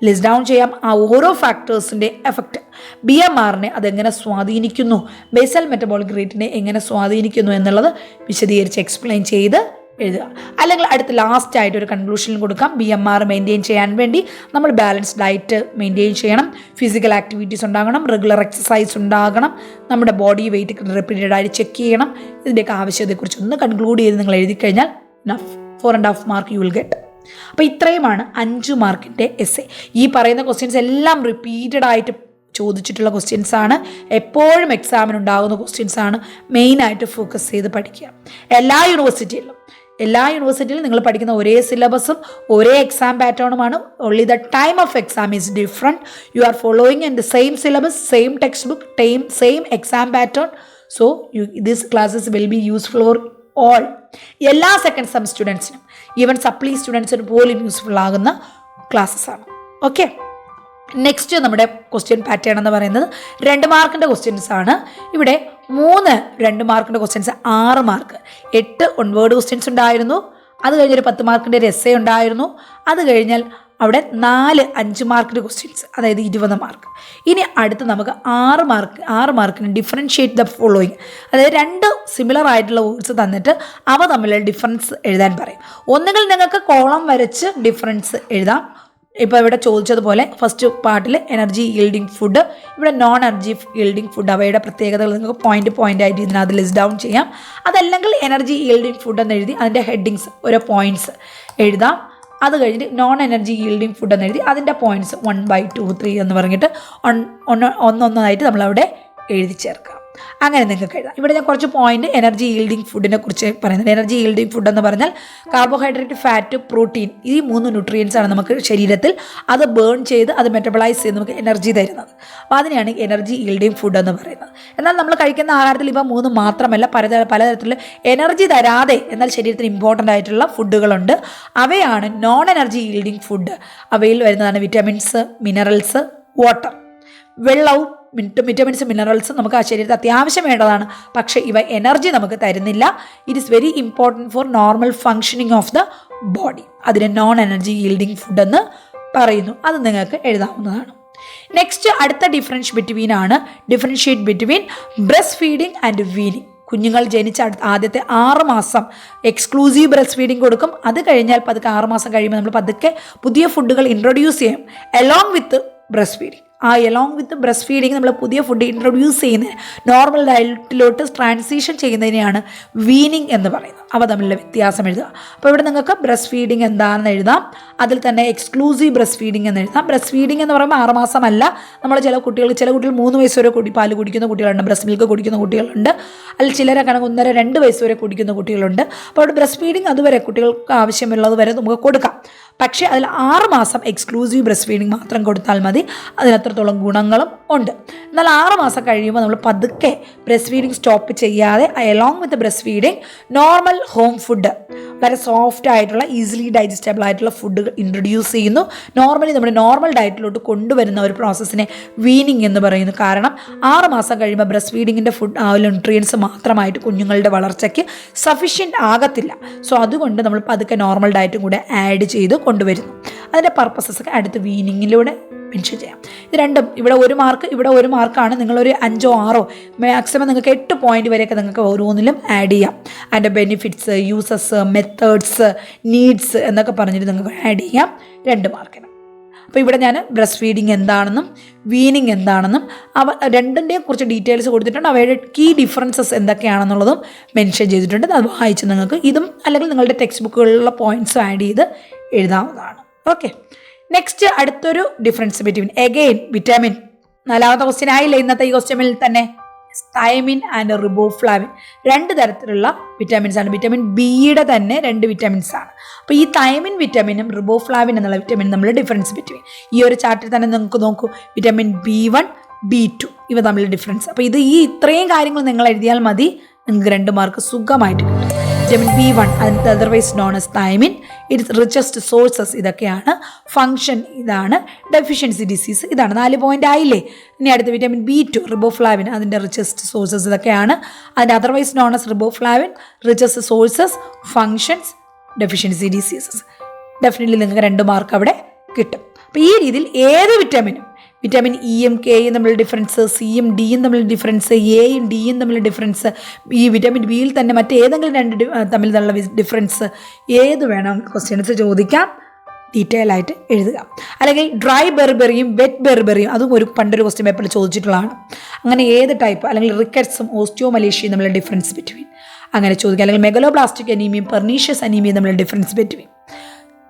ലിസ്റ്റ് ഡൗൺ ചെയ്യാം. ആ ഓരോ ഫാക്ടേഴ്സിൻ്റെ എഫക്റ്റ് BMRനെ അതെങ്ങനെ സ്വാധീനിക്കുന്നു, ബേസൽ മെറ്റബോളിക് റേറ്റിനെ എങ്ങനെ സ്വാധീനിക്കുന്നു എന്നുള്ളത് വിശദീകരിച്ച് എക്സ്പ്ലെയിൻ ചെയ്ത് എഴുതുക. അല്ലെങ്കിൽ അടുത്ത് ലാസ്റ്റ് ആയിട്ട് ഒരു കൺക്ലൂഷനിൽ കൊടുക്കാം. BMR മെയിൻറ്റെയിൻ ചെയ്യാൻ വേണ്ടി നമ്മൾ ബാലൻസ്ഡ് ഡയറ്റ് മെയിൻറ്റെയിൻ ചെയ്യണം, ഫിസിക്കൽ ആക്ടിവിറ്റീസ് ഉണ്ടാകണം, റെഗുലർ എക്സസൈസ് ഉണ്ടാകണം, നമ്മുടെ ബോഡി വെയിറ്റ് റിപ്പീറ്റഡ് ആയിട്ട് ചെക്ക് ചെയ്യണം. ഇതിൻ്റെയൊക്കെ ആവശ്യത്തെക്കുറിച്ച് ഒന്ന് കൺക്ലൂഡ് ചെയ്ത് നിങ്ങൾ എഴുതി കഴിഞ്ഞാൽ 4.5 മാർക്ക് യു വിൽ ഗെറ്റ്. അപ്പോൾ ഇത്രയുമാണ് 5 മാർക്കിൻ്റെ എസ്സേ. ഈ പറയുന്ന ക്വസ്റ്റ്യൻസ് എല്ലാം റിപ്പീറ്റഡ് ആയിട്ട് ചോദിച്ചിട്ടുള്ള ക്വസ്റ്റ്യൻസ് ആണ്. എപ്പോഴും എക്സാമിന് ഉണ്ടാകുന്ന ക്വസ്റ്റ്യൻസ് ആണ്. മെയിനായിട്ട് ഫോക്കസ് ചെയ്ത് പഠിക്കുക. എല്ലാ യൂണിവേഴ്സിറ്റിയിലും നിങ്ങൾ പഠിക്കുന്ന ഒരേ സിലബസും ഒരേ എക്സാം പാറ്റേണുമാണ്. Only the time of exam is different. You are following in the same syllabus, same text book, same exam pattern. So this classes will be useful for all. എല്ലാ സെക്കൻഡ് സെം സ്റ്റുഡൻസിനും even supply സ്റ്റുഡൻസിന് പോലും useful ആകുന്ന classes ആണ്. Okay, next നമ്മുടെ question pattern എന്ന് പറയുന്നത് 2 മാർക്കിൻ്റെ ക്വസ്റ്റ്യൻസ് ആണ്. ഇവിടെ 3 2 മാർക്കിൻ്റെ ക്വസ്റ്റ്യൻസ്, 6 മാർക്ക്, 8 ഒൺവേർഡ് ക്വസ്റ്റ്യൻസ് ഉണ്ടായിരുന്നു. അത് കഴിഞ്ഞൊരു 10 മാർക്കിൻ്റെ ഒരു എസ്സേ ഉണ്ടായിരുന്നു. അത് കഴിഞ്ഞാൽ അവിടെ 4 5 മാർക്കിൻ്റെ ക്വസ്റ്റ്യൻസ്, അതായത് 20 മാർക്ക്. ഇനി അടുത്ത് നമുക്ക് 6 മാർക്കിന് ഡിഫറൻഷിയേറ്റ് ദ ഫോളോയിങ്, അതായത് 2 സിമിലർ ആയിട്ടുള്ള വേർഡ്സ് തന്നിട്ട് അവ തമ്മിലുള്ള ഡിഫറൻസ് എഴുതാൻ പറയും. ഒന്നുകിൽ നിങ്ങൾക്ക് കോളം വരച്ച് ഡിഫറൻസ് എഴുതാം. ഇപ്പോൾ ഇവിടെ ചോദിച്ചതുപോലെ ഫസ്റ്റ് പാർട്ടിൽ എനർജി ഈൽഡിങ് ഫുഡ്, ഇവിടെ നോൺ എനർജി ഈൽഡിങ് ഫുഡ്, അവയുടെ പ്രത്യേകതകൾ നിങ്ങൾക്ക് പോയിന്റ് ആയിട്ട് ഇതിനകത്ത് ലിസ്റ്റ് ഡൗൺ ചെയ്യാം. അതല്ലെങ്കിൽ എനർജി ഈൽഡിങ് ഫുഡ് എന്ന് എഴുതി അതിൻ്റെ ഹെഡിങ്സ് ഓരോ പോയിന്റ്സ് എഴുതാം. അത് കഴിഞ്ഞിട്ട് നോൺ എനർജി ഈൽഡിങ് ഫുഡ് എന്ന് എഴുതി അതിൻ്റെ പോയിന്റ്സ് 1, 2, 3 എന്ന് പറഞ്ഞിട്ട് ഒന്നൊന്നായിട്ട് നമ്മളവിടെ എഴുതി ചേർക്കാം. അങ്ങനെ നിങ്ങൾക്ക് എഴുതാം. ഇവിടെ ഞാൻ കുറച്ച് പോയിന്റ് എനർജി ഈൽഡിങ് ഫുഡിനെ കുറിച്ച് പറയുന്നത്. എനർജി ഈൽഡിങ് ഫുഡ് എന്ന് പറഞ്ഞാൽ കാർബോഹൈഡ്രേറ്റ്, ഫാറ്റ്, പ്രോട്ടീൻ, ഈ 3 ന്യൂട്രിയൻസ് ആണ് നമുക്ക് ശരീരത്തിൽ അത് ബേൺ ചെയ്ത് അത് മെറ്റബിളൈസ് ചെയ്ത് നമുക്ക് എനർജി തരുന്നത്. അപ്പോൾ അതിനെയാണ് എനർജി ഈൽഡിങ് ഫുഡ് എന്ന് പറയുന്നത്. എന്നാൽ നമ്മൾ കഴിക്കുന്ന ആഹാരത്തിൽ ഇവ 3 മാത്രമല്ല, പലതരത്തിലുള്ള എനർജി തരാതെ എന്നാൽ ശരീരത്തിന് ഇമ്പോർട്ടൻ്റ് ആയിട്ടുള്ള ഫുഡുകളുണ്ട്. അവയാണ് നോൺ എനർജി ഈൽഡിങ് ഫുഡ്. അവയിൽ വരുന്നതാണ് വിറ്റമിൻസ്, മിനറൽസ്, വാട്ടർ. വെള്ളവും വിറ്റമിൻസ്, മിനറൽസ് നമുക്ക് ആ ശരീരത്തിൽ അത്യാവശ്യം വേണ്ടതാണ്. പക്ഷേ ഇവ എനർജി നമുക്ക് തരുന്നില്ല. It is very important four normal functioning of the body. അതിനെ നോൺ എനർജി ഈൽഡിങ് ഫുഡ് എന്ന് പറയുന്നു. അത് നിങ്ങൾക്ക് എഴുതാവുന്നതാണ്. നെക്സ്റ്റ് അടുത്ത differentiate between breast feeding and weaning. കുഞ്ഞുങ്ങൾ ജനിച്ച ആദ്യത്തെ 6 മാസം എക്സ്ക്ലൂസീവ് ബ്രസ്റ്റ് ഫീഡിങ് കൊടുക്കും. അത് കഴിഞ്ഞാൽ പതുക്കെ 6 മാസം കഴിയുമ്പോൾ നമ്മൾ പതുക്കെ പുതിയ ഫുഡുകൾ ഇൻട്രൊഡ്യൂസ് ചെയ്യും along with breast feeding. Along with breast feeding നമ്മൾ പുതിയ ഫുഡ് ഇൻട്രൊഡ്യൂസ് ചെയ്യുന്നതിന്, നോർമൽ ഡയറ്റിലോട്ട് ട്രാൻസിഷൻ ചെയ്യുന്നതിനെയാണ് വീനിങ് എന്ന് പറയുന്നത്. അവ തമ്മിലുള്ള വ്യത്യാസം എഴുതുക. അപ്പോൾ ഇവിടെ നിങ്ങൾക്ക് ബ്രസ്റ്റ് ഫീഡിങ് എന്താണെന്ന് എഴുതാം. അതിൽ തന്നെ എക്സ്ക്ലൂസീവ് ബ്രസ്റ്റ് ഫീഡിങ് എന്ന് എഴുതാം. ബ്രസ്റ്റ് ഫീഡിങ് എന്ന് പറയുമ്പോൾ 6 മാസമല്ല. നമ്മൾ ചില കുട്ടികൾ 3 വയസ്സ് വരെ പാല് കുടിക്കുന്ന കുട്ടികളുണ്ട്, ബ്രസ്റ്റ് മിൽക്ക് കുടിക്കുന്ന കുട്ടികളുണ്ട്. അതിൽ ചിലരെ കണക്ക് 1.5-2 വയസ്സ് വരെ കുടിക്കുന്ന കുട്ടികളുണ്ട്. അപ്പോൾ അവിടെ ബ്രസ്റ്റ് ഫീഡിങ് അതുവരെ കുട്ടികൾക്ക് ആവശ്യമുള്ളത് വരെ നമുക്ക് കൊടുക്കാം. പക്ഷേ അതിൽ 6 മാസം എക്സ്ക്ലൂസീവ് ബ്രസ്റ്റ് ഫീഡിങ് മാത്രം കൊടുത്താൽ മതി. അതിനത്രത്തോളം ഗുണങ്ങളും ഉണ്ട്. എന്നാൽ 6 മാസം കഴിയുമ്പോൾ നമ്മൾ പതുക്കെ ബ്രസ്റ്റ് ഫീഡിങ് സ്റ്റോപ്പ് ചെയ്യാതെ along with breast feeding normal simple home food, വളരെ സോഫ്റ്റ് ആയിട്ടുള്ള ഈസിലി ഡൈജസ്റ്റബിൾ ആയിട്ടുള്ള ഫുഡ് ഇൻട്രൊഡ്യൂസ് ചെയ്യുന്നു. നോർമലി നമ്മുടെ നോർമൽ ഡയറ്റിലോട്ട് കൊണ്ടുവരുന്ന ഒരു പ്രോസസ്സിനെ വീനിങ് എന്ന് പറയുന്നു. കാരണം 6 മാസം കഴിയുമ്പോൾ ബ്രസ്റ്റ് ഫീഡിങ്ങിൻ്റെ ഫുഡ് ന്യൂട്രിയൻസ് മാത്രമായിട്ട് കുഞ്ഞുങ്ങളുടെ വളർച്ചയ്ക്ക് സഫീഷ്യൻ്റ് ആകത്തില്ല. സോ അതുകൊണ്ട് നമ്മൾ പതുക്കെ നോർമൽ ഡയറ്റും കൂടെ ആഡ് ചെയ്ത് കൊണ്ടുവരുന്നു. അതിൻ്റെ പർപ്പസസ് ഒക്കെ അടുത്ത് വീനിങ്ങിലൂടെ മെൻഷൻ ചെയ്യാം. ഇത് രണ്ടും ഇവിടെ 1 മാർക്ക്, ഇവിടെ 1 മാർക്കാണ്. നിങ്ങളൊരു 5 or 6 മാക്സിമം നിങ്ങൾക്ക് 8 പോയിന്റ് വരെയൊക്കെ നിങ്ങൾക്ക് ഓരോന്നിലും ആഡ് ചെയ്യാം. അതിൻ്റെ ബെനിഫിറ്റ്സ്, യൂസസ്, മെത്തേഡ്സ്, നീഡ്സ് എന്നൊക്കെ പറഞ്ഞിട്ട് നിങ്ങൾക്ക് ആഡ് ചെയ്യാം 2 മാർക്കിന്. അപ്പോൾ ഇവിടെ ഞാൻ ബ്രസ്റ്റ് ഫീഡിങ് എന്താണെന്നും വീനിങ് എന്താണെന്നും രണ്ടിൻ്റെയും കുറിച്ച് ഡീറ്റെയിൽസ് കൊടുത്തിട്ടുണ്ട്. അവയുടെ കീ ഡിഫറൻസസ് എന്തൊക്കെയാണെന്നുള്ളതും മെൻഷൻ ചെയ്തിട്ടുണ്ട്. അത് വായിച്ച് നിങ്ങൾക്ക് ഇതും അല്ലെങ്കിൽ നിങ്ങളുടെ ടെക്സ്റ്റ് ബുക്കുകളിലുള്ള പോയിന്റ്സ് ആഡ് ചെയ്ത് എഴുതാവുന്നതാണ്. ഓക്കെ, നെക്സ്റ്റ് അടുത്തൊരു ഡിഫറൻസ് ബിറ്റ്വീൻ എഗെയിൻ വിറ്റാമിൻ. 4ാമത്തെ ക്വസ്റ്റ്യൻ ആയില്ല ഇന്നത്തെ ഈ ക്വസ്റ്റ്യനിൽ തന്നെ. തൈമിൻ ആൻഡ് റിബോഫ്ലാവിൻ 2 തരത്തിലുള്ള വിറ്റാമിൻസ് ആണ്. വിറ്റാമിൻ ബിയുടെ തന്നെ 2 വിറ്റാമിൻസ് ആണ്. അപ്പോൾ ഈ തൈമിൻ വിറ്റാമിനും റിബോഫ്ലാവിൻ എന്നുള്ള വിറ്റാമിൻ നമ്മൾ ഡിഫറൻസ് ബിറ്റ്വീൻ ഈ ഒരു ചാപ്റ്ററിൽ തന്നെ നിങ്ങൾക്ക് നോക്കൂ. വിറ്റാമിൻ B1, B2 ഇവ തമ്മിൽ ഡിഫറൻസ്. അപ്പോൾ ഇത് ഇത്രയും കാര്യങ്ങൾ നിങ്ങൾ എഴുതിയാൽ മതി, നിങ്ങൾക്ക് 2 മാർക്ക് സുഖമായിട്ട് കിട്ടും. വിറ്റാമിൻ B1 അതിൻ്റെ otherwise known as thiamine, it's richest sources ഇതൊക്കെയാണ്. ഫംഗ്ഷൻ ഇതാണ്. ഡെഫിഷ്യൻസി ഡിസീസ് ഇതാണ്. 4 പോയിന്റ് ആയില്ലേ. ഇനി അടുത്ത വിറ്റാമിൻ B2 റിബോഫ്ലാവിൻ അതിൻ്റെ റിച്ചസ്റ്റ് സോഴ്സസ് ഇതൊക്കെയാണ്. അതിൻ്റെ otherwise known as riboflavin, richest sources, functions, deficiency diseases. Definitely നിങ്ങൾക്ക് 2 മാർക്ക് അവിടെ കിട്ടും. അപ്പോൾ ഈ രീതിയിൽ ഏത് വിറ്റാമിനും വിറ്റാമിൻ ഇയും കെയും തമ്മിലുള്ള ഡിഫറൻസ്, സിയും ഡിയും തമ്മിലുള്ള ഡിഫറൻസ്, എയും ഡിയും തമ്മിലുള്ള ഡിഫറൻസ്, ഈ വിറ്റാമിൻ ബിയിൽ തന്നെ മറ്റേതെങ്കിലും 2 തമ്മിലുള്ള ഡിഫറൻസ് ഏത് വേണം ക്വസ്റ്റ്യൻസ് ചോദിക്കാം, ഡീറ്റെയിൽ ആയിട്ട് എഴുതുക. അല്ലെങ്കിൽ ഡ്രൈ ബെർബെറിയും വെറ്റ് ബെർബെറിയും അതും പണ്ടൊരു ക്വസ്റ്റ്യൻ പേപ്പറിൽ ചോദിച്ചിട്ടുള്ളതാണ്. അങ്ങനെ ഏത് ടൈപ്പ്, അല്ലെങ്കിൽ റിക്കറ്റ്സും ഓസ്റ്റിയോമലേഷ്യയും തമ്മിലുള്ള ഡിഫറൻസ് ബിറ്റ്വീൻ അങ്ങനെ ചോദിക്കുക. അല്ലെങ്കിൽ മെഗലോബ്ലാസ്റ്റിക് അനീമിയും പെർനീഷ്യസ് അനീമിയും തമ്മിലുള്ള ഡിഫറൻസ് ബിറ്റ്വീൻ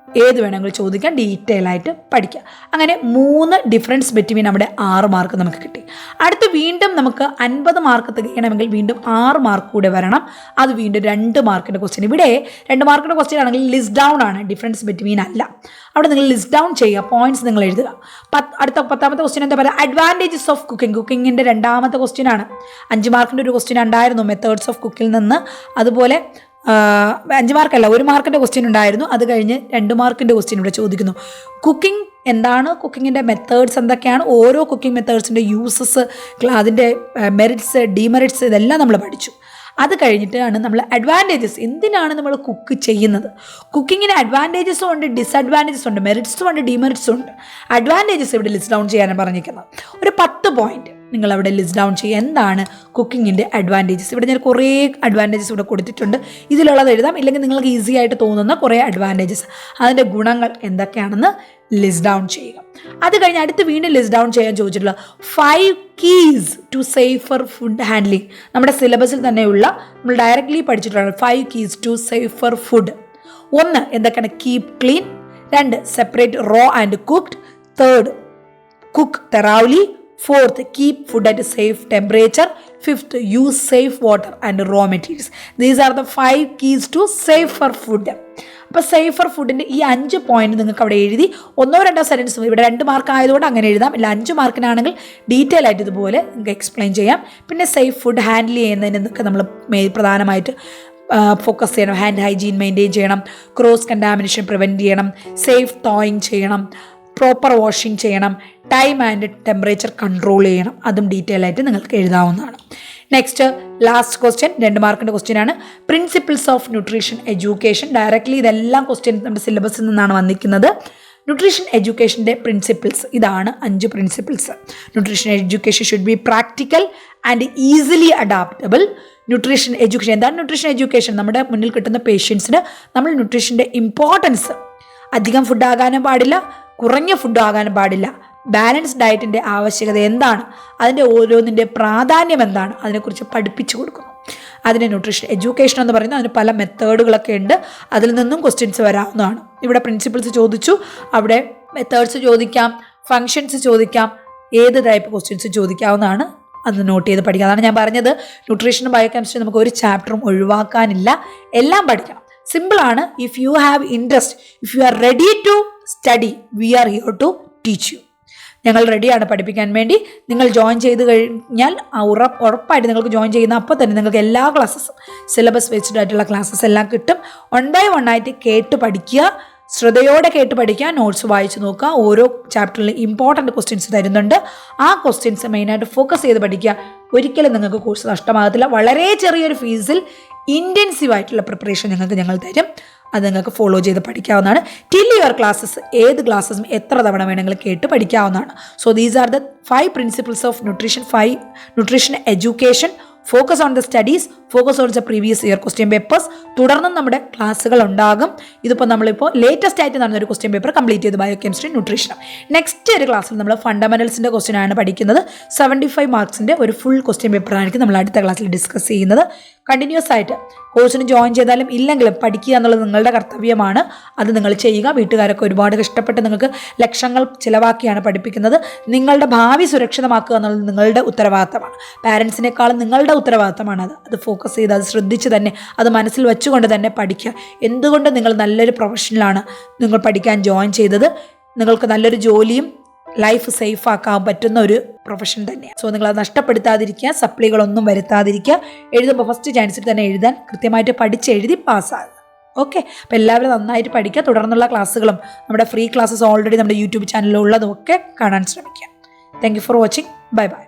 ഏത് വേണമെങ്കിലും ചോദിക്കാൻ, ഡീറ്റെയിൽ ആയിട്ട് പഠിക്കുക. അങ്ങനെ 3 ഡിഫറൻസ് ബിറ്റ്വീൻ നമ്മുടെ 6 മാർക്ക് നമുക്ക് കിട്ടി. അടുത്ത് വീണ്ടും നമുക്ക് 50 മാർക്ക് തികയണമെങ്കിൽ വീണ്ടും 6 മാർക്ക് കൂടെ വരണം. അത് വീണ്ടും 2 മാർക്കിൻ്റെ ക്വസ്റ്റ്യൻ. ഇവിടെ 2 മാർക്കിൻ്റെ ക്വസ്റ്റ്യൻ ആണെങ്കിൽ ലിസ്റ്റ് ഡൗൺ ആണ്, ഡിഫറൻസ് ബിറ്റ്വീൻ അല്ല. അവിടെ നിങ്ങൾ ലിസ്റ്റ് ഡൗൺ ചെയ്യുക, പോയിന്റ്സ് നിങ്ങൾ എഴുതുക. അടുത്ത 10ാമത്തെ ക്വസ്റ്റ്യൻ എന്താ പറയുക, അഡ്വാൻറ്റേജസ് ഓഫ് കുക്കിംഗ്. കുക്കിങ്ങിൻ്റെ 2ാമത്തെ ക്വസ്റ്റ്യൻ ആണ്. 5 മാർക്കിൻ്റെ ഒരു ക്വസ്റ്റ്യൻ ഉണ്ടായിരുന്നു മെത്തേഡ്സ് ഓഫ് കുക്കിൽ നിന്ന്. അതുപോലെ 5 മാർക്കല്ല, 1 മാർക്കിൻ്റെ ക്വസ്റ്റ്യൻ ഉണ്ടായിരുന്നു. അത് കഴിഞ്ഞ് 2 മാർക്കിൻ്റെ ക്വസ്റ്റ്യൻ ഇവിടെ ചോദിക്കുന്നു. കുക്കിംഗ് എന്താണ്, കുക്കിങ്ങിൻ്റെ മെത്തേഡ്സ് എന്തൊക്കെയാണ്, ഓരോ കുക്കിംഗ് മെത്തേഡ്സിൻ്റെ യൂസസ്, അതിൻ്റെ മെറിറ്റ്സ്, ഡിമെറിറ്റ്സ് ഇതെല്ലാം നമ്മൾ പഠിച്ചു. അത് കഴിഞ്ഞിട്ടാണ് നമ്മൾ അഡ്വാൻറ്റേജസ്, എന്തിനാണ് നമ്മൾ കുക്ക് ചെയ്യുന്നത്. കുക്കിങ്ങിന് അഡ്വാൻറ്റേജസും ഉണ്ട്, ഡിസഡ്വാൻറ്റേജസ് ഉണ്ട്, മെറിറ്റ്സും ഉണ്ട്, ഡിമെറിറ്റ്സും ഉണ്ട്. അഡ്വാൻറ്റേജസ് ഇവിടെ ലിസ്റ്റ് ഡൗൺ ചെയ്യാനാണ് പറഞ്ഞിരിക്കുന്നത്. ഒരു 10 പോയിന്റ് നിങ്ങൾ അവിടെ ലിസ്റ്റ് ഡൗൺ ചെയ്യുക. എന്താണ് കുക്കിങ്ങിൻ്റെ അഡ്വാൻറ്റേജസ്. ഇവിടെ ഞാൻ കുറേ അഡ്വാൻറ്റേജസ് ഇവിടെ കൊടുത്തിട്ടുണ്ട്. ഇതിലുള്ളത് എഴുതാം, ഇല്ലെങ്കിൽ നിങ്ങൾക്ക് ഈസി ആയിട്ട് തോന്നുന്ന കുറേ അഡ്വാൻറ്റേജസ്, അതിൻ്റെ ഗുണങ്ങൾ എന്തൊക്കെയാണെന്ന് ലിസ്റ്റ് ഡൗൺ ചെയ്യുക. അത് കഴിഞ്ഞ് അടുത്ത് വീണ്ടും ലിസ്റ്റ് ഡൗൺ ചെയ്യാൻ ചോദിച്ചിട്ടുള്ള 5 keys to safer food handling. നമ്മുടെ സിലബസിൽ തന്നെയുള്ള നമ്മൾ ഡയറക്റ്റ്ലി പഠിച്ചിട്ടുള്ള 5 കീസ് ടു സേഫർ ഫുഡ്. 1 എന്തൊക്കെയാണ്, keep clean. 2 separate raw and cooked. 3 cook thoroughly. 4th keep food at a safe temperature. 5th use safe water and raw materials. These are the 5 keys to safer food. അപ്പോൾ safer ഫുഡിൻ്റെ ഈ 5 point നിങ്ങൾക്ക് അവിടെ എഴുതി 1-2 sentence, ഇവിടെ 2 mark ആയതുകൊണ്ട് അങ്ങനെ എഴുതാം. ഇല്ല 5 മാർക്കിനാണെങ്കിൽ ഡീറ്റെയിൽ ആയിട്ട് ഇതുപോലെ നിങ്ങൾക്ക് എക്സ്പ്ലെയിൻ ചെയ്യാം. പിന്നെ സേഫ് ഫുഡ് ഹാൻഡിൽ ചെയ്യുന്നതിനൊക്കെ നമ്മൾ പ്രധാനമായിട്ട് ഫോക്കസ് ചെയ്യണം. ഹാൻഡ് ഹൈജീൻ മെയിൻറ്റെയിൻ ചെയ്യണം, ക്രോസ് കണ്ടാമിനേഷൻ പ്രിവെൻറ്റ് ചെയ്യണം, സേഫ് തോയിങ് ചെയ്യണം, പ്രോപ്പർ വാഷിംഗ് ചെയ്യണം, ടൈം ആൻഡ് ടെമ്പറേച്ചർ കൺട്രോൾ ചെയ്യണം. അതും ഡീറ്റെയിൽ ആയിട്ട് നിങ്ങൾക്ക് എഴുതാവുന്നതാണ്. നെക്സ്റ്റ് ലാസ്റ്റ് ക്വസ്റ്റ്യൻ 2 മാർക്കിൻ്റെ ക്വസ്റ്റ്യൻ ആണ്. Principles of nutrition education. Directly ഇതെല്ലാം ക്വസ്റ്റ്യൻ നമ്മുടെ സിലബസിൽ നിന്നാണ് വന്നിരിക്കുന്നത്. ന്യൂട്രീഷൻ എഡ്യൂക്കേഷൻ്റെ പ്രിൻസിപ്പിൾസ് ഇതാണ് 5 principles. Nutrition education should be practical and easily adaptable. Nutrition education എന്താണ്? ന്യൂട്രീഷൻ എഡ്യൂക്കേഷൻ നമ്മുടെ മുന്നിൽ കിട്ടുന്ന പേഷ്യൻസിന് നമ്മൾ ന്യൂട്രീഷൻ്റെ ഇമ്പോർട്ടൻസ്, അധികം ഫുഡ് ആകാനും പാടില്ല, കുറഞ്ഞ ഫുഡ് ആകാനും പാടില്ല, ബാലൻസ് ഡയറ്റിൻ്റെ ആവശ്യകത എന്താണ്, അതിൻ്റെ ഓരോന്നിൻ്റെ പ്രാധാന്യം എന്താണ്, അതിനെക്കുറിച്ച് പഠിപ്പിച്ചു കൊടുക്കുന്നു. അതിന് ന്യൂട്രീഷൻ എഡ്യൂക്കേഷൻ എന്ന് പറയുന്നത് അതിന് പല മെത്തേഡുകളൊക്കെ ഉണ്ട്. അതിൽ നിന്നും ക്വസ്റ്റ്യൻസ് വരാവുന്നതാണ്. ഇവിടെ പ്രിൻസിപ്പിൾസ് ചോദിച്ചു, അവിടെ മെത്തേഡ്സ് ചോദിക്കാം, ഫങ്ഷൻസ് ചോദിക്കാം, ഏത് ടൈപ്പ് ക്വസ്റ്റ്യൻസ് ചോദിക്കാവുന്നതാണ്. അത് നോട്ട് ചെയ്ത് പഠിക്കാം. അതാണ് ഞാൻ പറഞ്ഞത്, ന്യൂട്രീഷനും ബയോകെമിസ്ട്രി നമുക്ക് ഒരു ചാപ്റ്ററും ഒഴിവാക്കാനില്ല, എല്ലാം പഠിക്കണം. സിമ്പിളാണ്. If you have interest, if you are ready to study, we are here to teach you. ഞങ്ങൾ റെഡിയാണ് പഠിപ്പിക്കാൻ വേണ്ടി. നിങ്ങൾ ജോയിൻ ചെയ്ത് കഴിഞ്ഞാൽ ഉറപ്പായിട്ട് നിങ്ങൾക്ക് ജോയിൻ ചെയ്യുന്ന അപ്പോൾ തന്നെ നിങ്ങൾക്ക് എല്ലാ ക്ലാസ്സസും സിലബസ് വെച്ചിട്ട് ആയിട്ടുള്ള ക്ലാസ്സസ് എല്ലാം കിട്ടും. 1 by 1 ആയിട്ട് കേട്ട് പഠിക്കുക, ശ്രദ്ധയോടെ കേട്ട് പഠിക്കുക, നോട്ട്സ് വായിച്ച് നോക്കുക. ഓരോ ചാപ്റ്ററിലും ഇമ്പോർട്ടൻറ്റ് ക്വസ്റ്റ്യൻസ് തരുന്നുണ്ട്. ആ ക്വസ്റ്റ്യൻസ് മെയിനായിട്ട് ഫോക്കസ് ചെയ്ത് പഠിക്കുക. ഒരിക്കലും നിങ്ങൾക്ക് കോഴ്സ് നഷ്ടമാകത്തില്ല. വളരെ ചെറിയൊരു ഫീസിൽ ഇൻറ്റൻസീവ് ആയിട്ടുള്ള പ്രിപ്പറേഷൻ ഞങ്ങൾ തരും. അത് നിങ്ങൾക്ക് ഫോളോ ചെയ്ത് പഠിക്കാവുന്നതാണ്. ടിൽ യുവർ ക്ലാസ്സസ്, ഏത് ക്ലാസ്സസും എത്ര തവണ വേണമെങ്കിലും കേട്ട് പഠിക്കാവുന്നതാണ്. So these are the 5 principles of nutrition. 5 nutrition education. Focus on the studies, focus on the previous year question papers. തുടർന്നും നമ്മുടെ ക്ലാസ്സുകൾ ഉണ്ടാകും. ഇതിപ്പോൾ നമ്മളിപ്പോൾ ലേറ്റസ്റ്റ് ആയിട്ട് നടന്നൊരു ക്വസ്റ്റ്യൻ പേപ്പർ കംപ്ലീറ്റ് ചെയ്ത് ബയോ കെമിസ്ട്രി ന്യൂട്രീഷനും. നെക്സ്റ്റ് ഒരു ക്ലാസ്സിൽ നമ്മൾ ഫണ്ടമെന്റൽസിൻ്റെ ക്വസ്റ്റ്യൻ ആണ് പഠിക്കുന്നത്. 75 മാർക്സിൻ്റെ ഒരു ഫുൾ ക്വസ്റ്റ്യൻ പേപ്പറായിരിക്കും നമ്മൾ അടുത്ത ക്ലാസ്സിൽ ഡിസ്കസ് ചെയ്യുന്നത്. കണ്ടിന്യൂസ് ആയിട്ട് കോഴ്സിന് ജോയിൻ ചെയ്താലും ഇല്ലെങ്കിലും പഠിക്കുക എന്നുള്ളത് നിങ്ങളുടെ കർത്തവ്യമാണ്. അത് നിങ്ങൾ ചെയ്യുക. വീട്ടുകാരൊക്കെ ഒരുപാട് കഷ്ടപ്പെട്ട് നിങ്ങൾക്ക് ലക്ഷങ്ങൾ ചിലവാക്കിയാണ് പഠിപ്പിക്കുന്നത്. നിങ്ങളുടെ ഭാവി സുരക്ഷിതമാക്കുക എന്നുള്ളത് നിങ്ങളുടെ ഉത്തരവാദിത്തമാണ്. പാരൻസിനേക്കാളും നിങ്ങളുടെ ഉത്തരവാദിത്തമാണ് അത് ഫോക്കസ് ചെയ്ത് അത് ശ്രദ്ധിച്ച് തന്നെ അത് മനസ്സിൽ വെച്ചുകൊണ്ട് തന്നെ പഠിക്കുക. എന്തുകൊണ്ട് നിങ്ങൾ നല്ലൊരു പ്രൊഫഷനിലാണ് നിങ്ങൾ പഠിക്കാൻ ജോയിൻ ചെയ്തത്. നിങ്ങൾക്ക് നല്ലൊരു ജോലിയും ലൈഫ് സേഫ് ആക്കാൻ പറ്റുന്ന ഒരു പ്രൊഫഷൻ തന്നെയാണ്. സോ നിങ്ങളത് നഷ്ടപ്പെടുത്താതിരിക്കുക, സപ്ലികളൊന്നും വരുത്താതിരിക്കുക. എഴുതുമ്പോൾ ഫസ്റ്റ് ചാൻസിൽ തന്നെ എഴുതാൻ കൃത്യമായിട്ട് പഠിച്ചെഴുതി പാസ്സാകുക. ഓക്കെ, അപ്പോൾ എല്ലാവരും നന്നായിട്ട് പഠിക്കുക. തുടർന്നുള്ള ക്ലാസ്സുകളും നമ്മുടെ ഫ്രീ ക്ലാസ്സസ് ഓൾറെഡി നമ്മുടെ യൂട്യൂബ് ചാനലിൽ ഉള്ളതും ഒക്കെ കാണാൻ ശ്രമിക്കുക. Thank you for watching. Bye bye.